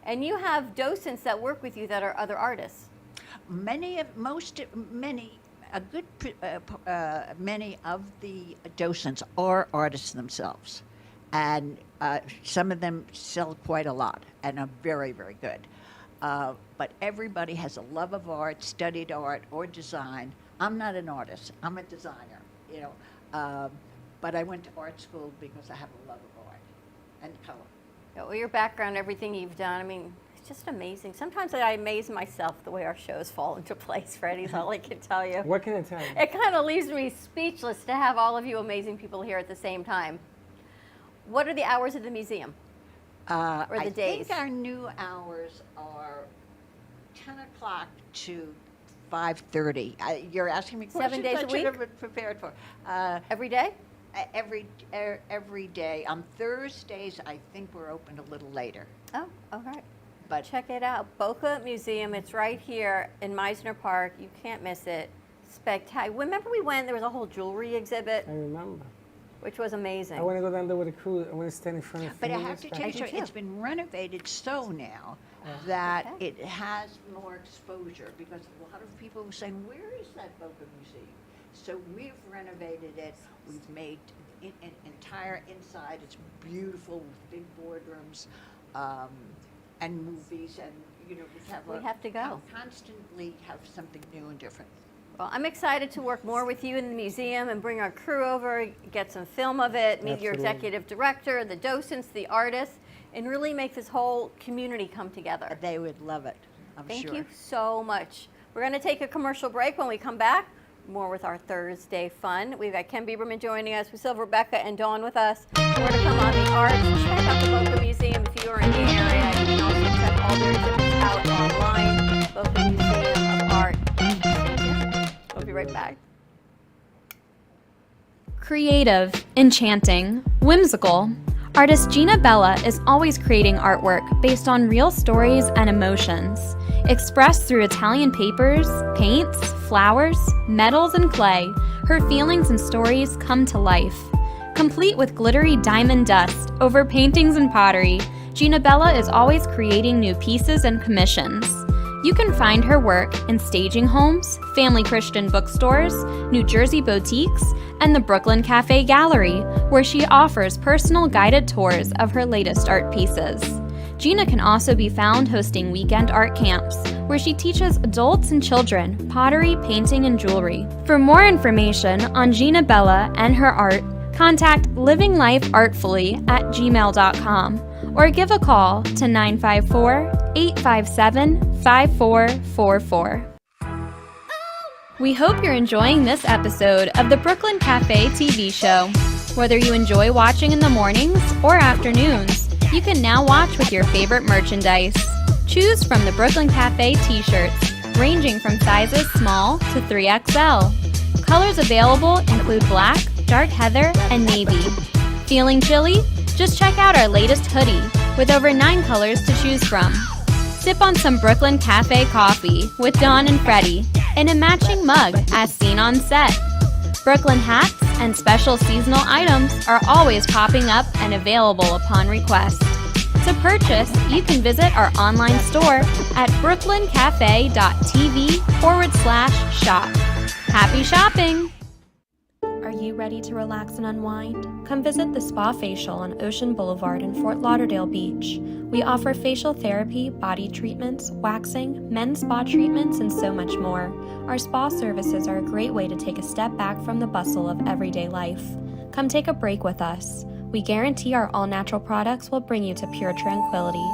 And you have docents that work with you that are other artists. Many of the docents are artists themselves, and some of them sell quite a lot and are very, very good. But everybody has a love of art, studied art or design. I'm not an artist. I'm a designer, you know. But I went to art school because I have a love of art and color. Well, your background, everything you've done, I mean, it's just amazing. Sometimes I amaze myself the way our shows fall into place, Freddie's all I can tell you. What can I tell you? It kind of leaves me speechless to have all of you amazing people here at the same time. What are the hours of the museum? Or the days? I think our new hours are 10 o'clock to 5:30. You're asking me questions 7 days I a should week? have been prepared for. Every day? Every day. On Thursdays, I think we're open a little later. Oh, all right. But check it out. Boca Museum. It's right here in Meisner Park. You can't miss it. Spectacular. Remember we went, there was a whole jewelry exhibit? I remember. Which was amazing. I want to go down there with a crew. I want to stand in front of But I families. have to tell you, it's been renovated so now that it has more exposure, because a lot of people were saying, where is that Boca Museum? So we've renovated it. We've made an entire inside. It's beautiful with big boardrooms and movies, and you know we have to go. Constantly have something new and different. Well, I'm excited to work more with you in the museum and bring our crew over, get some film of it, meet your Absolutely. executive director, the docents, the artists, and really make this whole community come together. They would love it, I'm Thank sure. you so much. We're going to take a commercial break. When we come back, more with our Thursday fun. We've got Ken Bieberman joining us. We still have Rebecca and Dawn with us. More to come on the arts. Check out the Boca Museum if you are in the area. You can also check all their exhibits out online. Boca Museum of Art. We'll be right back. Creative, enchanting, whimsical. Artist Gina Bella is always creating artwork based on real stories and emotions. Expressed through Italian papers, paints, flowers, metals, and clay, her feelings and stories come to life. Complete with glittery diamond dust over paintings and pottery, Gina Bella is always creating new pieces and commissions. You can find her work in staging homes, family Christian bookstores, New Jersey boutiques, and the Brooklyn Cafe Gallery, where she offers personal guided tours of her latest art pieces. Gina can also be found hosting weekend art camps, where she teaches adults and children pottery, painting, and jewelry. For more information on Gina Bella and her art, contact livinglifeartfully@gmail.com or give a call to 954-857-5444. We hope you're enjoying this episode of the Brooklyn Cafe TV show. Whether you enjoy watching in the mornings or afternoons, you can now watch with your favorite merchandise. Choose from the Brooklyn Cafe t-shirts, ranging from sizes small to 3XL. Colors available include black, dark heather, and navy. Feeling chilly? Just check out our latest hoodie with over 9 colors to choose from. Sip on some Brooklyn Cafe coffee with Dawn and Freddie in a matching mug as seen on set. Brooklyn hats and special seasonal items are always popping up and available upon request. To purchase, you can visit our online store at brooklyncafe.tv/shop. Happy shopping! Are you ready to relax and unwind? Come visit the Spa Facial on Ocean Boulevard in Fort Lauderdale Beach. We offer facial therapy, body treatments, waxing, men's spa treatments, and so much more. Our spa services are a great way to take a step back from the bustle of everyday life. Come take a break with us. We guarantee our all-natural products will bring you to pure tranquility.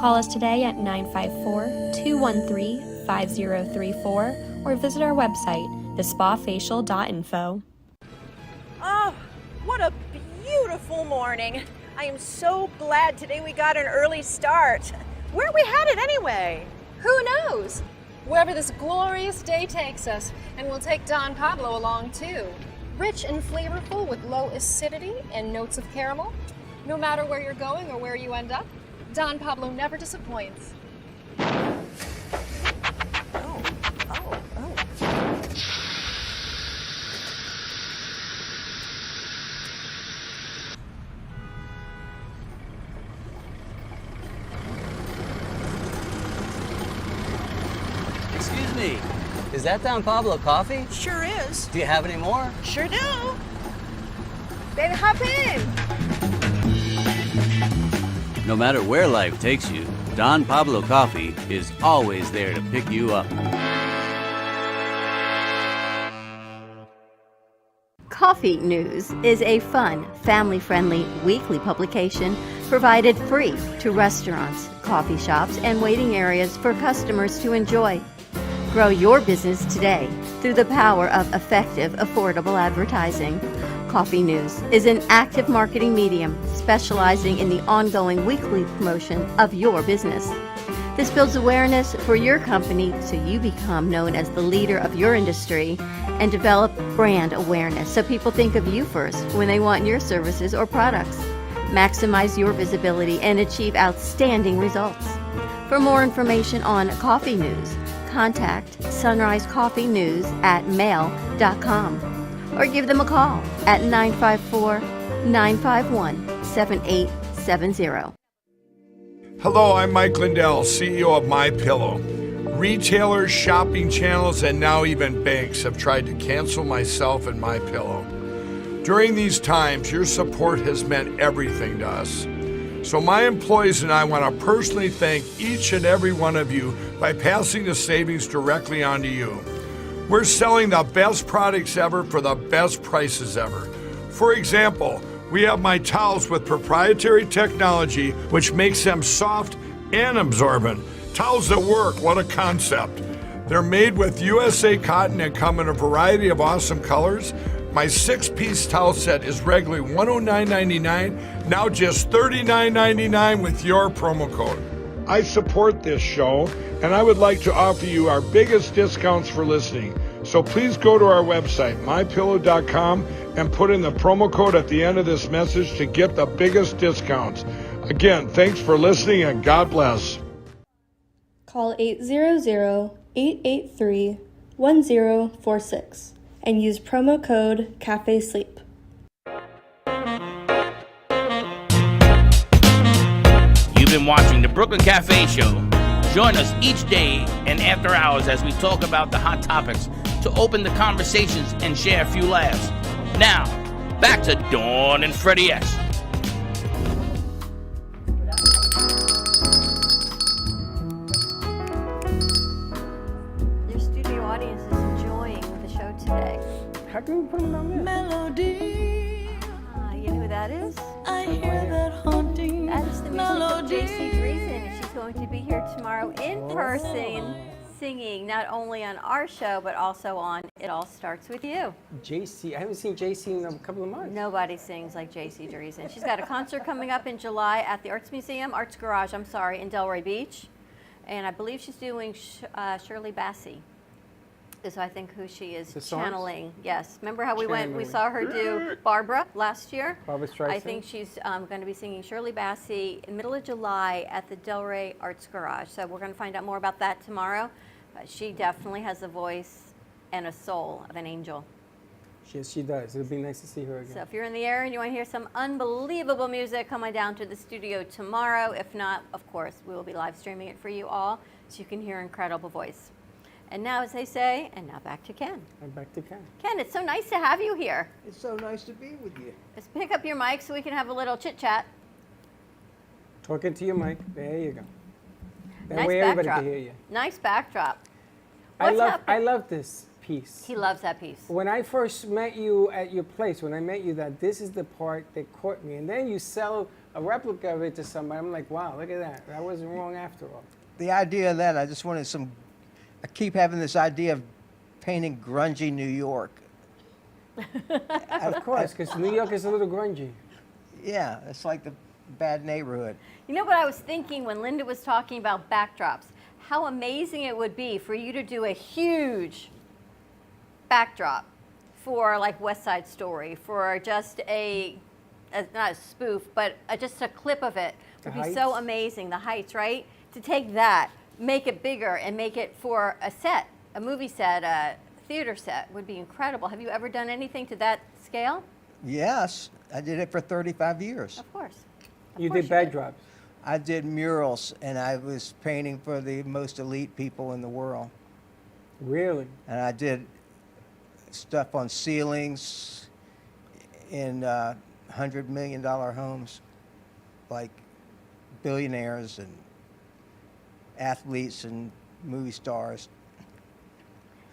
Call us today at 954-213-5034 or visit our website, thespafacial.info. Oh, what a beautiful morning. I am so glad today we got an early start. Where are we headed anyway? Who knows? Wherever this glorious day takes us, and we'll take Don Pablo along too. Rich and flavorful with low acidity and notes of caramel. No matter where you're going or where you end up, Don Pablo never disappoints. Is that Don Pablo coffee? Sure is. Do you have any more? Sure do. Baby, hop in. No matter where life takes you, Don Pablo Coffee is always there to pick you up. Coffee News is a fun, family-friendly weekly publication provided free to restaurants, coffee shops, and waiting areas for customers to enjoy. Grow your business today through the power of effective, affordable advertising. Coffee News is an active marketing medium specializing in the ongoing weekly promotion of your business. This builds awareness for your company so you become known as the leader of your industry and develop brand awareness so people think of you first when they want your services or products. Maximize your visibility and achieve outstanding results. For more information on Coffee News, contact Sunrise Coffee News at mail.com or give them a call at 954-951-7870. Hello, I'm Mike Lindell, CEO of MyPillow. Retailers, shopping channels, and now even banks have tried to cancel myself and MyPillow. During these times, your support has meant everything to us. So my employees and I want to personally thank each and every one of you by passing the savings directly on to you. We're selling the best products ever for the best prices ever. For example, we have my towels with proprietary technology which makes them soft and absorbent. Towels that work, what a concept. They're made with USA cotton and come in a variety of awesome colors. My 6-piece towel set is regularly $109.99, now just $39.99 with your promo code. I support this show, and I would like to offer you our biggest discounts for listening. So please go to our website, mypillow.com, and put in the promo code at the end of this message to get the biggest discounts. Again, thanks for listening, and God bless. Call 800-883-1046 and use promo code CAFESLEEP. You've been watching the Brooklyn Cafe Show. Join us each day and after hours as we talk about the hot topics to open the conversations and share a few laughs. Now, back to Dawn and Freddie S. Your studio audience is enjoying the show today. How can we put them down there? Melody. You know who that is? I hear that haunting. That is the music of JC Dreesen. She's going to be here tomorrow in person, singing not only on our show but also on It All Starts With You. JC, I haven't seen JC in a couple of months. Nobody sings like JC Dreesen. She's got a concert coming up in July at the Arts Garage, in Delray Beach. And I believe she's doing Shirley Bassey. Is I think who she is channeling. Yes. Remember how we saw her do Barbara last year? Barbra Streisand. I think she's going to be singing Shirley Bassey in the middle of July at the Delray Arts Garage. So we're going to find out more about that tomorrow. But she definitely has a voice and a soul of an angel. Yes, she does. It'll be nice to see her again. So if you're in the area and you want to hear some unbelievable music, come on down to the studio tomorrow. If not, of course, we will be live streaming it for you all so you can hear her incredible voice. And now, as they say, and now back to Ken. And back to Ken. Ken, it's so nice to have you here. It's so nice to be with you. Let's pick up your mic so we can have a little chit-chat. Talking to your mic. There you go. That Nice way everybody backdrop. can hear you. Nice backdrop. I love this piece. He loves that piece. When I first met you at your place, that this is the part that caught me. And then you sell a replica of it to somebody. I'm like, wow, look at that. I wasn't wrong after all. The idea of that, I just wanted I keep having this idea of painting grungy New York. Of course, because New York is a little grungy. Yeah, it's like the bad neighborhood. You know what I was thinking when Linda was talking about backdrops? How amazing it would be for you to do a huge backdrop for like West Side Story, for just not a spoof, but just a clip of it. Would be so amazing. The Heights, right? To take that, make it bigger, and make it for a set, a movie set, a theater set would be incredible. Have you ever done anything to that scale? Yes, I did it for 35 years. Of course. You did backdrops? I did murals, and I was painting for the most elite people in the world. Really? And I did stuff on ceilings in $100 million homes, like billionaires and athletes and movie stars.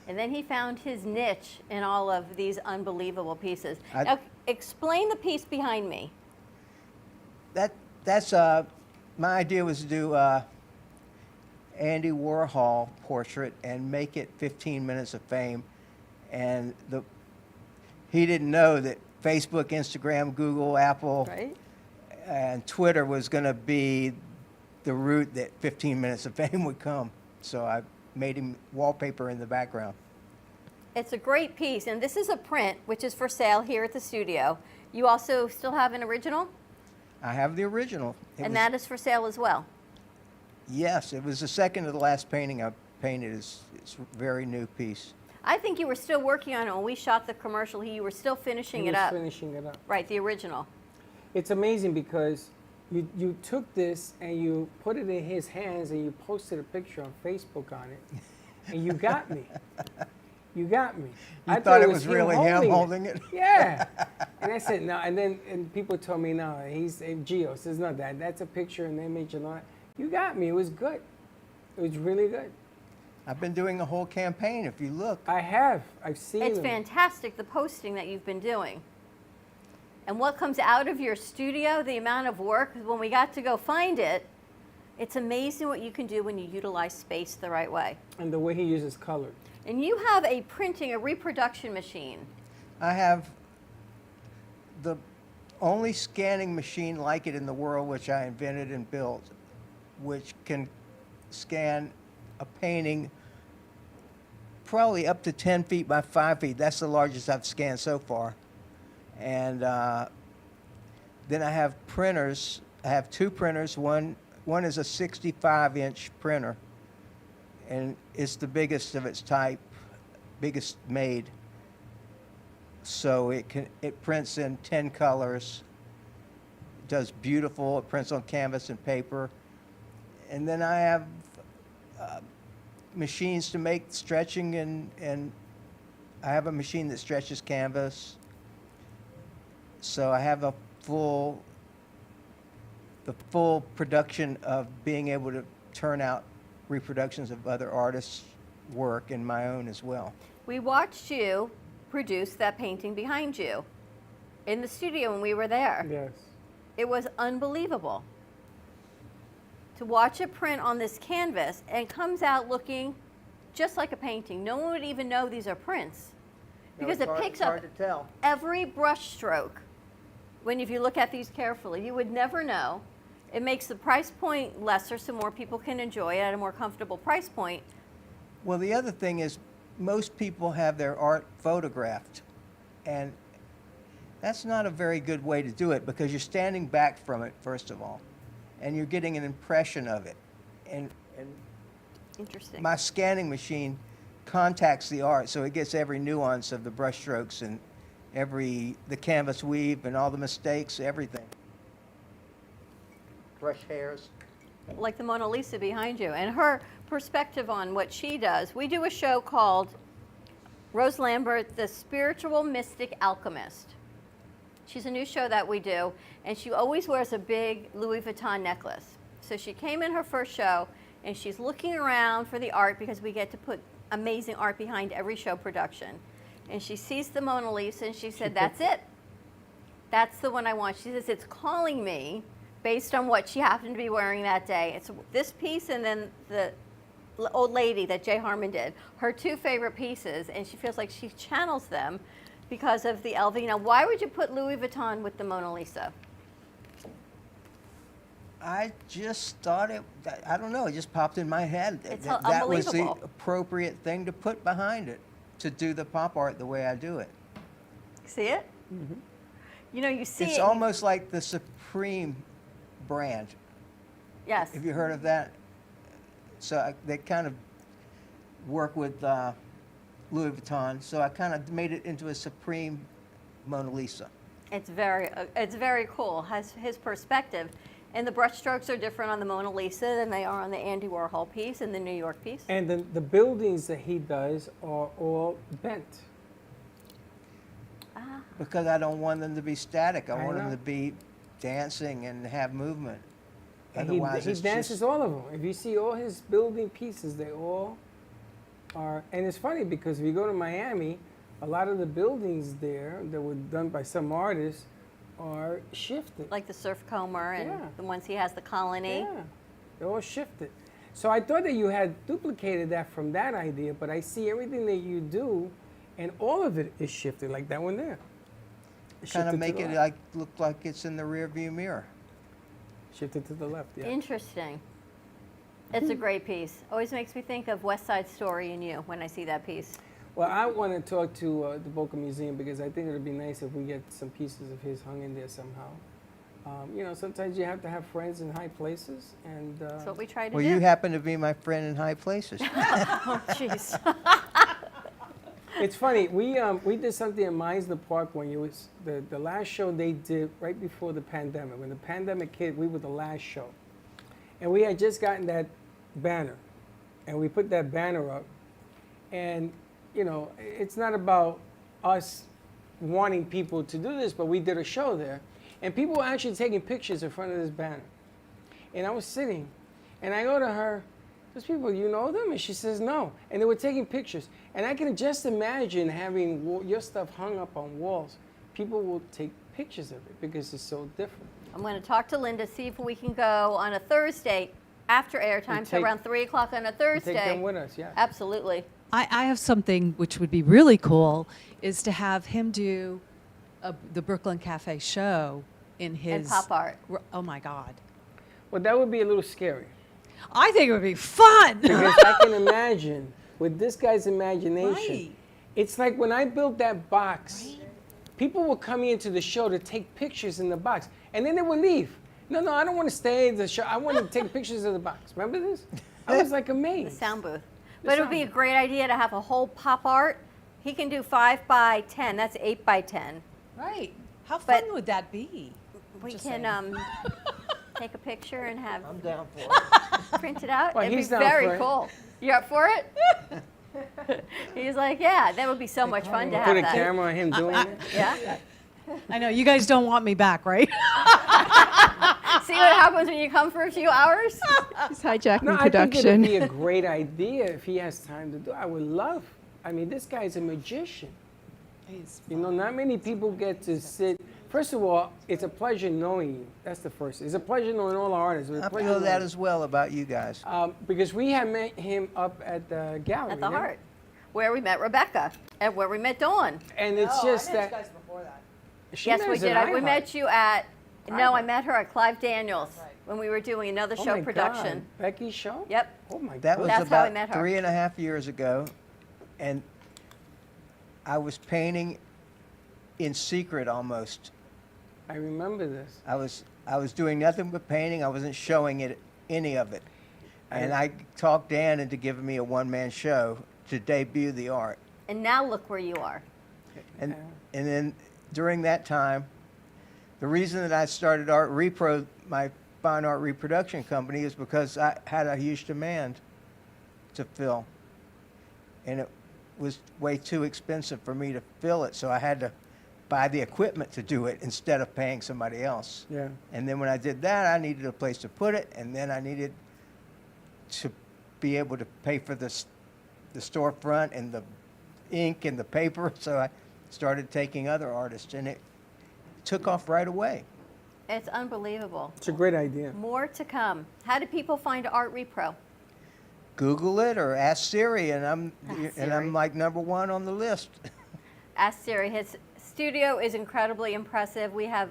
And then he found his niche in all of these unbelievable pieces. I- Now, explain the piece behind me. That's my idea was to do Andy Warhol portrait and make it 15 minutes of fame. And he didn't know that Facebook, Instagram, Google, Apple, and Twitter was going to be the route that 15 minutes of fame would come. So I made him wallpaper in the background. It's a great piece, and this is a print, which is for sale here at the studio. You also still have an original? I have the original. And that is for sale as well? Yes, it was the second to the last painting I painted. It's a very new piece. I think you were still working on it when we shot the commercial. You were still finishing it up. Finishing it up. Right, the original. It's amazing because you took this and you put it in his hands and you posted a picture on Facebook on it, and you got me. You got me. You thought it was really him holding it? Yeah. And I said no, and people told me no. He's Gio says no, Dad. That's a picture and image and all that. You got me. It was good. It was really good. I've been doing the whole campaign. If you look, I have. I've seen It's them. fantastic, the posting that you've been doing. And what comes out of your studio, the amount of work, when we got to go find it, it's amazing what you can do when you utilize space the right way. And the way he uses color. And you have a reproduction machine. I have the only scanning machine like it in the world, which I invented and built, which can scan a painting probably up to 10 feet by 5 feet. That's the largest I've scanned so far. And then I have printers. I have two printers. One is a 65-inch printer, and it's the biggest of its type, biggest made. So it prints in 10 colors. It does beautiful. It prints on canvas and paper. And then I have machines to make stretching, and I have a machine that stretches canvas. So I have the full production of being able to turn out reproductions of other artists' work and my own as well. We watched you produce that painting behind you in the studio when we were there. Yes. It was unbelievable. To watch it print on this canvas and it comes out looking just like a painting. No one would even know these are prints because it picks up every brush stroke. If you look at these carefully, you would never know. It makes the price point lesser so more people can enjoy it at a more comfortable price point. Well, the other thing is most people have their art photographed, and that's not a very good way to do it because you're standing back from it, first of all, and you're getting an impression of it. And Interesting. My scanning machine contacts the art, so it gets every nuance of the brush strokes and the canvas weave and all the mistakes, everything. Brush hairs. Like the Mona Lisa behind you, and her perspective on what she does. We do a show called Rose Lambert, the Spiritual Mystic Alchemist. She's a new show that we do, and she always wears a big Louis Vuitton necklace. So she came in her first show, and she's looking around for the art because we get to put amazing art behind every show production. And she sees the Mona Lisa, and she said, that's it. That's the one I want. She says, it's calling me based on what she happened to be wearing that day. It's this piece and then the old lady that Jay Harmon did. Her two favorite pieces, and she feels like she channels them because of the LV. Now, why would you put Louis Vuitton with the Mona Lisa? I just thought I don't know, it just popped in my head. It's that was the unbelievable. appropriate thing to put behind it, to do the pop art the way I do it. See it? Mm-hmm. You know, you see It's it. almost like the Supreme brand. Yes. Have you heard of that? So they kind of work with Louis Vuitton, so I kind of made it into a Supreme Mona Lisa. It's very cool. Has his perspective, And the brush strokes are different on the Mona Lisa than they are on the Andy Warhol piece and the New York piece. And the buildings that he does are all bent. Because I don't want them to be static. I want them know. to be dancing and have movement. And Otherwise, he it's dances just, all of them. If you see all his building pieces, they all are. And it's funny because if you go to Miami, a lot of the buildings there that were done by some artists are shifted. Like the Surf Comer and Yeah. the ones he has, the Colony. Yeah, they're all shifted. So I thought that you had duplicated that from that idea, but I see everything that you do, and all of it is shifted, like that one there. It's kind of shifted to make the it left. like look like it's in the rear view mirror. Shifted to the left, yeah. Interesting. It's a great piece. Always makes me think of West Side Story and You when I see that piece. Well, I want to talk to the Boca Museum because I think it would be nice if we get some pieces of his hung in there somehow. You know, sometimes you have to have friends in high places, and That's what we try to do. Well, you happen to be my friend in high places. Oh, jeez. It's funny. We did something at Meisner Park when you was the last show they did right before the pandemic. When the pandemic hit, we were the last show, and we had just gotten that banner, and we put that banner up, and you know, it's not about us wanting people to do this, but we did a show there, and people were actually taking pictures in front of this banner, and I was sitting, and I go to her. Those people, you know them? And she says, no. And they were taking pictures. And I can just imagine having your stuff hung up on walls. People will take pictures of it because it's so different. I'm going to talk to Linda, see if we can go on a Thursday after airtime, so around 3 o'clock on a Thursday. Take them with us, yeah. Absolutely. I have something which would be really cool, is to have him do the Brooklyn Cafe show in his... And pop art. Oh, my God. Well, that would be a little scary. I think it would be fun. Because I can imagine, with this guy's imagination, Right. it's like when I built that box, people would come into the show to take pictures in the box, and then they would leave. No, I don't want to stay at the show. I want to take pictures of the box. Remember this? I was like amazed. The sound booth. But it would be a great idea to have a whole pop art. He can do 5 by 10. That's 8 by 10. Right. How fun would that be? We Just can saying. take a picture and have I'm down for it. print it out. Well, It'd he's be down very for it. cool. You up for it? He's like, yeah, that would be so much fun to have Put a that. camera on him doing it. Yeah. I know, you guys don't want me back, right? See what happens when you come for a few hours? He's hijacking No, I think it would production. be a great idea if he has time to do it. I would love. I mean, this guy's a magician. You know, not many people get to sit. First of all, it's a pleasure knowing you. That's the first. It's a pleasure knowing all our artists. It's a I pleasure feel that knowing- as well about you guys. Because we had met him up at the gallery. At the yeah? Heart, where we met Rebecca and where we met Dawn. And it's just that. before that. She Yes, met we us did. at We iHeart. met you at, no, I met her at Clive Daniels when we were doing another Oh show my production. God. Becky's show? Yep. Oh my That God. was That's how I about met her. 3.5 years ago, and I was painting in secret almost. I remember this. I was doing nothing but painting. I wasn't showing it any of it, and I talked Dan into giving me a one-man show to debut the art. And now look where you are. And then during that time, the reason that I started Art Repro, my fine art reproduction company, is because I had a huge demand to fill, and it was way too expensive for me to fill it, so I had to buy the equipment to do it instead of paying somebody else. Yeah. And then when I did that, I needed a place to put it, and then I needed to be able to pay for the storefront and the ink and the paper, so I started taking other artists, and it took off right away. It's unbelievable. It's a great idea. More to come. How do people find Art Repro? Google it or ask Siri, and Ask I'm Siri. like #1 on the list. Ask Siri. His studio is incredibly impressive. We have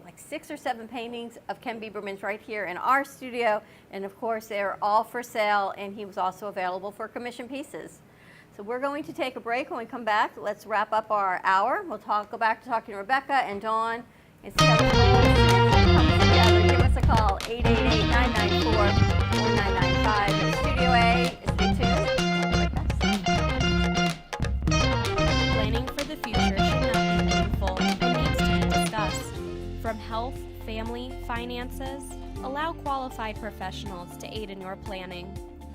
like 6 or 7 paintings of Ken Bieberman's right here in our studio, and of course they're all for sale, and he was also available for commission pieces. So we're going to take a break. When we come back, let's wrap up our hour. We'll go back to talking to Rebecca and Dawn and see how this all comes together. Give us a call, 888-994-4995. It's Studio A. Stay tuned. We'll be right back. Planning for the future should not be painful. It needs to be discussed. From health, family, finances, allow qualified professionals to aid in your planning.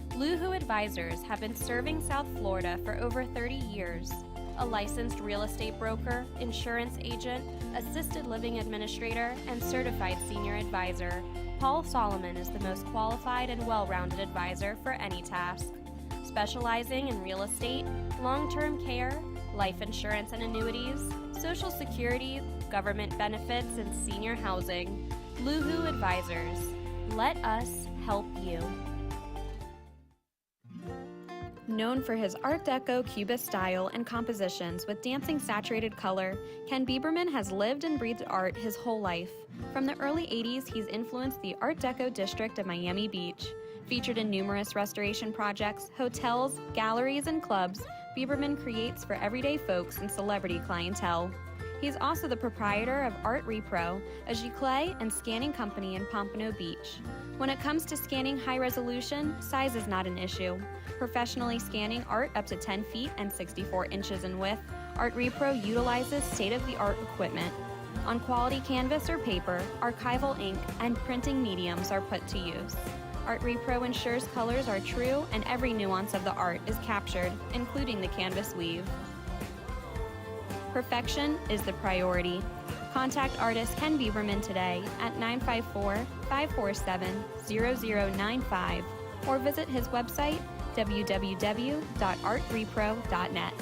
Luhu Advisors have been serving South Florida for over 30 years. A licensed real estate broker, insurance agent, assisted living administrator, and certified senior advisor, Paul Solomon is the most qualified and well-rounded advisor for any task. Specializing in real estate, long-term care, life insurance and annuities, Social Security, government benefits, and senior housing. Luhu Advisors. Let us help you. Known for his Art Deco Cubist style and compositions with dancing saturated color, Ken Bieberman has lived and breathed art his whole life. From the early 80s, he's influenced the Art Deco district of Miami Beach. Featured in numerous restoration projects, hotels, galleries, and clubs, Bieberman creates for everyday folks and celebrity clientele. He's also the proprietor of Art Repro, a giclée and scanning company in Pompano Beach. When it comes to scanning high resolution, size is not an issue. Professionally scanning art up to 10 feet and 64 inches in width, Art Repro utilizes state-of-the-art equipment. On quality canvas or paper, archival ink and printing mediums are put to use. Art Repro ensures colors are true and every nuance of the art is captured, including the canvas weave. Perfection is the priority. Contact artist Ken Bieberman today at 954-547-0095 or visit his website www.artrepro.net.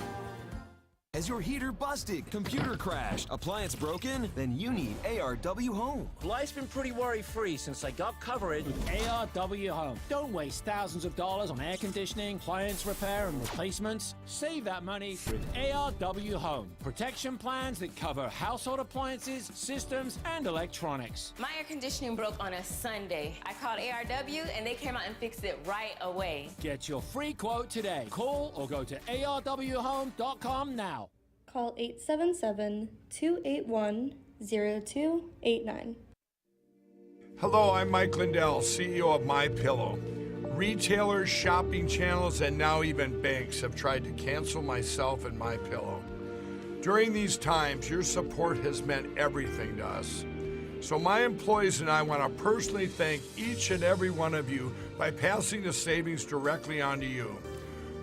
Has your heater busted, computer crashed, appliance broken? Then you need ARW Home. Life's been pretty worry-free since I got covered with ARW Home. Don't waste thousands of dollars on air conditioning, appliance repair, and replacements. Save that money with ARW Home. Protection plans that cover household appliances, systems, and electronics. My air conditioning broke on a Sunday. I called ARW, and they came out and fixed it right away. Get your free quote today. Call or go to arwhome.com now. Call 877-281-0289. Hello, I'm Mike Lindell, CEO of MyPillow. Retailers, shopping channels, and now even banks have tried to cancel myself and MyPillow. During these times, your support has meant everything to us. So my employees and I want to personally thank each and every one of you by passing the savings directly on to you.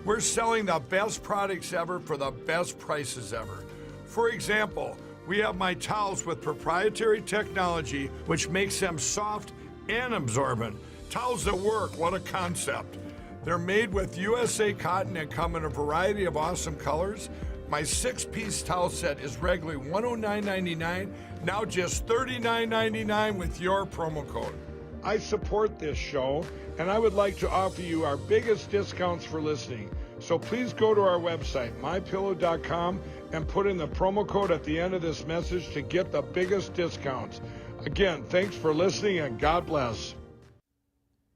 We're selling the best products ever for the best prices ever. For example, we have my towels with proprietary technology which makes them soft and absorbent. Towels that work, what a concept. They're made with USA cotton and come in a variety of awesome colors. My 6-piece towel set is regularly $109.99, now just $39.99 with your promo code. I support this show, and I would like to offer you our biggest discounts for listening. So please go to our website, mypillow.com, and put in the promo code at the end of this message to get the biggest discounts. Again, thanks for listening, and God bless.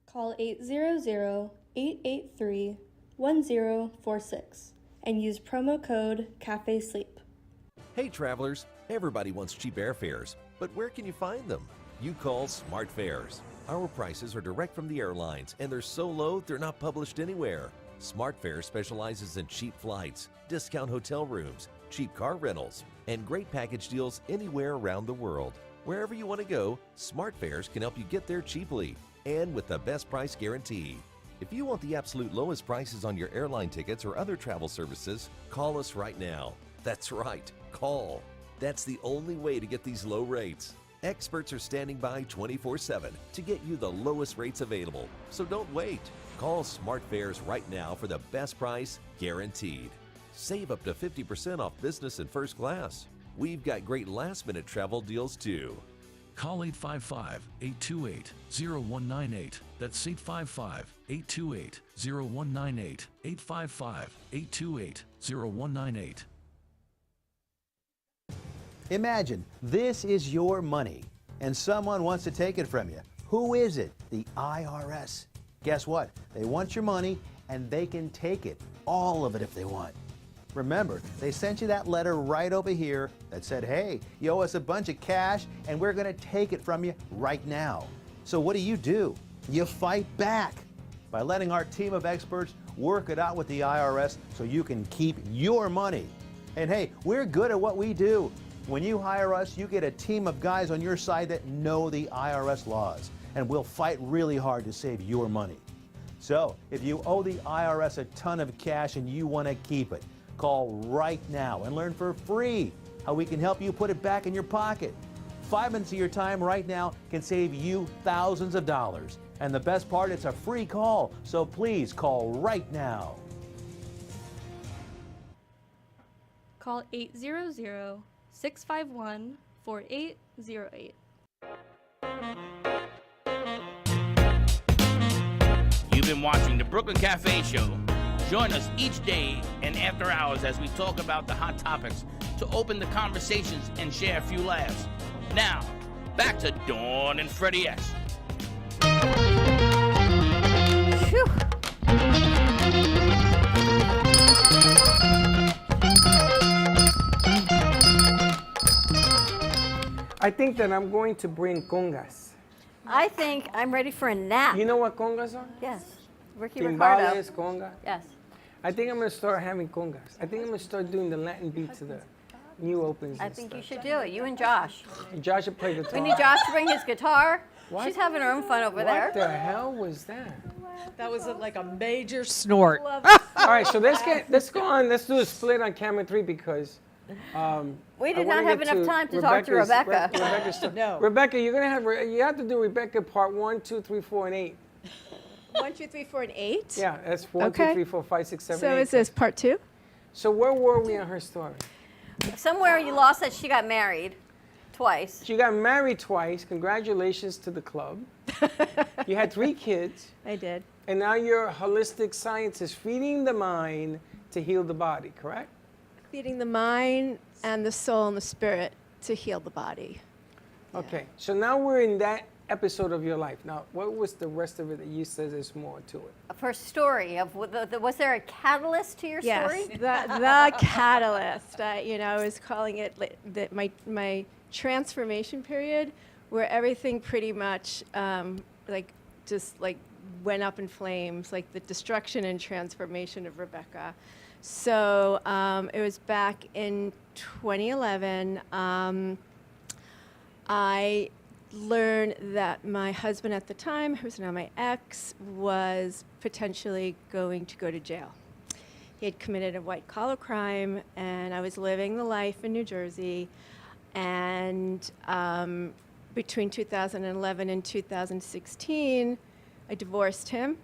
Call 800-883-1046 and use promo code CAFESLEEP. Hey travelers, everybody wants cheap airfares, but where can you find them? You call SmartFares. Our prices are direct from the airlines, and they're so low they're not published anywhere. SmartFares specializes in cheap flights, discount hotel rooms, cheap car rentals, and great package deals anywhere around the world. Wherever you want to go, SmartFares can help you get there cheaply and with the best price guarantee. If you want the absolute lowest prices on your airline tickets or other travel services, call us right now. That's right, call. That's the only way to get these low rates. Experts are standing by 24/7 to get you the lowest rates available, so don't wait. Call SmartFares right now for the best price guaranteed. Save up to 50% off business and first class. We've got great last-minute travel deals too. Call 855-828-0198. That's 855-828-0198. 855-828-0198. Imagine this is your money and someone wants to take it from you. Who is it? The IRS. Guess what? They want your money and they can take it, all of it if they want. Remember, they sent you that letter right over here that said, hey, you owe us a bunch of cash and we're going to take it from you right now. So what do? You fight back by letting our team of experts work it out with the IRS so you can keep your money. And hey, we're good at what we do. When you hire us, you get a team of guys on your side that know the IRS laws, and we'll fight really hard to save your money. So, if you owe the IRS a ton of cash and you want to keep it, call right now and learn for free how we can help you put it back in your pocket. 5 minutes of your time right now can save you thousands of dollars. And the best part, it's a free call, so please call right now. Call 800-651-4808. You've been watching the Brooklyn Cafe Show. Join us each day and after hours as we talk about the hot topics to open the conversations and share a few laughs. Now, back to Dawn and Freddie S. Phew. I think that I'm going to bring congas. I think I'm ready for a nap. You know what congas are? Yes. Ricky Ricardo. Timbales, conga. Yes. I think I'm going to start having congas. I think I'm going to start doing the Latin beats of the new opens. I think you should do it. You and Josh. Josh should play guitar. We need Josh to bring his guitar. What? She's having her own fun over there. What the hell was that? That was like a major snort. All right, so let's go on. Let's do a split on camera 3 because we did not have enough time to talk to Rebecca. No. Rebecca, you have to do Rebecca part 1, 2, 3, 4, and 8. 1, 2, 3, 4, and 8? Yeah, that's 1, 2, 3, 4, 5, 6, 7, So 8. is this part 2? So where were we on her story? Somewhere you lost that she got married twice. She got married twice. Congratulations to the club. You had 3 kids. I did. And now you're a holistic scientist, feeding the mind to heal the body, correct? Feeding the mind and the soul and the spirit to heal the body. Okay, so now we're in that episode of your life. Now, what was the rest of it that you said there's more to it? Of her story. Was there a catalyst to your story? Yes, the catalyst. I was calling it my transformation period, where everything pretty much just went up in flames, like the destruction and transformation of Rebecca. So it was back in 2011. I learned that my husband at the time, who's now my ex, was potentially going to go to jail. He had committed a white-collar crime, and I was living the life in New Jersey. And between 2011 and 2016, I divorced him.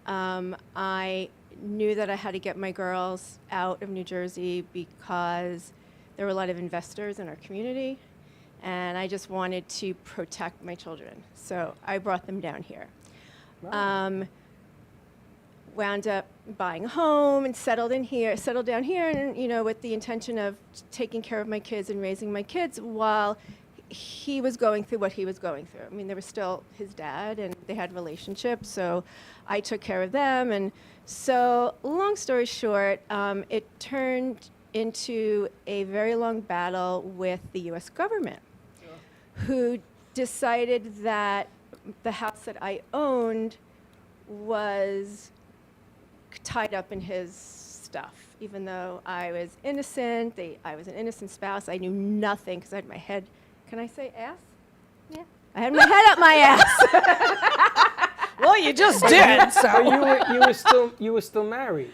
I knew that I had to get my girls out of New Jersey because there were a lot of investors in our community, and I just wanted to protect my children. So I brought them down here. Wow. Wound up buying a home and settled down here, and with the intention of taking care of my kids and raising my kids while he was going through what he was going through. I mean, they were still his dad, and they had relationships, so I took care of them. And so, long story short, it turned into a very long battle with the U.S. government, who decided that the house that I owned was tied up in his stuff. Even though I was innocent, I was an innocent spouse, I knew nothing because I had my head, can I say ass? Yeah. I had my head up my ass. Well, you just did. So you were still married.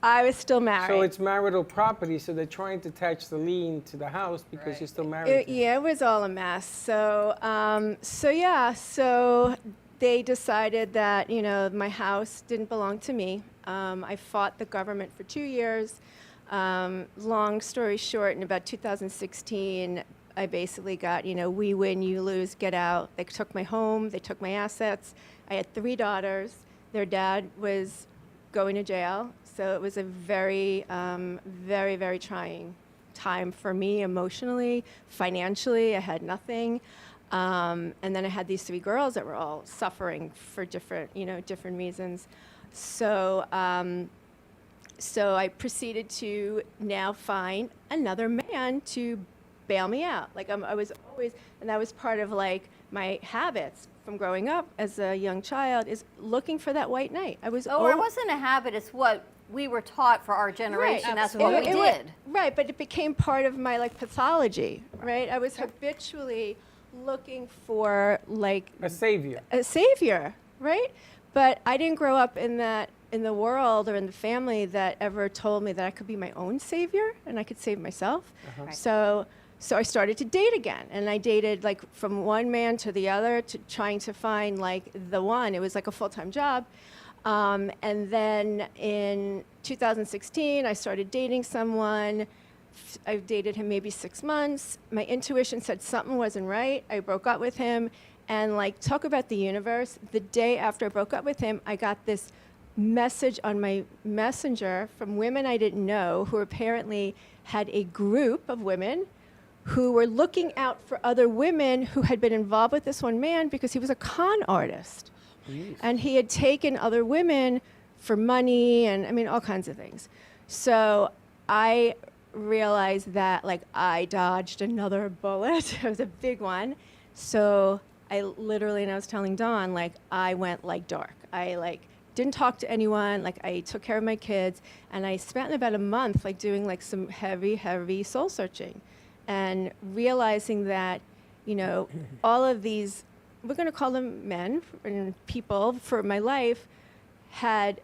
I was still married. So it's marital property, so they're trying to attach the lien to the house because you're still married. It was all a mess. So, so they decided that, my house didn't belong to me. I fought the government for 2 years. Long story short, in about 2016, I basically got, we win, you lose, get out. They took my home, they took my assets. I had 3 daughters. Their dad was going to jail. So it was a very, very, very trying time for me emotionally, financially. I had nothing. And then I had these 3 girls that were all suffering for different reasons. So, so I proceeded to now find another man to bail me out. I was always, and that was part of my habits from growing up as a young child, is looking for that white knight. I was. Oh, it wasn't a habit. It's what we were taught for our generation. Right. That's what we did. Right, but it became part of my like pathology, right? I was habitually looking for like A savior. a savior, right? But I didn't grow up in the world or in the family that ever told me that I could be my own savior and I could save myself. Right. So I started to date again, and I dated like from one man to the other, to trying to find like the one. It was like a full-time job. And then in 2016, I started dating someone. I dated him maybe 6 months. My intuition said something wasn't right. I broke up with him. And like, talk about the universe. The day after I broke up with him, I got this message on my messenger from women I didn't know, who apparently had a group of women who were looking out for other women who had been involved with this one man because he was a con artist. And he had taken other women for money and, I mean, all kinds of things. So I realized that, like, I dodged another bullet. It was a big one. So I literally, and I was telling Dawn, like, I went, like, dark. I, like, didn't talk to anyone. Like, I took care of my kids. And I spent about a month, like, doing, like, some heavy, heavy soul searching. And realizing that, you know, all of these, we're going to call them men and people for my life, had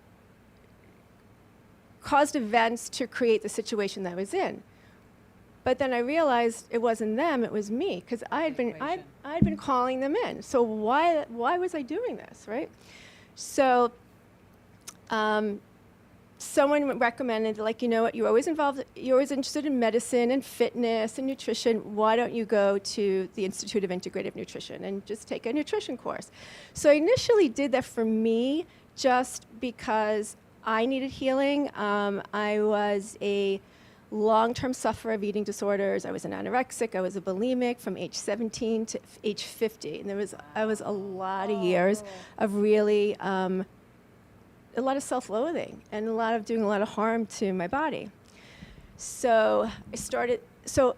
caused events to create the situation that I was in. But then I realized it wasn't them, it was me, because I'd been calling them in. So why was I doing this, right? So someone recommended, like, you know what, you're always interested in medicine and fitness and nutrition. Why don't you go to the Institute of Integrative Nutrition and just take a nutrition course? So I initially did that for me just because I needed healing. I was a long-term sufferer of eating disorders. I was an anorexic. I was a bulimic from age 17 to age 50. And I was a lot of years of really a lot of self-loathing and doing a lot of harm to my body. So the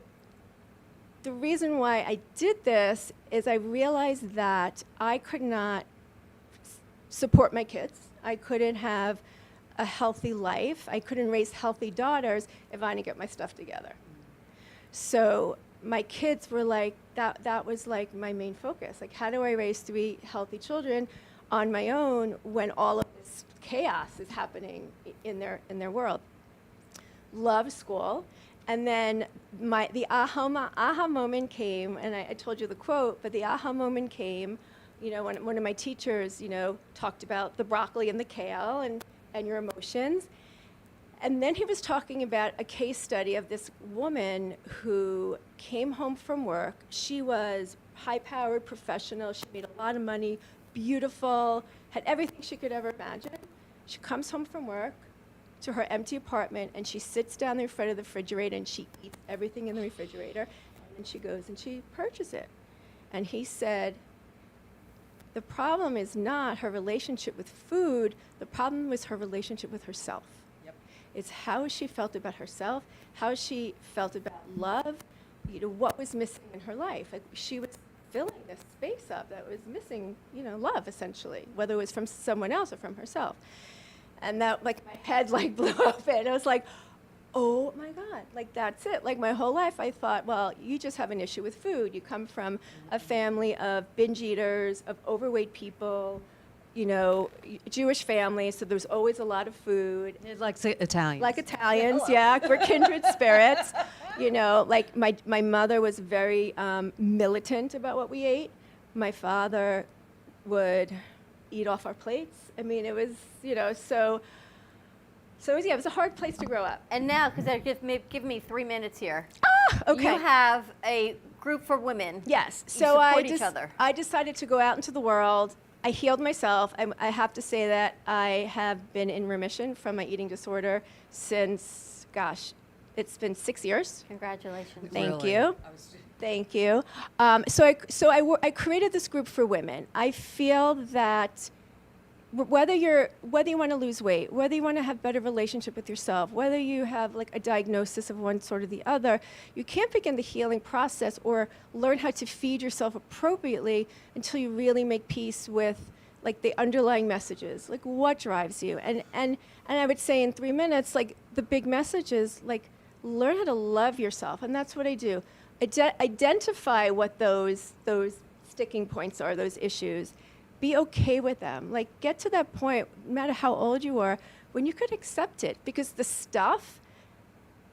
reason why I did this is I realized that I could not support my kids. I couldn't have a healthy life. I couldn't raise healthy daughters if I didn't get my stuff together. So my kids were like, that was like my main focus. Like, how do I raise 3 healthy children on my own when all of this chaos is happening in their world? Love school. And then the aha moment came, and I told you the quote, but the aha moment came, you know, when one of my teachers, you know, talked about the broccoli and the kale and your emotions. And then he was talking about a case study of this woman who came home from work. She was high-powered professional. She made a lot of money, beautiful, had everything she could ever imagine. She comes home from work to her empty apartment, and she sits down in front of the refrigerator, and she eats everything in the refrigerator, and then she goes and she purchases it. And he said, the problem is not her relationship with food. The problem was her relationship with herself. Yep. It's how she felt about herself, how she felt about love, you know, what was missing in her life. Like, she was filling this space up that was missing, you know, love, essentially, whether it was from someone else or from herself. And that, like, my head, like, blew open. I was like, oh my God, like, that's it. Like, my whole life I thought, well, you just have an issue with food. You come from a family of binge eaters, of overweight people, you know, Jewish family, so there's always a lot of food. Like Italians. Like Italians, yeah. We're kindred spirits. You know, like, my mother was very militant about what we ate. My father would eat off our plates. I mean, it was, you know, so it was a hard place to grow up. And now, because give me 3 minutes here. Okay. You have a group for women. Yes. You So support each other. I decided to go out into the world. I healed myself. I have to say that I have been in remission from my eating disorder since, gosh, it's been 6 years. Congratulations. Thank you. Thank you. So I created this group for women. I feel that whether you want to lose weight, whether you want to have better relationship with yourself, whether you have like a diagnosis of one sort or the other, you can't begin the healing process or learn how to feed yourself appropriately until you really make peace with like the underlying messages, like what drives you. And I would say in 3 minutes, like the big message is like learn how to love yourself. And that's what I do. Identify what those sticking points are, those issues. Be okay with them. Like get to that point, no matter how old you are, when you could accept it, because the stuff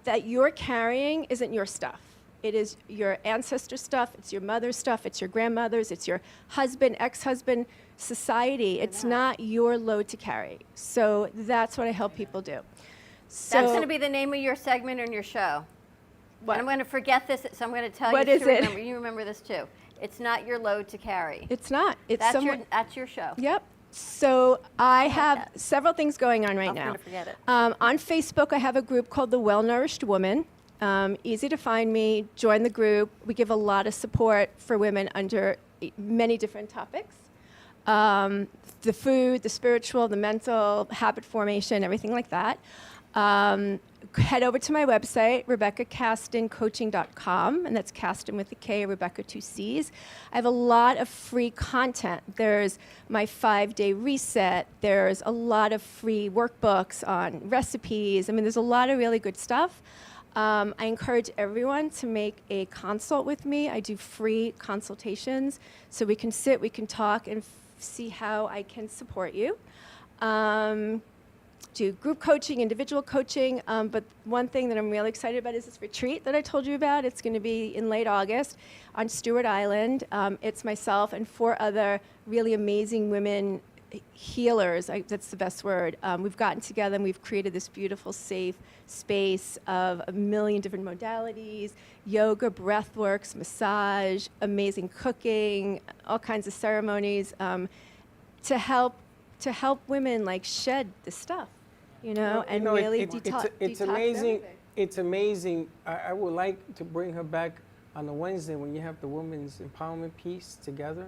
that you're carrying isn't your stuff. It is your ancestor stuff, it's your mother's stuff, it's your grandmother's, it's your husband, ex-husband, society. It's not your load to carry. So that's what I help people do. So That's going to be the name of your segment in your show. What? And I'm going to forget this, so I'm going to tell What you is to it? remember. You remember this too. It's not your load to carry. It's not. It's That's your show. Yep. So I have several things going on right I'm now. going to forget it. On Facebook, I have a group called The Well-Nourished Woman. Easy to find me. Join the group. We give a lot of support for women under many different topics. The food, the spiritual, the mental, habit formation, everything like that. Head over to my website, RebeccaCastonCoaching.com, and that's Caston with a K, Rebecca 2 C's. I have a lot of free content. There's my 5-day reset. There's a lot of free workbooks on recipes. I mean, there's a lot of really good stuff. I encourage everyone to make a consult with me. I do free consultations, so we can sit, we can talk, and see how I can support you. Do group coaching, individual coaching, but one thing that I'm really excited about is this retreat that I told you about. It's going to be in late August on Stewart Island. It's myself and 4 other really amazing women healers. That's the best word. We've gotten together and we've created this beautiful, safe space of a million different modalities, yoga, breath works, massage, amazing cooking, all kinds of ceremonies to help women like shed the stuff. And really detox. It's amazing. It's amazing. I would like to bring her back on the Wednesday when you have the women's empowerment piece together,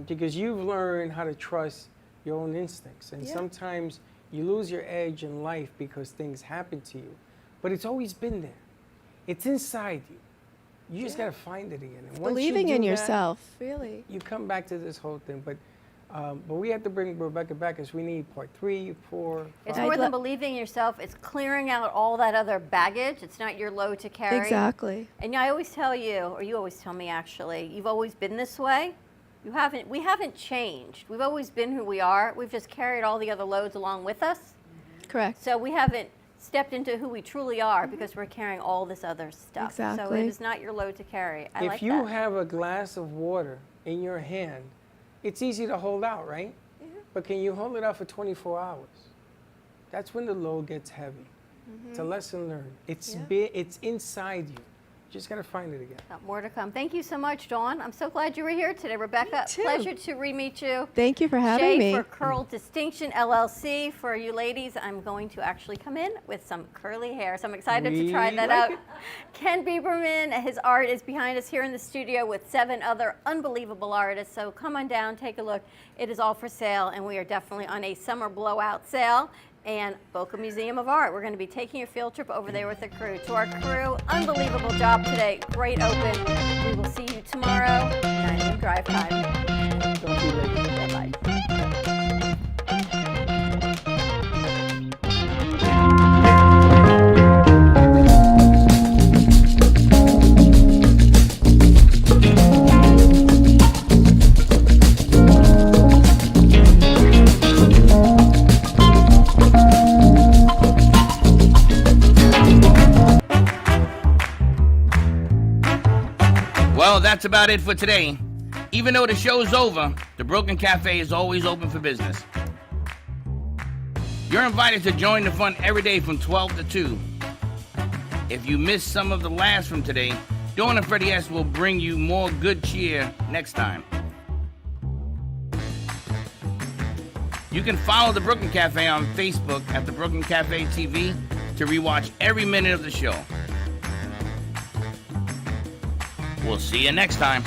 because you've learned how to trust your own instincts. And sometimes you lose your edge in life because things happen to you, but it's always been there. It's inside you. You just got to find it again. And once Believing you do in that, yourself, really. You come back to this whole thing, but we have to bring Rebecca back because we need part 3, 4. It's 5. more than believing in yourself. It's clearing out all that other baggage. It's not your load to carry. Exactly. And I always tell you, or you always tell me actually, you've always been this way. We haven't changed. We've always been who we are. We've just carried all the other loads along with us. Correct. So we haven't stepped into who we truly are because we're carrying all this other stuff. Exactly. So it is not your load to carry. I like If you have a glass of water in your hand, it's easy to hold out, right? But can you hold it out for 24 hours? That's when the load gets heavy. It's a lesson learned. It's inside you. You just got to find it again. Got more to come. Thank you so much, Dawn. I'm so glad you were here today, Rebecca. Pleasure to re-meet you. Thank you for having Shay me. for Curl Distinction LLC. For you ladies, I'm going to actually come in with some curly hair, so I'm excited to try that out. Ken Bieberman, his art is behind us here in the studio with 7 other unbelievable artists. So come on down, take a look. It is all for sale, and we are definitely on a summer blowout sale. And Boca Museum of Art. We're going to be taking a field trip over there with the crew. To our crew, unbelievable job today. Great open. We will see you tomorrow, 9 a.m. drive time. Don't be late. Bye-bye. Well, that's about it for today. Even though the show's over, the Broken Cafe is always open for business. You're invited to join the fun every day from 12 to 2. If you missed some of the laughs from today, Dawn and Freddie S. will bring you more good cheer next time. You can follow the Brooklyn Cafe on Facebook at the Brooklyn Cafe TV to rewatch every minute of the show. We'll see you next time.